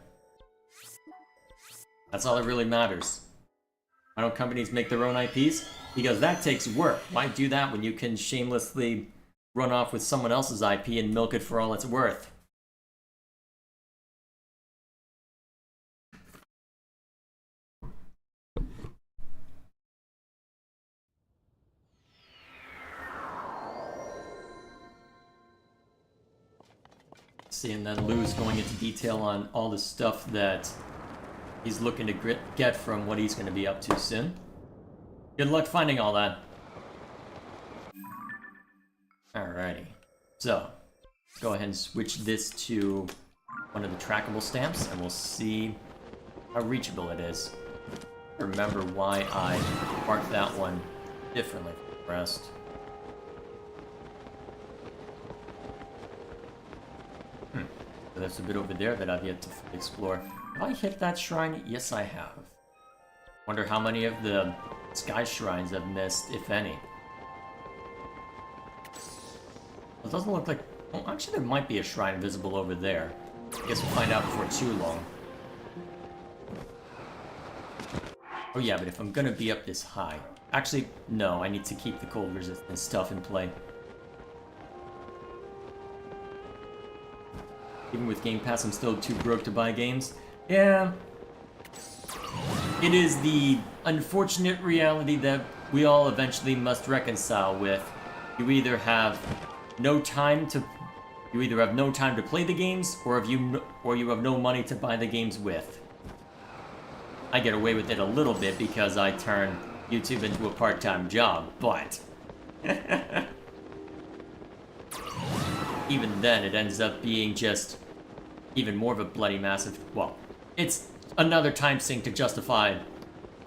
That's all that really matters. Why don't companies make their own IPs? Because that takes work. Why do that when you can shamelessly run off with someone else's IP and milk it for all it's worth? Seeing that Lou's going into detail on all the stuff that he's looking to get from what he's going to be up to soon. Good luck finding all that. Alrighty. So, let's go ahead and switch this to one of the trackable stamps, and we'll see how reachable it is. Remember why I marked that one differently from the rest. So there's a bit over there that I've yet to explore. Have I hit that shrine? Yes, I have. Wonder how many of the sky shrines I've missed, if any. It doesn't look like... Well, actually, there might be a shrine visible over there. I guess we'll find out before too long. Oh yeah, but if I'm gonna be up this high... Actually, no, I need to keep the cold resistance stuff in play. Even with Game Pass, I'm still too broke to buy games. Yeah. It is the unfortunate reality that we all eventually must reconcile with. You either have no time to play the games, or you have no money to buy the games with. I get away with it a little bit because I turn YouTube into a part-time job, but even then it ends up being just even more of a bloody massive, well, it's another time sink to justify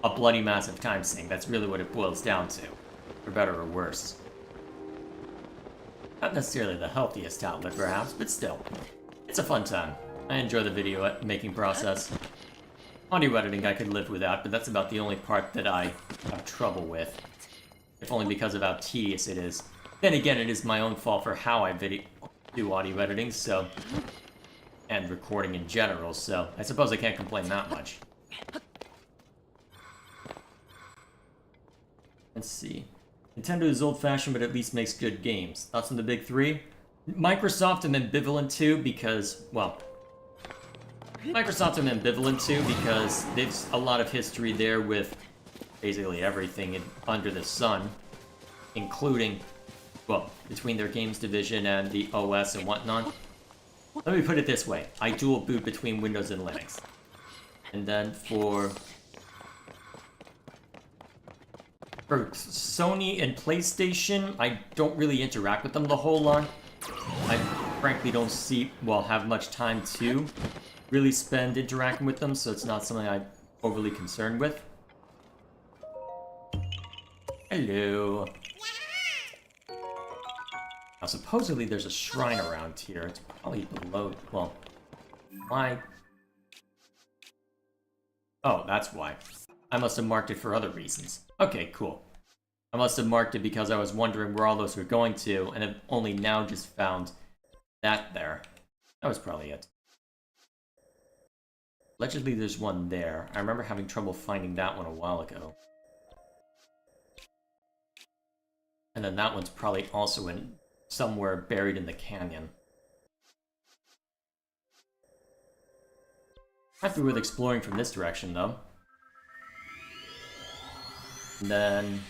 a bloody massive time sink. That's really what it boils down to, for better or worse. Not necessarily the healthiest outlet, perhaps, but still. It's a fun time. I enjoy the video making process. Audio editing I could live without, but that's about the only part that I have trouble with. If only because of how tedious it is. Then again, it is my own fault for how I do audio editing, so... and recording in general, so I suppose I can't complain that much. Let's see. Nintendo is old-fashioned, but at least makes good games. Thoughts on the big three? Microsoft I'm ambivalent to because, well... Microsoft I'm ambivalent to because there's a lot of history there with basically everything under the sun, including, well, between their games division and the OS and whatnot. Let me put it this way. I dual boot between Windows and Linux. And then for Sony and PlayStation, I don't really interact with them the whole lot. I frankly don't have much time to really spend interacting with them, so it's not something I'm overly concerned with. Hello. Now, supposedly there's a shrine around here. It's probably below... well... why? Oh, that's why. I must have marked it for other reasons. Okay, cool. I must have marked it because I was wondering where all those were going to, and have only now just found that there. That was probably it. Allegedly there's one there. I remember having trouble finding that one a while ago. And then that one's probably also in somewhere buried in the canyon. Might be worth exploring from this direction, though. And then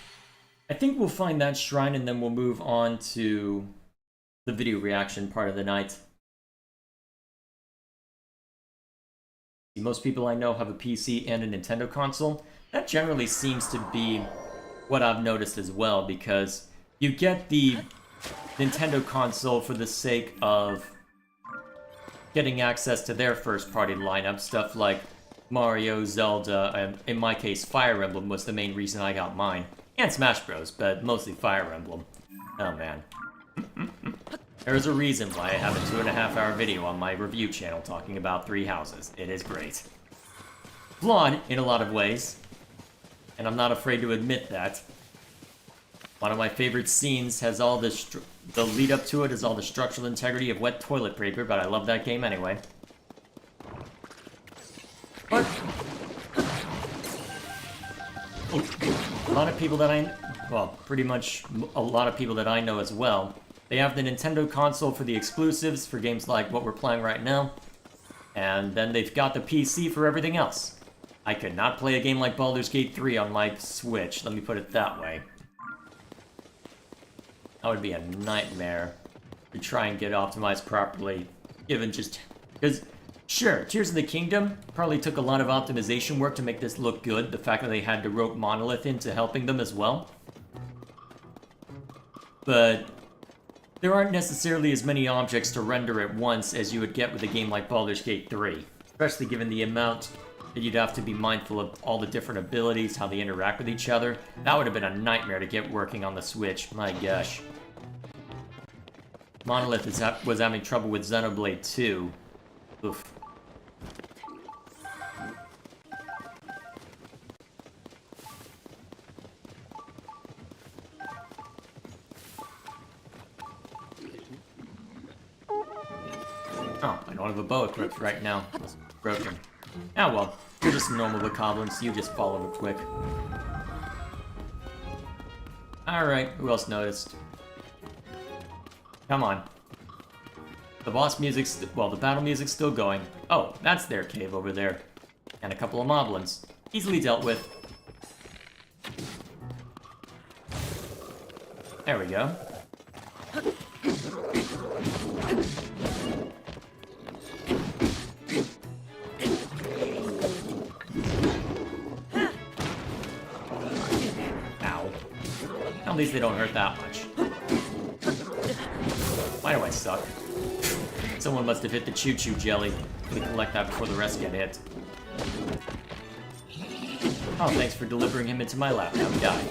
I think we'll find that shrine, and then we'll move on to the video reaction part of the night. Most people I know have a PC and a Nintendo console. That generally seems to be what I've noticed as well, because you get the Nintendo console for the sake of getting access to their first-party lineup, stuff like Mario, Zelda, and in my case, Fire Emblem was the main reason I got mine. And Smash Bros, but mostly Fire Emblem. Oh man. There's a reason why I have a 2.5-hour video on my review channel talking about Three Houses. It is great. Flawed in a lot of ways, and I'm not afraid to admit that. One of my favorite scenes has all the lead up to it is all the structural integrity of wet toilet paper, but I love that game anyway. But a lot of people that pretty much a lot of people that I know as well, they have the Nintendo console for the exclusives for games like what we're playing right now, and then they've got the PC for everything else. I could not play a game like Baldur's Gate 3 on my Switch, let me put it that way. That would be a nightmare to try and get optimized properly, given just... because, sure, Tears of the Kingdom probably took a lot of optimization work to make this look good, the fact that they had to rope Monolith into helping them as well. But there aren't necessarily as many objects to render at once as you would get with a game like Baldur's Gate 3, especially given the amount that you'd have to be mindful of all the different abilities, how they interact with each other. That would have been a nightmare to get working on the Switch, my gosh. Monolith was having trouble with Xenoblade 2. Oof. Oh, I don't have a bow equipped right now. It's broken. Ah well, you're just a normal bokoblin, so you just follow them quick. Alright, who else noticed? Come on. The boss music's, well, the battle music's still going. Oh, that's their cave over there. And a couple of moblins. Easily dealt with. There we go. Ow. At least they don't hurt that much. Why do I suck? Someone must have hit the choo-choo jelly. We collect that before the rest get hit. Oh, thanks for delivering him into my lap. Now die.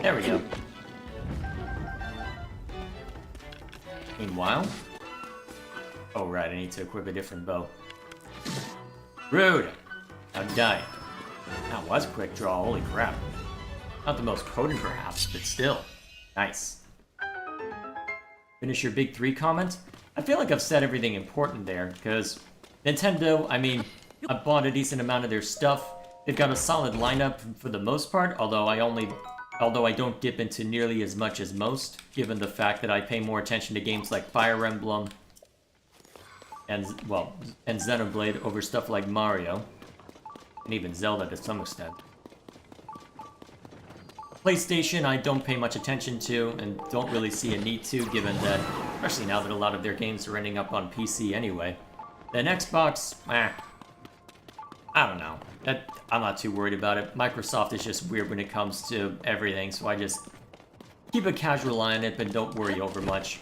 There we go. Meanwhile... Oh, right, I need to equip a different bow. Rude! Now die. That was a quick draw, holy crap. Not the most potent, perhaps, but still. Nice. Finish your big 3 comment? I feel like I've said everything important there, because Nintendo, I mean, I bought a decent amount of their stuff. They've got a solid lineup for the most part, although I don't dip into nearly as much as most, given the fact that I pay more attention to games like Fire Emblem and Xenoblade over stuff like Mario, and even Zelda to some extent. PlayStation I don't pay much attention to, and don't really see a need to, given that, especially now that a lot of their games are ending up on PC anyway. Then Xbox, I don't know. I'm not too worried about it. Microsoft is just weird when it comes to everything, so I just keep a casual eye on it, but don't worry over much.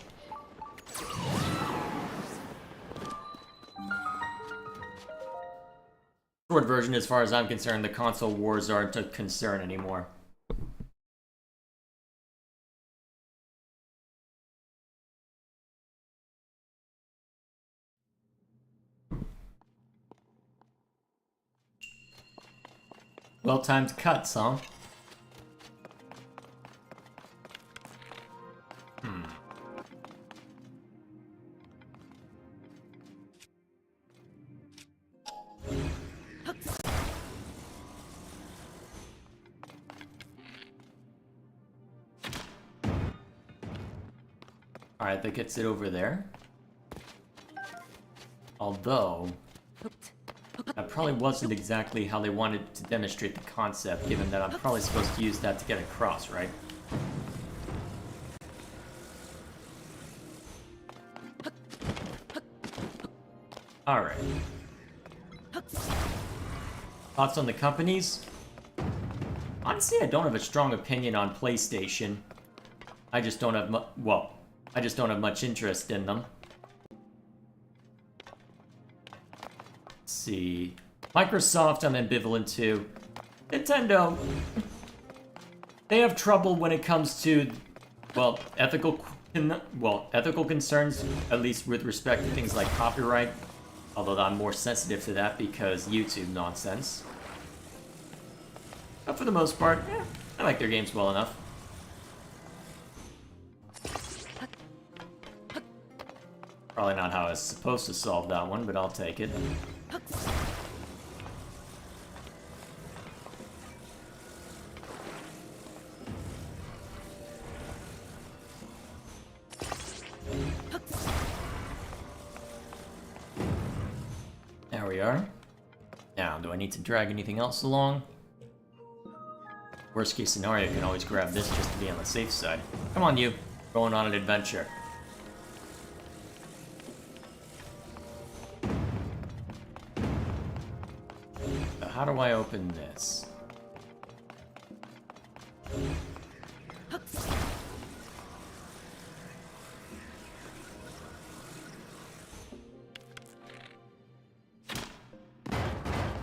Short version, as far as I'm concerned, the console wars aren't a concern anymore. Well-timed cuts, huh? Alright, that gets it over there. Although... that probably wasn't exactly how they wanted to demonstrate the concept, given that I'm probably supposed to use that to get across, right? Alright. Thoughts on the companies? Honestly, I don't have a strong opinion on PlayStation. I just don't have I just don't have much interest in them. Let's see. Microsoft, I'm ambivalent to. Nintendo, they have trouble when it comes to, well, ethical concerns, at least with respect to things like copyright. Although I'm more sensitive to that because YouTube nonsense. But for the most part, I like their games well enough. Probably not how I was supposed to solve that one, but I'll take it. There we are. Now, do I need to drag anything else along? Worst case scenario, I can always grab this just to be on the safe side. Come on, you. Going on an adventure. So how do I open this?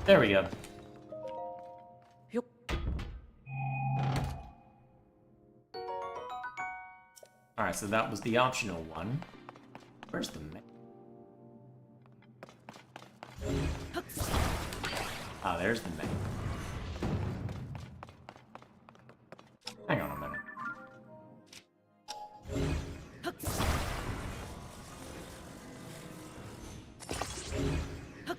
There we go. Alright, so that was the optional one. Where's the map? Ah, there's the map. Hang on a minute.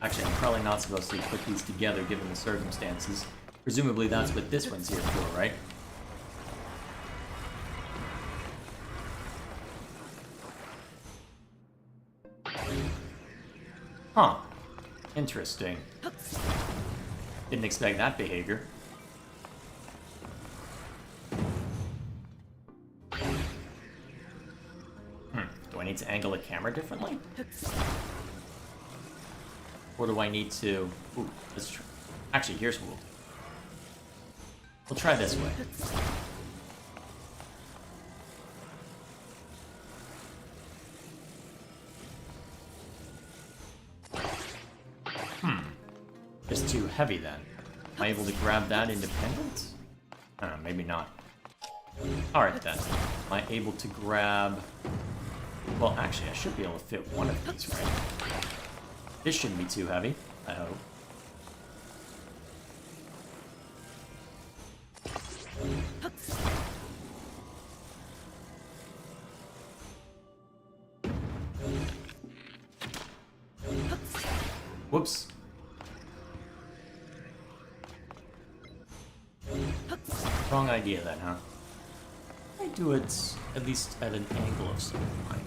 Actually, I'm probably not supposed to put these together given the circumstances. Presumably that's what this one's here for, right? Interesting. Didn't expect that behavior. Do I need to angle the camera differently? Or do I need to... Ooh, let's try... Actually, here's what we'll try this way. It's too heavy then. Am I able to grab that independent? Maybe not. Alright then. Am I able to grab... Well, actually, I should be able to fit one of these, right? This shouldn't be too heavy, I hope. Whoops. Wrong idea then, huh? I do it at least at an angle of some kind.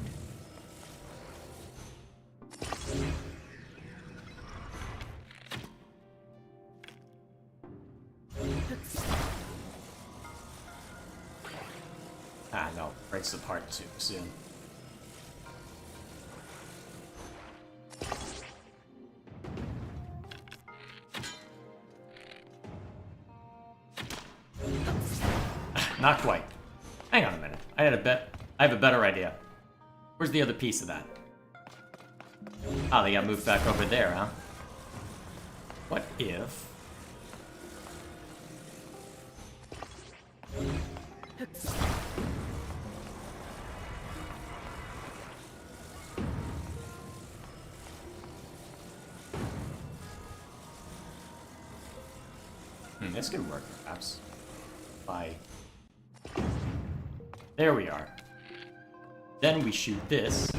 Ah, no, breaks apart too soon. Not quite. Hang on a minute. I have a better idea. Where's the other piece of that? Oh, they got moved back over there, huh? What if... this could work, perhaps. By... There we are. Then we shoot this.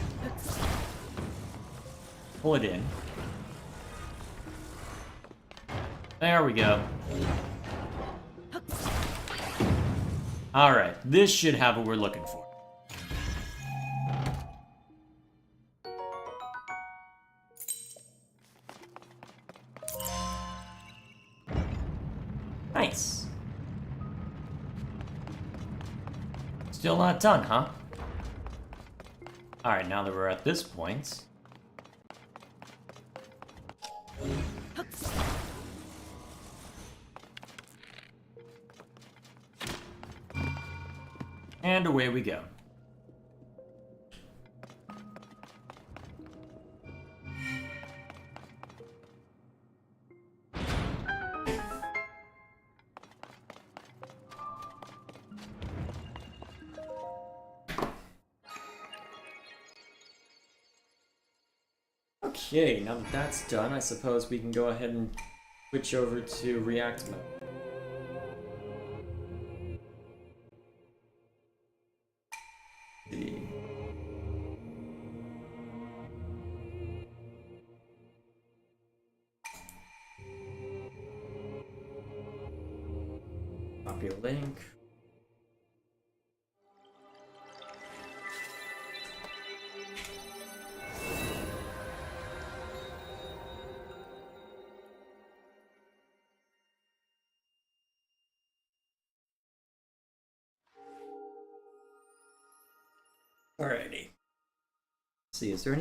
Pull it in. There we go. Alright, this should have what we're looking for. Nice. Still not done, huh? Alright, now that we're at this point... And away we go. Okay, now that that's done, I suppose we can go ahead and switch over to React mode. Copy a link. Alrighty. Let's see, is there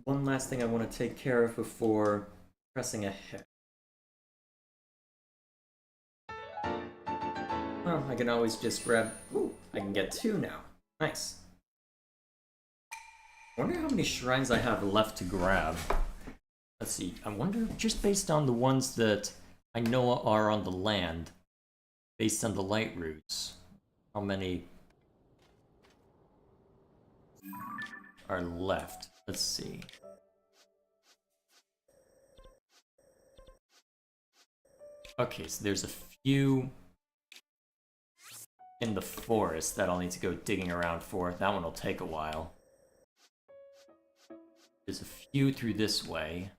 one last thing I want to take care of before pressing ahead? Well, I can always just grab... Ooh, I can get 2 now. Nice. I wonder how many shrines I have left to grab. Let's see, I wonder, just based on the ones that I know are on the land, based on the light routes, how many are left? Let's see. Okay, so there's a few in the forest that I'll need to go digging around for. That one will take a while. There's a few through this way.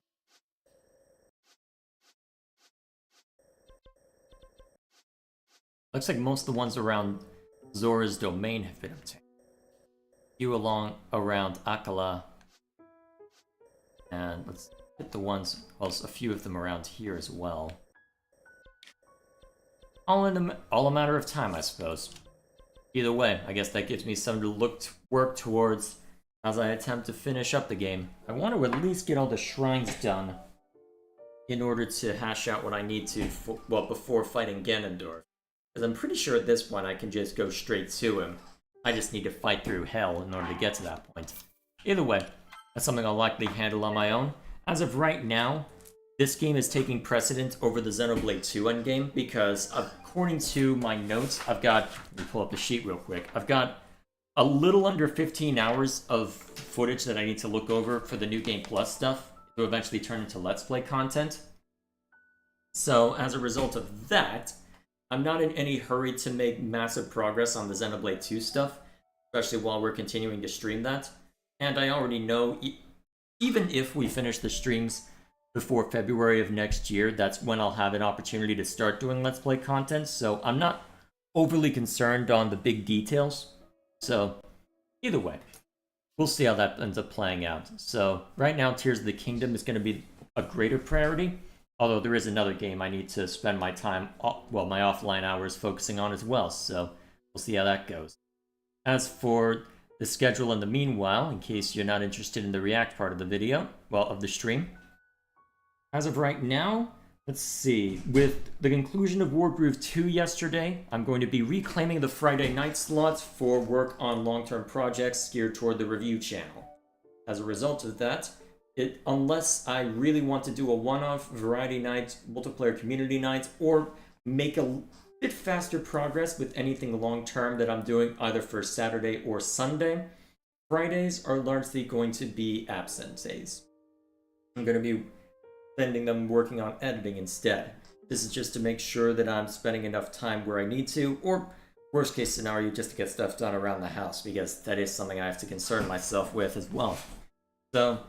Looks like most of the ones around Zora's domain have been obtained. A few around Akala. And let's hit the ones, well, a few of them around here as well. All a matter of time, I suppose. Either way, I guess that gives me something to work towards as I attempt to finish up the game. I want to at least get all the shrines done in order to hash out what I need to, before fighting Ganondorf. Because I'm pretty sure at this point I can just go straight to him. I just need to fight through hell in order to get to that point. Either way, that's something I'll likely handle on my own. As of right now, this game is taking precedence over the Xenoblade 2 endgame because, according to my notes, let me pull up the sheet real quick. I've got a little under 15 hours of footage that I need to look over for the New Game Plus stuff to eventually turn into Let's Play content. So, as a result of that, I'm not in any hurry to make massive progress on the Xenoblade 2 stuff, especially while we're continuing to stream that. And I already know, even if we finish the streams before February of next year, that's when I'll have an opportunity to start doing Let's Play content, so I'm not overly concerned on the big details. So, either way, we'll see how that ends up playing out. So, right now, Tears of the Kingdom is going to be a greater priority, although there is another game I need to spend my time, my offline hours focusing on as well, so we'll see how that goes. As for the schedule in the meanwhile, in case you're not interested in the React part of the video, of the stream, as of right now, let's see, with the conclusion of Wargroove 2 yesterday, I'm going to be reclaiming the Friday night slots for work on long-term projects geared toward the review channel. As a result of that, unless I really want to do a one-off variety night, multiplayer community night, or make a bit faster progress with anything long-term that I'm doing either for Saturday or Sunday, Fridays are largely going to be absent days. I'm going to be spending them working on editing instead. This is just to make sure that I'm spending enough time where I need to, or worst case scenario, just to get stuff done around the house, because that is something I have to concern myself with as well. So,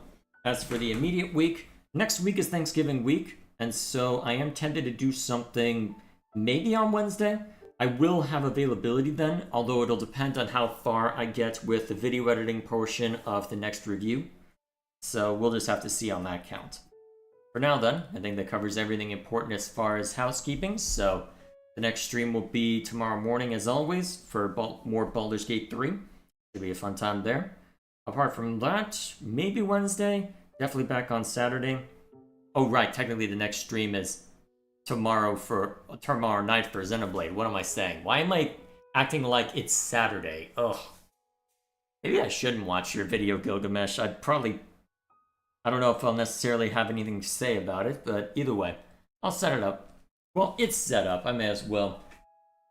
as for the immediate week, next week is Thanksgiving week, and so I am tempted to do something maybe on Wednesday. I will have availability then, although it'll depend on how far I get with the video editing portion of the next review. So we'll just have to see on that count. For now then, I think that covers everything important as far as housekeeping, so the next stream will be tomorrow morning as always for more Baldur's Gate 3. Should be a fun time there. Apart from that, maybe Wednesday, definitely back on Saturday. Oh right, technically the next stream is tomorrow night for Xenoblade. What am I saying? Why am I acting like it's Saturday? Ugh. Maybe I shouldn't watch your video, Gilgamesh. I don't know if I'll necessarily have anything to say about it, but either way, I'll set it up. Well, it's set up. I may as well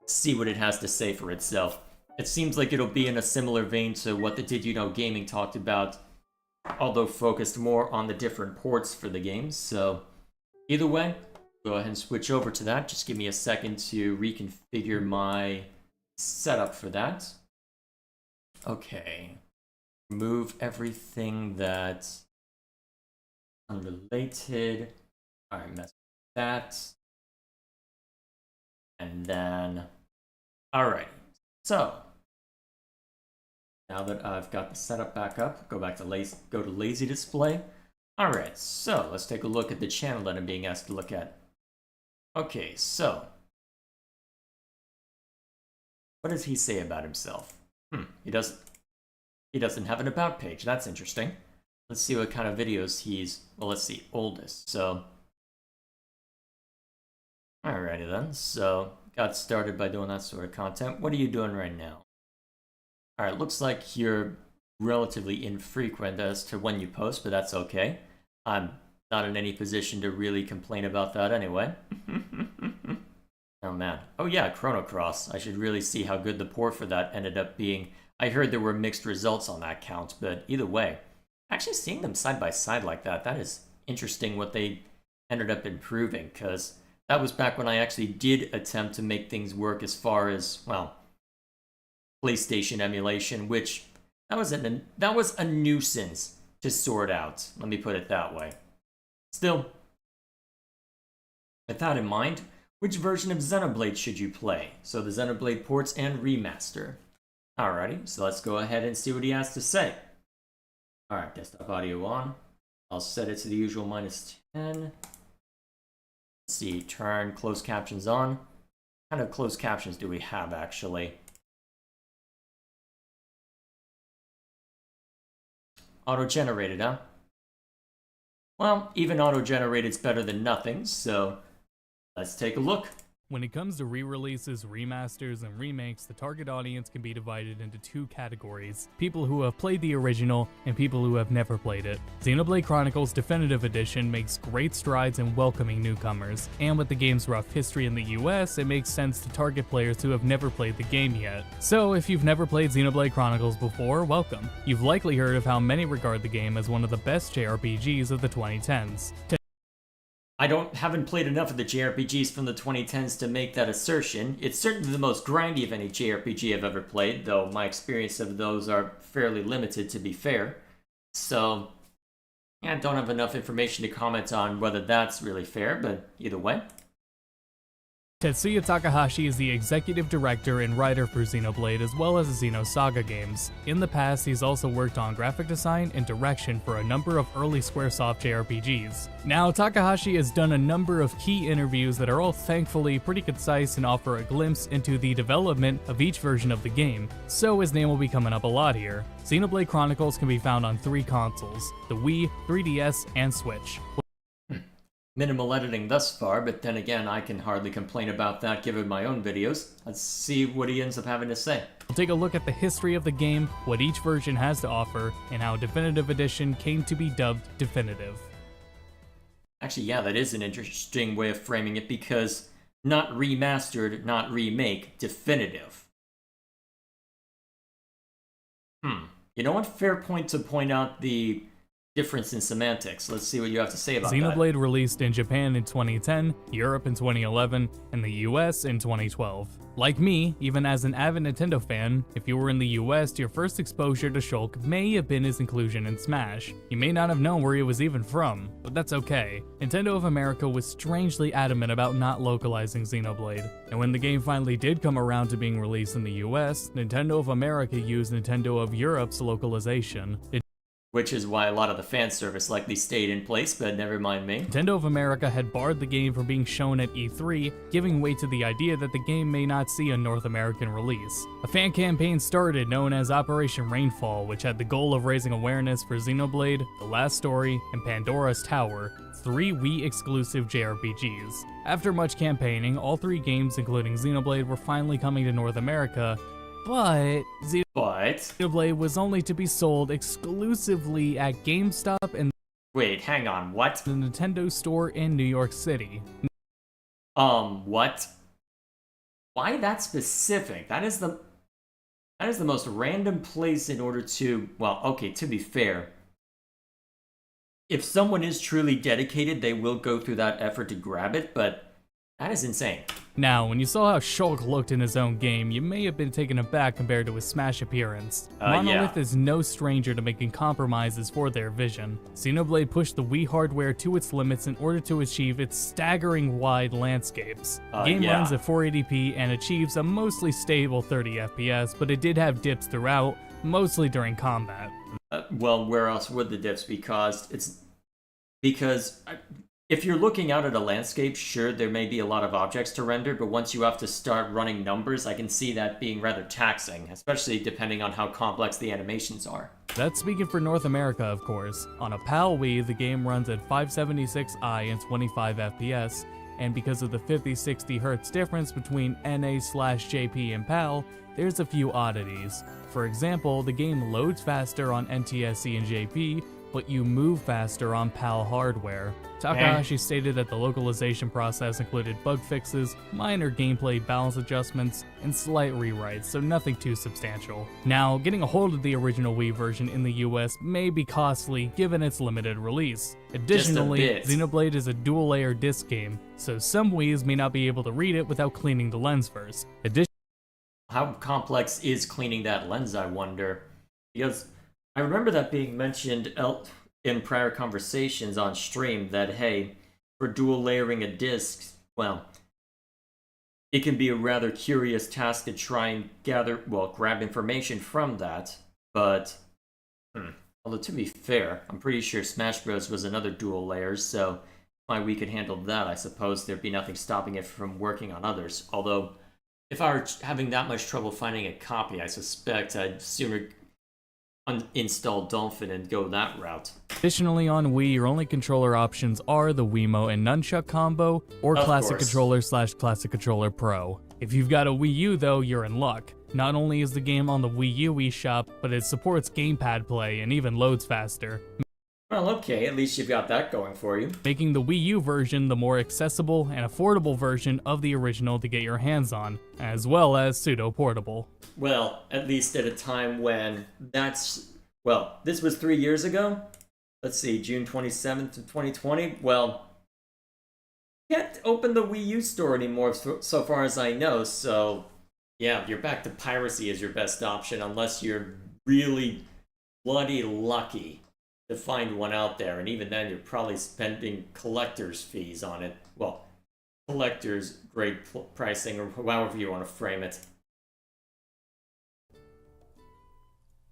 see what it has to say for itself. It seems like it'll be in a similar vein to what the Did You Know Gaming talked about, although focused more on the different ports for the games. So either way, go ahead and switch over to that. Just give me a second to reconfigure my setup for that. Okay. Remove everything that's unrelated. Alright, mess with that. And then, alright. So, now that I've got the setup back up, go to lazy display. Alright, so let's take a look at the channel that I'm being asked to look at. Okay, so what does he say about himself? He doesn't have an about page. That's interesting. Let's see what kind of videos let's see, oldest. So, alrighty then. So, got started by doing that sort of content. What are you doing right now? Alright, looks like you're relatively infrequent as to when you post, but that's okay. I'm not in any position to really complain about that anyway. Oh man. Oh yeah, Chrono Cross. I should really see how good the port for that ended up being. I heard there were mixed results on that count, but either way, actually seeing them side by side like that is interesting what they ended up improving, because that was back when I actually did attempt to make things work as far as, well, PlayStation emulation, which that was a nuisance to sort out, let me put it that way. Still, with that in mind, which version of Xenoblade should you play? So the Xenoblade ports and remaster. Alrighty, so let's go ahead and see what he has to say. Alright, desktop audio on. I'll set it to the usual -10. Let's see, turn closed captions on. What kind of closed captions do we have, actually? Auto-generated, huh? Well, even auto-generated's better than nothing, so let's take a look. When it comes to re-releases, remasters, and remakes, the target audience can be divided into two categories: people who have played the original and people who have never played it. Xenoblade Chronicles Definitive Edition makes great strides in welcoming newcomers, and with the game's rough history in the US, it makes sense to target players who have never played the game yet. So if you've never played Xenoblade Chronicles before, welcome. You've likely heard of how many regard the game as one of the best JRPGs of the 2010s. I haven't played enough of the JRPGs from the 2010s to make that assertion. It's certainly the most grindy of any JRPG I've ever played, though my experience of those are fairly limited, to be fair. So, yeah, I don't have enough information to comment on whether that's really fair, but either way. Tetsuya Takahashi is the executive director and writer for Xenoblade as well as the Xenosaga games. In the past, he's also worked on graphic design and direction for a number of early Squaresoft JRPGs. Now, Takahashi has done a number of key interviews that are all thankfully pretty concise and offer a glimpse into the development of each version of the game, so his name will be coming up a lot here. Xenoblade Chronicles can be found on 3 consoles: the Wii, 3DS, and Switch. Minimal editing thus far, but then again, I can hardly complain about that given my own videos. Let's see what he ends up having to say. We'll take a look at the history of the game, what each version has to offer, and how Definitive Edition came to be dubbed Definitive. Actually, yeah, that is an interesting way of framing it, because not remastered, not remake, definitive. You know what? Fair point to point out the difference in semantics. Let's see what you have to say about Xenoblade that. released in Japan in 2010, Europe in 2011, and the US in 2012. Like me, even as an avid Nintendo fan, if you were in the US, your first exposure to Shulk may have been his inclusion in Smash. You may not have known where he was even from, but that's okay. Nintendo of America was strangely adamant about not localizing Xenoblade, and when the game finally did come around to being released in the US, Nintendo of America used Nintendo of Europe's localization. Which is why a lot of the fan service likely stayed in place, but never mind me. Nintendo of America had barred the game from being shown at E3, giving way to the idea that the game may not see a North American release. A fan campaign started known as Operation Rainfall, which had the goal of raising awareness for Xenoblade, The Last Story, and Pandora's Tower, 3 Wii-exclusive JRPGs. After much campaigning, all 3 games, including Xenoblade, were finally coming to North America, but Xenoblade was only to be sold exclusively at GameStop and Wait, hang on, what? the Nintendo store in New York City. What? Why that specific? That is the most random place in order to, well, okay, to be fair, if someone is truly dedicated, they will go through that effort to grab it, but that is insane. Now, when you saw how Shulk looked in his own game, you may have been taken aback compared to his Smash appearance. Monolith is no stranger to making compromises for their vision. Xenoblade pushed the Wii hardware to its limits in order to achieve its staggering wide landscapes. The game runs at 480p and achieves a mostly stable 30 FPS, but it did have dips throughout, mostly during combat. Well, where else would the dips be caused? Because if you're looking out at a landscape, sure, there may be a lot of objects to render, but once you have to start running numbers, I can see that being rather taxing, especially depending on how complex the animations are. That's speaking for North America, of course. On a PAL Wii, the game runs at 576i and 25 FPS, and because of the 50-60 Hz difference between NA/JP and PAL, there's a few oddities. For example, the game loads faster on NTSC and JP, but you move faster on PAL hardware. Takahashi stated that the localization process included bug fixes, minor gameplay balance adjustments, and slight rewrites, so nothing too substantial. Now, getting a hold of the original Wii version in the US may be costly given its limited release. Additionally, Xenoblade is a dual-layer disc game, so some Wiis may not be able to read it without cleaning the lens first. How complex is cleaning that lens, I wonder? Because I remember that being mentioned in prior conversations on stream that, hey, for dual layering a disc, well, it can be a rather curious task to try and grab information from that, but Although to be fair, I'm pretty sure Smash Bros was another dual layers, so my Wii could handle that. I suppose there'd be nothing stopping it from working on others. Although, if I were having that much trouble finding a copy, I suspect I'd sooner uninstall Dolphin and go that route. Additionally, on Wii, your only controller options are the Wiimote and Nunchuck combo, or Of Classic course. Controller / Classic Controller Pro. If you've got a Wii U though, you're in luck. Not only is the game on the Wii U eShop, but it supports gamepad play and even loads faster, Well, okay, at least you've got that going for you. making the Wii U version the more accessible and affordable version of the original to get your hands on, as well as pseudo-portable. Well, at least at a time when well, this was 3 years ago? Let's see, June 27th of 2020? Well, can't open the Wii U store anymore so far as I know, so yeah, you're back to piracy as your best option unless you're really bloody lucky to find one out there, and even then you're probably spending collector's fees on it. Well, collector's grade pricing, or however you want to frame it.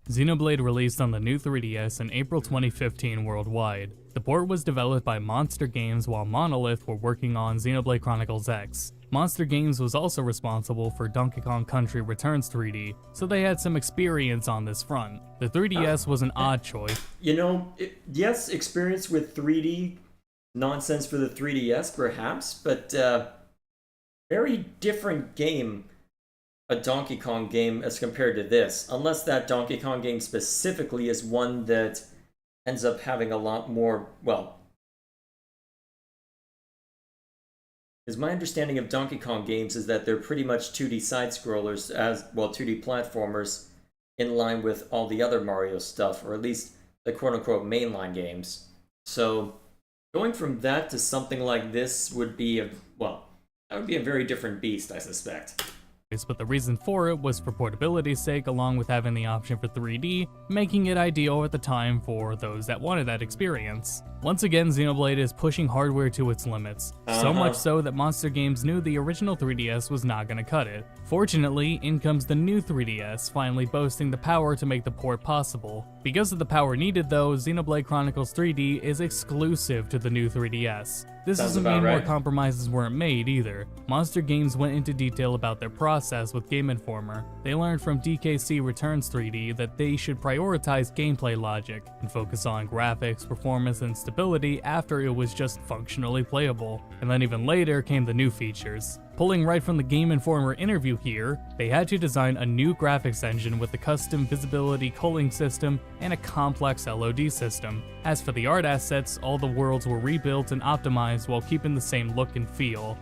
Xenoblade released on the new 3DS in April 2015 worldwide. The port was developed by Monster Games while Monolith were working on Xenoblade Chronicles X. Monster Games was also responsible for Donkey Kong Country Returns 3D, so they had some experience on this front. The 3DS was an odd choice. You know, yes, experience with 3D nonsense for the 3DS, perhaps, but very different game, a Donkey Kong game, as compared to this. Unless that Donkey Kong game specifically is one that ends up having a lot more, well, is my understanding of Donkey Kong games is that they're pretty much 2D side-scrollers, as well, 2D platformers, in line with all the other Mario stuff, or at least the quote-unquote mainline games. So, going from that to something like this would be that would be a very different beast, I suspect. But the reason for it was for portability's sake, along with having the option for 3D, making it ideal at the time for those that wanted that experience. Once again, Xenoblade is pushing hardware to its limits, so much so that Monster Games knew the original 3DS was not going to cut it. Fortunately, in comes the new 3DS, finally boasting the power to make the port possible. Because of the power needed though, Xenoblade Chronicles 3D is exclusive to the new 3DS. This doesn't mean more compromises weren't made either. Monster Games went into detail about their process with Game Informer. They learned from DKC Returns 3D that they should prioritize gameplay logic and focus on graphics, performance, and stability after it was just functionally playable. And then even later came the new features. Pulling right from the Game Informer interview here, they had to design a new graphics engine with a custom visibility culling system and a complex LOD system. As for the art assets, all the worlds were rebuilt and optimized while keeping the same look and feel.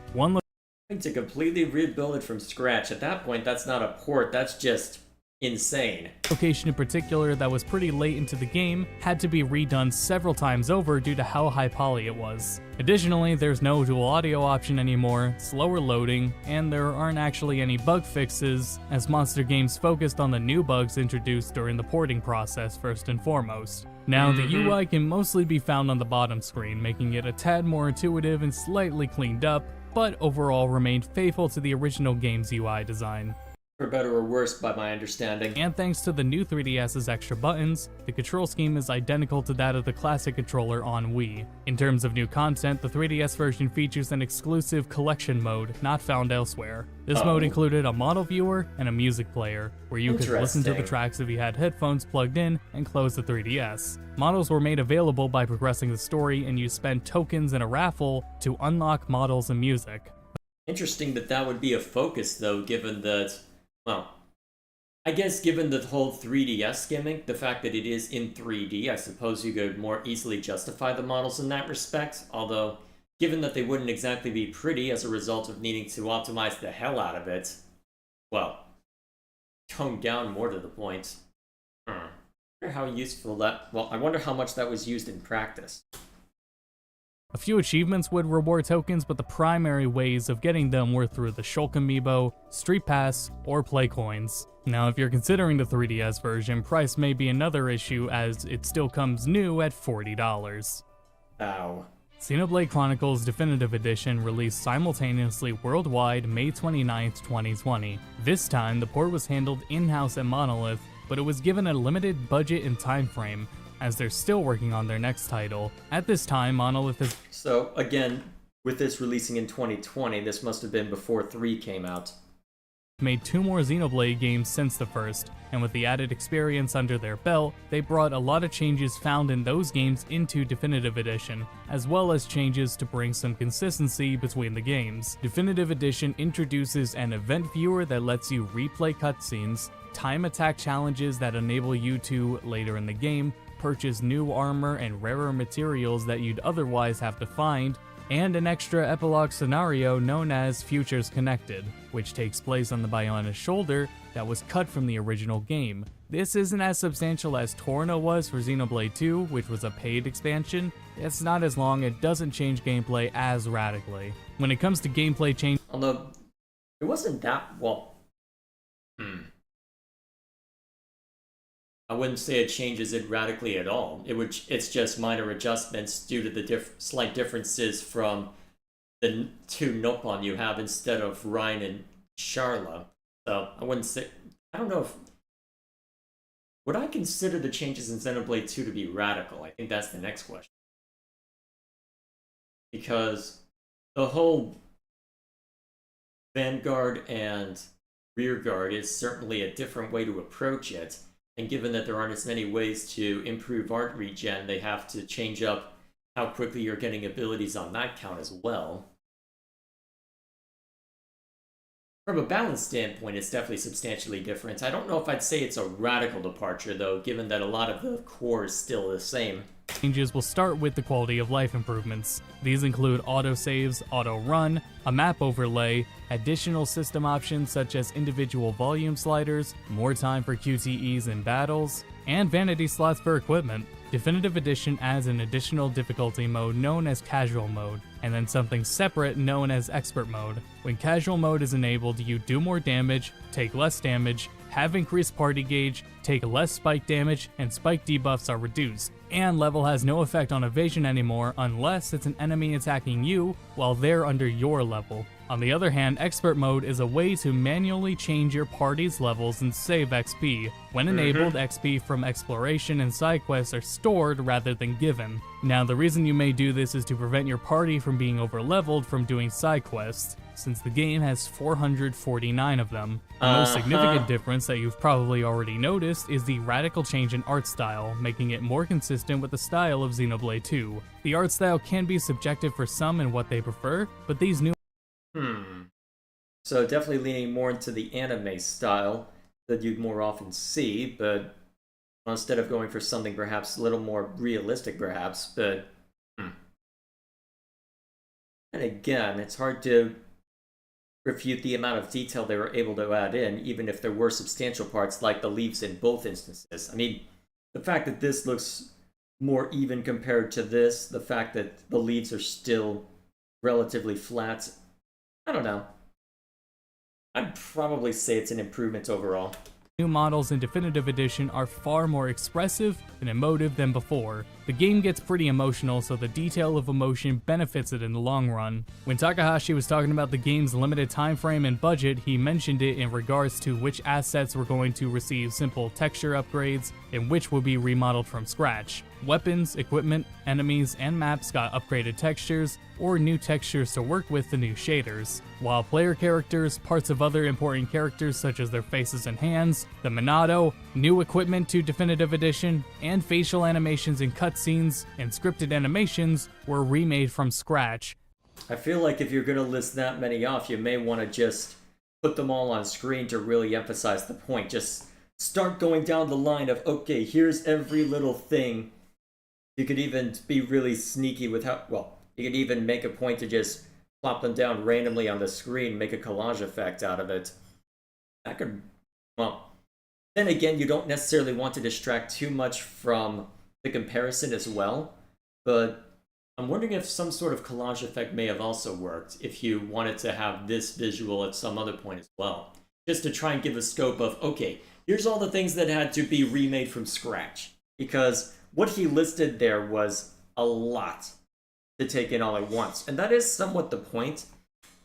To completely rebuild it from scratch, at that point, that's not a port, that's just insane. Location in particular that was pretty late into the game had to be redone several times over due to how high poly it was. Additionally, there's no dual audio option anymore, slower loading, and there aren't actually any bug fixes, as Monster Games focused on the new bugs introduced during the porting process first and foremost. Now, the UI can mostly be found on the bottom screen, making it a tad more intuitive and slightly cleaned up, but overall remained faithful to the original game's UI design. For better or worse, by my understanding. And thanks to the new 3DS's extra buttons, the control scheme is identical to that of the classic controller on Wii. In terms of new content, the 3DS version features an exclusive collection mode not found elsewhere. This mode included a model viewer and a music player, where you could listen to the tracks if you had headphones plugged in and close the 3DS. Models were made available by progressing the story, and you spend tokens in a raffle to unlock models and music. Interesting that would be a focus, though, given that, well, I guess given the whole 3DS gimmick, the fact that it is in 3D, I suppose you could more easily justify the models in that respect, although, given that they wouldn't exactly be pretty as a result of needing to optimize the hell out of it, well, toned down more to the point. I wonder how useful I wonder how much that was used in practice. A few achievements would reward tokens, but the primary ways of getting them were through the Shulk Amiibo, Street Pass, or Play Coins. Now, if you're considering the 3DS version, price may be another issue as it still comes new at $40. Ow. Xenoblade Chronicles Definitive Edition released simultaneously worldwide May 29, 2020. This time, the port was handled in-house at Monolith, but it was given a limited budget and time frame, as they're still working on their next title. At this time, Monolith has So, again, with this releasing in 2020, this must have been before 3 came out. made 2 more Xenoblade games since the first, and with the added experience under their belt, they brought a lot of changes found in those games into Definitive Edition, as well as changes to bring some consistency between the games. Definitive Edition introduces an event viewer that lets you replay cutscenes, time attack challenges that enable you to, later in the game, purchase new armor and rarer materials that you'd otherwise have to find, and an extra epilogue scenario known as Futures Connected, which takes place on the Biona's shoulder that was cut from the original game. This isn't as substantial as Torna was for Xenoblade 2, which was a paid expansion. It's not as long, it doesn't change gameplay as radically. When it comes to gameplay change, Although, it wasn't that, well, I wouldn't say it changes it radically at all. It's just minor adjustments due to the slight differences from the 2 Nopon you have instead of Rhine and Sharla. So I wouldn't say, I don't know if, would I consider the changes in Xenoblade 2 to be radical? I think that's the next question. Because the whole Vanguard and Rearguard is certainly a different way to approach it. And given that there aren't as many ways to improve art regen, they have to change up how quickly you're getting abilities on that count as well. From a balance standpoint, it's definitely substantially different. I don't know if I'd say it's a radical departure, though, given that a lot of the core is still the same. changes will start with the quality of life improvements. These include autosaves, auto-run, a map overlay, additional system options such as individual volume sliders, more time for QTEs in battles, and vanity slots for equipment. Definitive Edition adds an additional difficulty mode known as Casual Mode, and then something separate known as Expert Mode. When Casual Mode is enabled, you do more damage, take less damage, have increased party gauge, take less spike damage, and spike debuffs are reduced. And level has no effect on evasion anymore unless it's an enemy attacking you while they're under your level. On the other hand, Expert Mode is a way to manually change your party's levels and save XP. When enabled, XP from exploration and side quests are stored rather than given. Now, the reason you may do this is to prevent your party from being overleveled from doing side quests, since the game has 449 of them. The most significant difference that you've probably already noticed is the radical change in art style, making it more consistent with the style of Xenoblade 2. The art style can be subjective for some in what they prefer, but these new So definitely leaning more into the anime style that you'd more often see, but instead of going for something perhaps a little more realistic perhaps, but and again, it's hard to refute the amount of detail they were able to add in, even if there were substantial parts like the leaves in both instances. I mean, the fact that this looks more even compared to this, the fact that the leaves are still relatively flat, I don't know. I'd probably say it's an improvement overall. new models in Definitive Edition are far more expressive and emotive than before. The game gets pretty emotional, so the detail of emotion benefits it in the long run. When Takahashi was talking about the game's limited time frame and budget, he mentioned it in regards to which assets were going to receive simple texture upgrades and which would be remodeled from scratch. Weapons, equipment, enemies, and maps got upgraded textures, or new textures to work with the new shaders, while player characters, parts of other important characters such as their faces and hands, the Monado, new equipment to Definitive Edition, and facial animations in cutscenes and scripted animations were remade from scratch. I feel like if you're going to list that many off, you may want to just put them all on screen to really emphasize the point. Just start going down the line of, okay, here's every little thing. You could even be really sneaky with how, well, you could even make a point to just plop them down randomly on the screen, make a collage effect out of it. That could, well, then again, you don't necessarily want to distract too much from the comparison as well, but I'm wondering if some sort of collage effect may have also worked if you wanted to have this visual at some other point as well. Just to try and give a scope of, okay, here's all the things that had to be remade from scratch. Because what he listed there was a lot to take in all at once. And that is somewhat the point.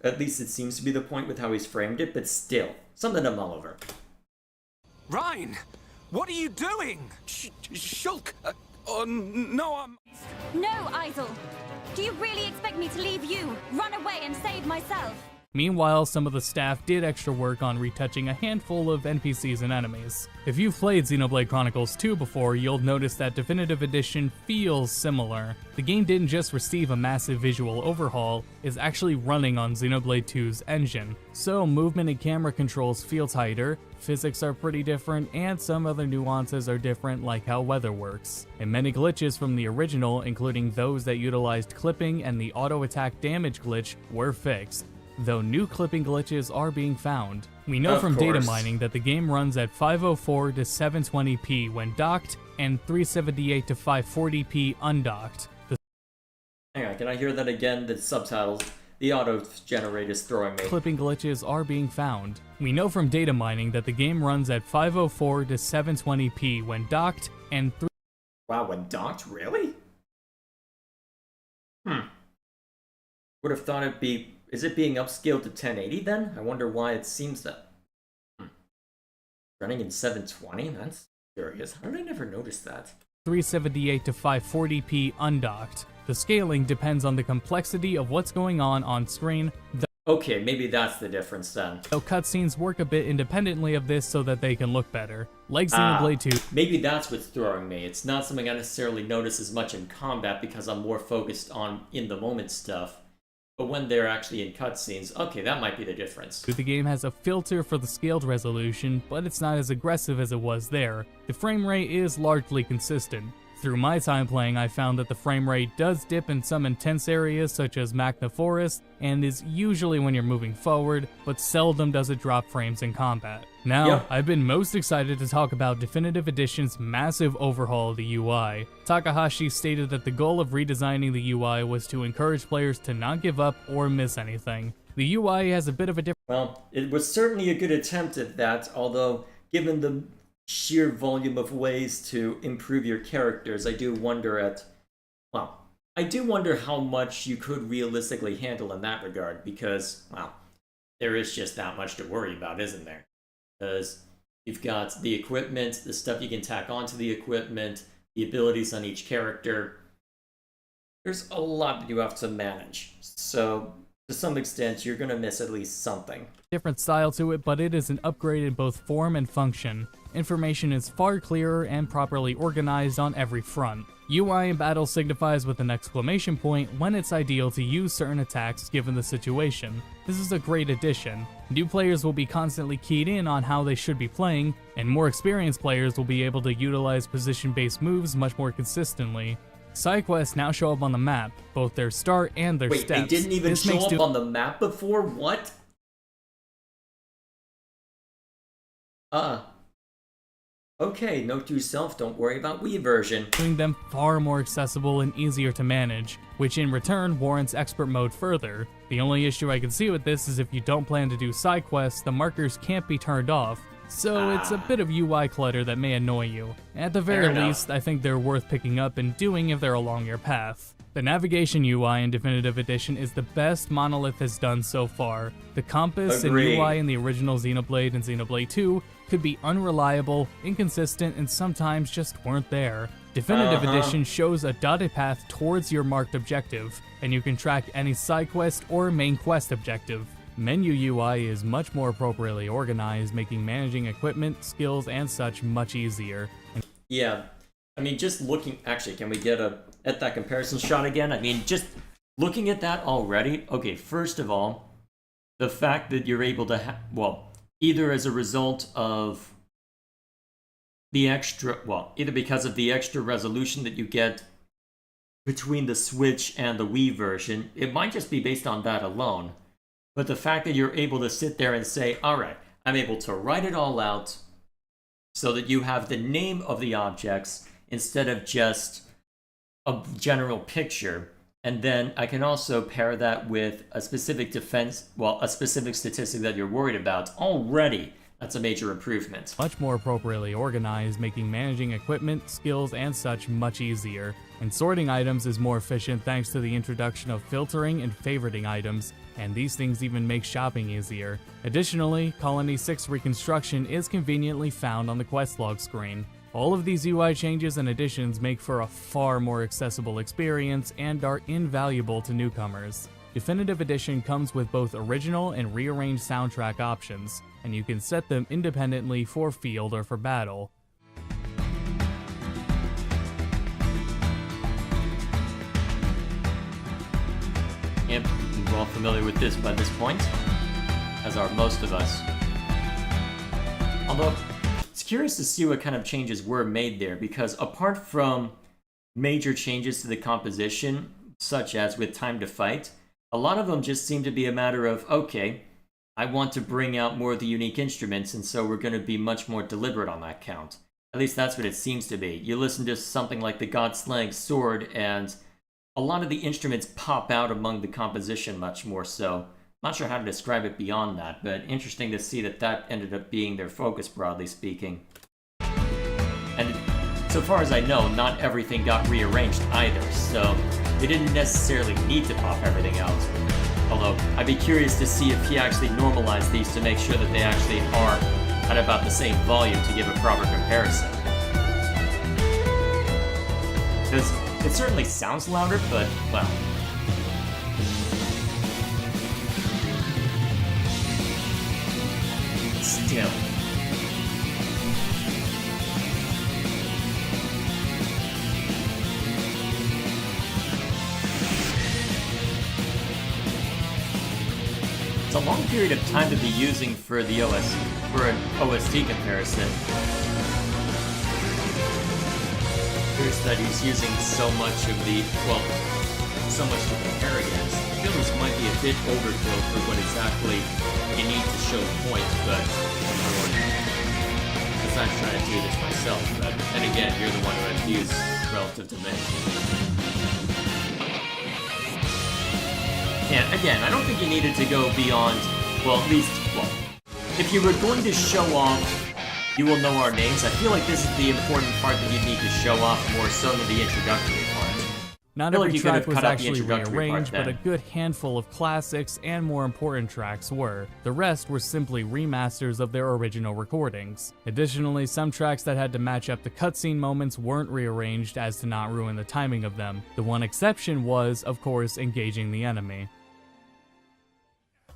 At least it seems to be the point with how he's framed it, but still, something to mull over. Rhine, what are you doing? Shulk, No, No, Isel! Do you really expect me to leave you, run away and save myself? Meanwhile, some of the staff did extra work on retouching a handful of NPCs and enemies. If you've played Xenoblade Chronicles 2 before, you'll notice that Definitive Edition feels similar. The game didn't just receive a massive visual overhaul, it's actually running on Xenoblade 2's engine. So movement and camera controls feel tighter, physics are pretty different, and some other nuances are different, like how weather works. And many glitches from the original, including those that utilized clipping and the auto attack damage glitch, were fixed, though new clipping glitches are being found. We know from data mining that the game runs at 504 to 720p when docked and 378 to 540p undocked. Hang on, can I hear that again? The subtitles. The auto-generator's throwing me. Clipping glitches are being found. We know from data mining that the game runs at 504 to 720p when docked and Wow, when docked? Really? Would have thought it'd be... Is it being upscaled to 1080 then? I wonder why it seems that... Running in 720? That's curious. How did I never notice that? 378 to 540p undocked. The scaling depends on the complexity of what's going on screen. Okay, maybe that's the difference then. Though cutscenes work a bit independently of this so that they can look better. Like Xenoblade 2. Maybe that's what's throwing me. It's not something I necessarily notice as much in combat because I'm more focused on in-the-moment stuff. But when they're actually in cutscenes, okay, that might be the difference. The game has a filter for the scaled resolution, but it's not as aggressive as it was there. The frame rate is largely consistent. Through my time playing, I found that the frame rate does dip in some intense areas such as Magna Forest, and is usually when you're moving forward, but seldom does it drop frames in combat. Now, I've been most excited to talk about Definitive Edition's massive overhaul of the UI. Takahashi stated that the goal of redesigning the UI was to encourage players to not give up or miss anything. The UI has a bit of a different... Well, it was certainly a good attempt at that, although given the sheer volume of ways to improve your characters, I do wonder how much you could realistically handle in that regard, because, well, there is just that much to worry about, isn't there? Because you've got the equipment, the stuff you can tack onto the equipment, the abilities on each character. There's a lot that you have to manage, so to some extent you're gonna miss at least something. Different style to it, but it is an upgrade in both form and function. Information is far clearer and properly organized on every front. UI in battle signifies with an exclamation point when it's ideal to use certain attacks given the situation. This is a great addition. New players will be constantly keyed in on how they should be playing, and more experienced players will be able to utilize position-based moves much more consistently. Side quests now show up on the map, both their start and their steps. Wait, they didn't even show up on the map before? What? Okay, note to self, don't worry about Wii version. Doing them far more accessible and easier to manage, which in return warrants expert mode further. The only issue I can see with this is if you don't plan to do side quests, the markers can't be turned off, so it's a bit of UI clutter that may annoy you. At the very least, I think they're worth picking up and doing if they're along your path. The navigation UI in Definitive Edition is the best Monolith has done so far. The compass and UI in the original Xenoblade and Xenoblade 2 could be unreliable, inconsistent, and sometimes just weren't there. Definitive Edition shows a dotted path towards your marked objective, and you can track any side quest or main quest objective. Menu UI is much more appropriately organized, making managing equipment, skills, and such much easier. Yeah, I mean, just looking... Actually, can we get at that comparison shot again? I mean, just looking at that already... Okay, first of all, the fact that you're able to either as a result of the extra... Well, either because of the extra resolution that you get between the Switch and the Wii version, it might just be based on that alone. But the fact that you're able to sit there and say, alright, I'm able to write it all out so that you have the name of the objects instead of just a general picture. And then I can also pair that with a specific a specific statistic that you're worried about. Already, that's a major improvement. Much more appropriately organized, making managing equipment, skills, and such much easier. And sorting items is more efficient thanks to the introduction of filtering and favoriting items, and these things even make shopping easier. Additionally, Colony 6 Reconstruction is conveniently found on the quest log screen. All of these UI changes and additions make for a far more accessible experience and are invaluable to newcomers. Definitive Edition comes with both original and rearranged soundtrack options, and you can set them independently for field or for battle. Yep, we're all familiar with this by this point, as are most of us. Although, it's curious to see what kind of changes were made there, because apart from major changes to the composition, such as with time to fight, a lot of them just seem to be a matter of, okay, I want to bring out more of the unique instruments, and so we're going to be much more deliberate on that count. At least that's what it seems to be. You listen to something like the God-Slaying Sword, and a lot of the instruments pop out among the composition much more so. Not sure how to describe it beyond that, but interesting to see that that ended up being their focus, broadly speaking. And so far as I know, not everything got rearranged either, so they didn't necessarily need to pop everything out. Although, I'd be curious to see if he actually normalized these to make sure that they actually are at about the same volume to give a proper comparison. Because it certainly sounds louder, but, well... Still. It's a long period of time to be using for the for an OST comparison. Here's that he's using so much of the, well, so much to compare against. I feel this might be a bit overkill for what exactly you need to show the point, but because I'm trying to do this myself, but then again, you're the one who has views relative to me. And again, I don't think you needed to go beyond, well, at least, well, if you were going to show off, you will know our names, I feel like this is the important part that you need to show off more so than the introductory part. Not every track was actually rearranged, but a good handful of classics and more important tracks were. The rest were simply remasters of their original recordings. Additionally, some tracks that had to match up the cutscene moments weren't rearranged as to not ruin the timing of them. The one exception was, of course, engaging the enemy.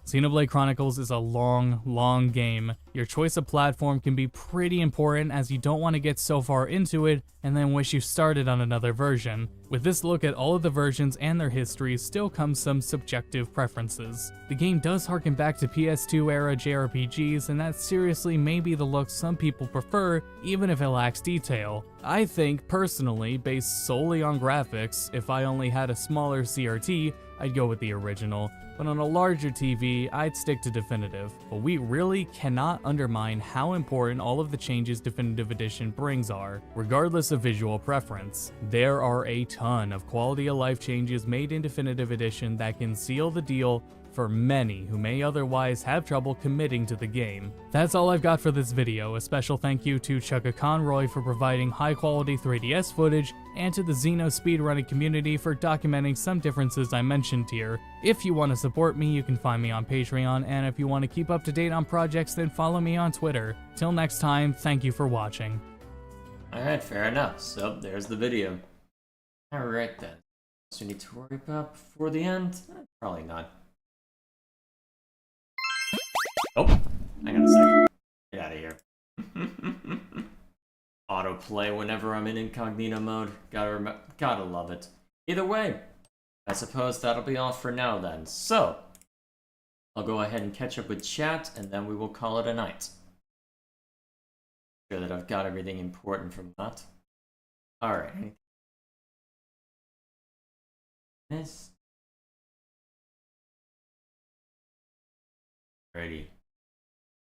Xenoblade Chronicles is a long game. Your choice of platform can be pretty important as you don't want to get so far into it and then wish you started on another version. With this look at all of the versions and their histories still comes some subjective preferences. The game does harken back to PS2 era JRPGs, and that seriously may be the look some people prefer even if it lacks detail. I think, personally, based solely on graphics, if I only had a smaller CRT, I'd go with the original, but on a larger TV, I'd stick to Definitive. But we really cannot undermine how important all of the changes Definitive Edition brings are, regardless of visual preference. There are a ton of quality of life changes made in Definitive Edition that can seal the deal for many who may otherwise have trouble committing to the game. That's all I've got for this video. A special thank you to Chugga Conroy for providing high quality 3DS footage, and to the Xeno speedrunning community for documenting some differences I mentioned here. If you want to support me, you can find me on Patreon, and if you want to keep up to date on projects, then follow me on Twitter. Till next time, thank you for watching. Alright, fair enough. So, there's the video. Alright then. So we need to worry about before the end? Probably not. Oh, hang on a second. Get out of here. Autoplay whenever I'm in incognito mode. Gotta love it. Either way, I suppose that'll be all for now then. So, I'll go ahead and catch up with chat, and then we will call it a night. Sure that I've got everything important from that. Alright. This. Alrighty.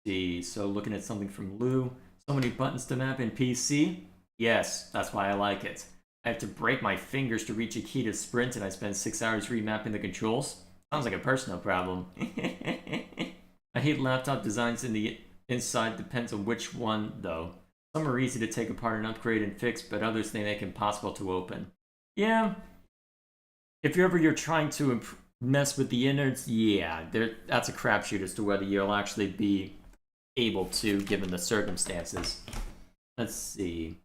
See, so looking at something from Lou. So many buttons to map in PC? Yes, that's why I like it. I have to break my fingers to reach a key to sprint, and I spend 6 hours remapping the controls. Sounds like a personal problem. I hate laptop designs in the inside, depends on which one, though. Some are easy to take apart and upgrade and fix, but others they make impossible to open. Yeah. If you're trying to mess with the innards, yeah, that's a crapshoot as to whether you'll actually be able to, given the circumstances. Let's see.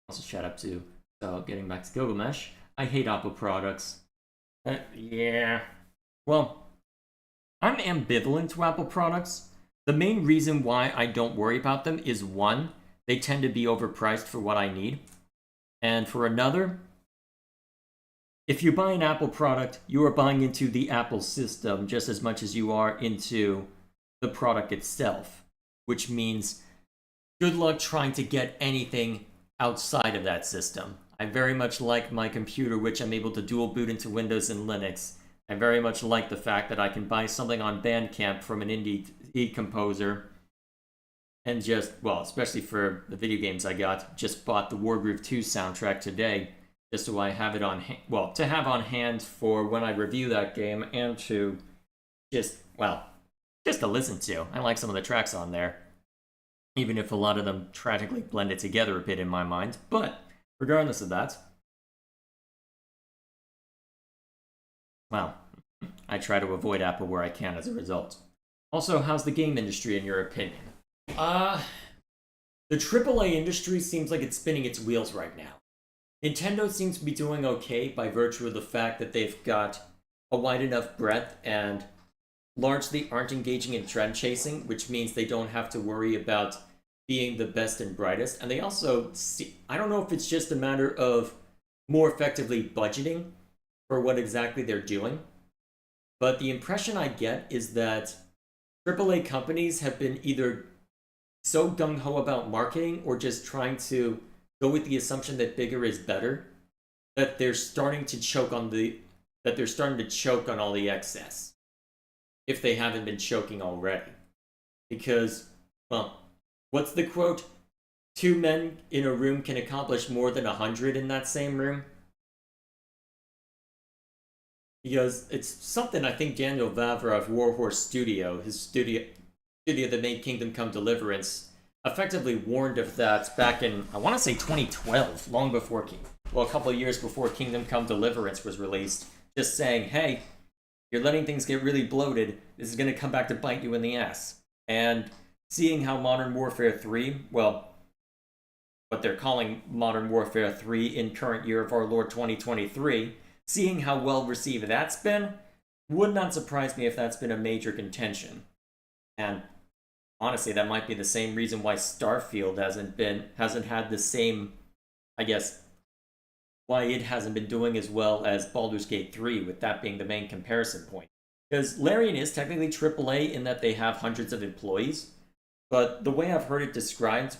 Also, shout out to, so getting back to Gilgamesh, I hate Apple products. Yeah. Well, I'm ambivalent to Apple products. The main reason why I don't worry about them is one, they tend to be overpriced for what I need. And for another, if you buy an Apple product, you are buying into the Apple system just as much as you are into the product itself, which means good luck trying to get anything outside of that system. I very much like my computer, which I'm able to dual boot into Windows and Linux. I very much like the fact that I can buy something on Bandcamp from an indie composer and just, well, especially for the video games I got, just bought the Wargroove 2 soundtrack today just so I have it on, to have on hand for when I review that game and to just to listen to. I like some of the tracks on there, even if a lot of them tragically blended together a bit in my mind. But regardless of that, well, I try to avoid Apple where I can as a result. Also, how's the game industry in your opinion? The AAA industry seems like it's spinning its wheels right now. Nintendo seems to be doing okay by virtue of the fact that they've got a wide enough breadth and largely aren't engaging in trend chasing, which means they don't have to worry about being the best and brightest. And they also I don't know if it's just a matter of more effectively budgeting for what exactly they're doing, but the impression I get is that AAA companies have been either so gung-ho about marketing or just trying to go with the assumption that bigger is better, that they're starting to choke on all the excess, if they haven't been choking already. Because, well, what's the quote? 2 men in a room can accomplish more than 100 in that same room. Because it's something I think Daniel Vavra of Warhorse Studio, his studio that made Kingdom Come Deliverance, effectively warned of that back in, I want to say 2012, long before, a couple of years before Kingdom Come Deliverance was released, just saying, hey, you're letting things get really bloated, this is going to come back to bite you in the ass. And seeing how Modern Warfare 3, well, what they're calling Modern Warfare 3 in current year of our Lord 2023, seeing how well received that's been, would not surprise me if that's been a major contention. And honestly, that might be the same reason why Starfield hasn't had the same, I guess, why it hasn't been doing as well as Baldur's Gate 3, with that being the main comparison point. Because Larian is technically AAA in that they have hundreds of employees, but the way I've heard it described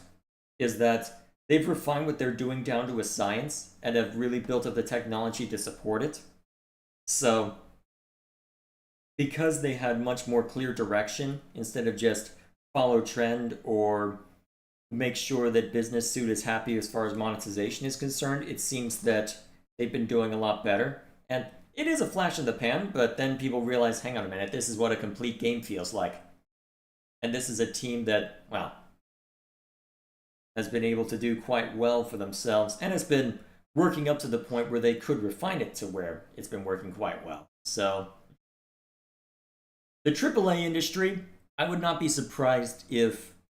is that they've refined what they're doing down to a science and have really built up the technology to support it. So, because they had much more clear direction instead of just follow trend or make sure that business suit is happy as far as monetization is concerned, it seems that they've been doing a lot better. And it is a flash in the pan, but then people realize, hang on a minute, this is what a complete game feels like. And this is a team that, well, has been able to do quite well for themselves and has been working up to the point where they could refine it to where it's been working quite well. So, the AAA industry, I would not be surprised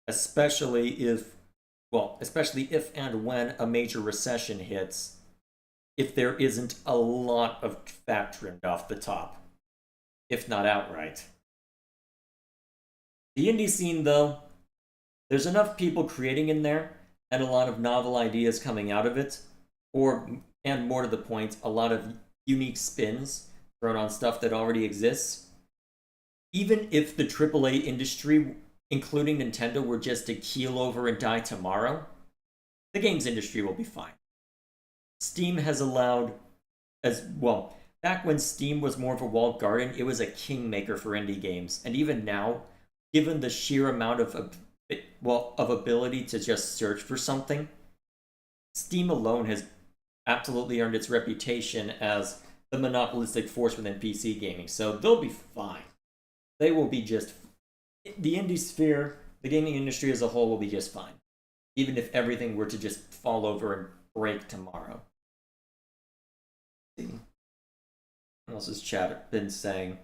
especially if and when a major recession hits, if there isn't a lot of fat trimmed off the top, if not outright. The indie scene, though, there's enough people creating in there and a lot of novel ideas coming out of it, and more to the point, a lot of unique spins thrown on stuff that already exists. Even if the AAA industry, including Nintendo, were just to keel over and die tomorrow, the games industry will be fine. Steam has allowed, back when Steam was more of a walled garden, it was a kingmaker for indie games. And even now, given the sheer amount of ability to just search for something, Steam alone has absolutely earned its reputation as the monopolistic force within PC gaming. So they'll be fine. They will be just... The indie sphere, the gaming industry as a whole will be just fine. Even if everything were to just fall over and break tomorrow. Let's see. What else has chat been saying?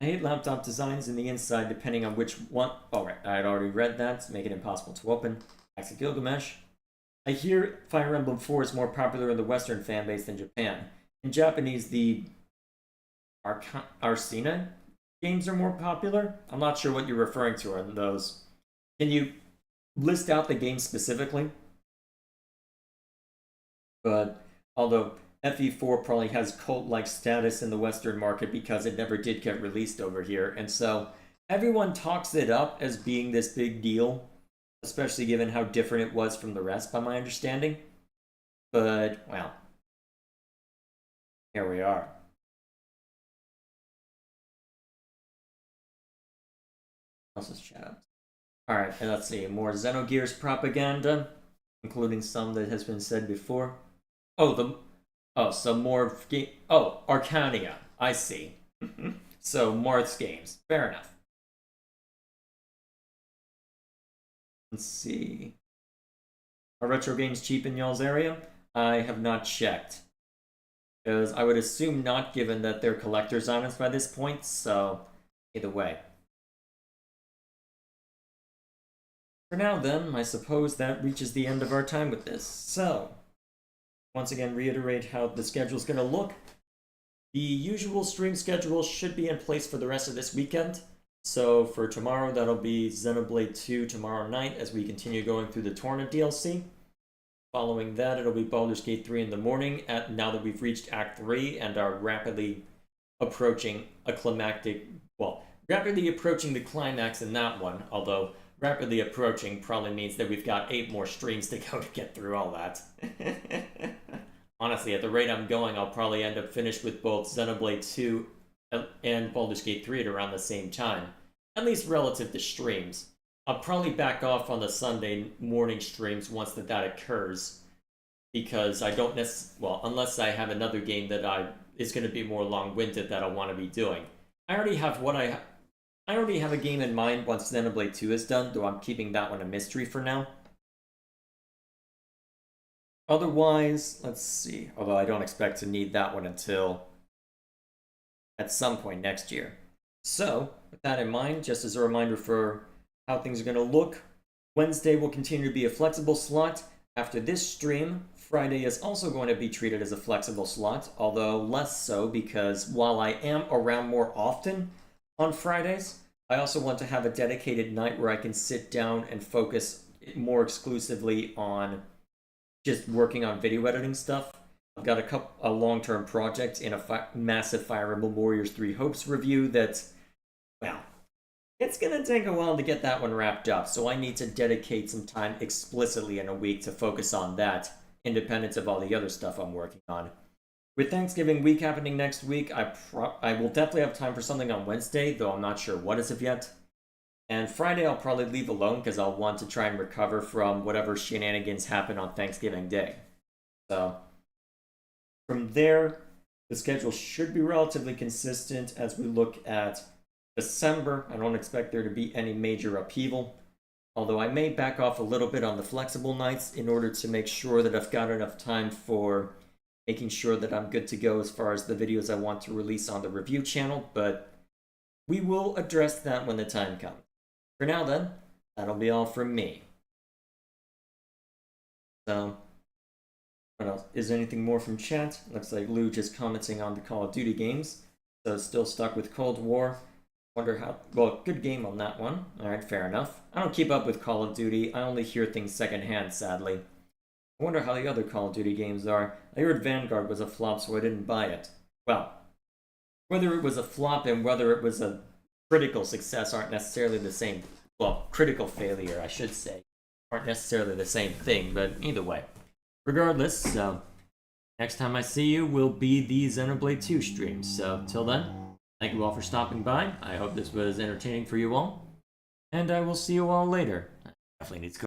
I hate laptop designs in the inside depending on which one... Oh, right, I had already read that. Make it impossible to open. Axe of Gilgamesh. I hear Fire Emblem 4 is more popular in the Western fanbase than Japan. In Japanese, the Arsena games are more popular. I'm not sure what you're referring to on those. Can you list out the games specifically? But although FE4 probably has cult-like status in the Western market because it never did get released over here, and so everyone talks it up as being this big deal, especially given how different it was from the rest, by my understanding. But, well, here we are. What else is chat? Alright, and let's see. More Xenogears propaganda, including some that has been said before. Some more game. Oh, Arcania. I see. So, Marth's games. Fair enough. Let's see. Are retro games cheap in y'all's area? I have not checked. Because I would assume not, given that they're collector's items by this point, so either way. For now then, I suppose that reaches the end of our time with this. So, once again, reiterate how the schedule's going to look. The usual stream schedule should be in place for the rest of this weekend. So for tomorrow, that'll be Xenoblade 2 tomorrow night as we continue going through the Torna DLC. Following that, it'll be Baldur's Gate 3 in the morning, now that we've reached Act 3 and are rapidly approaching rapidly approaching the climax in that one, although rapidly approaching probably means that we've got 8 more streams to go to get through all that. Honestly, at the rate I'm going, I'll probably end up finished with both Xenoblade 2 and Baldur's Gate 3 at around the same time, at least relative to streams. I'll probably back off on the Sunday morning streams once that occurs, because I don't unless I have another game that is going to be more long-winded that I want to be doing. I already have a game in mind once Xenoblade 2 is done, though I'm keeping that one a mystery for now. Otherwise, let's see. Although I don't expect to need that one until at some point next year. So, with that in mind, just as a reminder for how things are going to look, Wednesday will continue to be a flexible slot. After this stream, Friday is also going to be treated as a flexible slot, although less so because while I am around more often on Fridays, I also want to have a dedicated night where I can sit down and focus more exclusively on just working on video editing stuff. I've got a long-term project in a massive Fire Emblem Warriors 3 Hopes review that's, well, it's gonna take a while to get that one wrapped up, so I need to dedicate some time explicitly in a week to focus on that, independent of all the other stuff I'm working on. With Thanksgiving week happening next week, I will definitely have time for something on Wednesday, though I'm not sure what as of yet. And Friday I'll probably leave alone because I'll want to try and recover from whatever shenanigans happen on Thanksgiving Day. So, from there, the schedule should be relatively consistent as we look at December. I don't expect there to be any major upheaval, although I may back off a little bit on the flexible nights in order to make sure that I've got enough time for making sure that I'm good to go as far as the videos I want to release on the review channel, but we will address that when the time comes. For now then, that'll be all from me. So, what else? Is there anything more from chat? Looks like Lou just commenting on the Call of Duty games, so still stuck with Cold War. Wonder how, well, good game on that one. Alright, fair enough. I don't keep up with Call of Duty, I only hear things secondhand, sadly. I wonder how the other Call of Duty games are. I heard Vanguard was a flop, so I didn't buy it. Well, whether it was a flop and whether it was a critical success aren't necessarily the same. Well, critical failure, I should say, aren't necessarily the same thing, but either way. Regardless, next time I see you will be the Xenoblade 2 stream. So, till then, thank you all for stopping by. I hope this was entertaining for you all. And I will see you all later. I definitely need to go.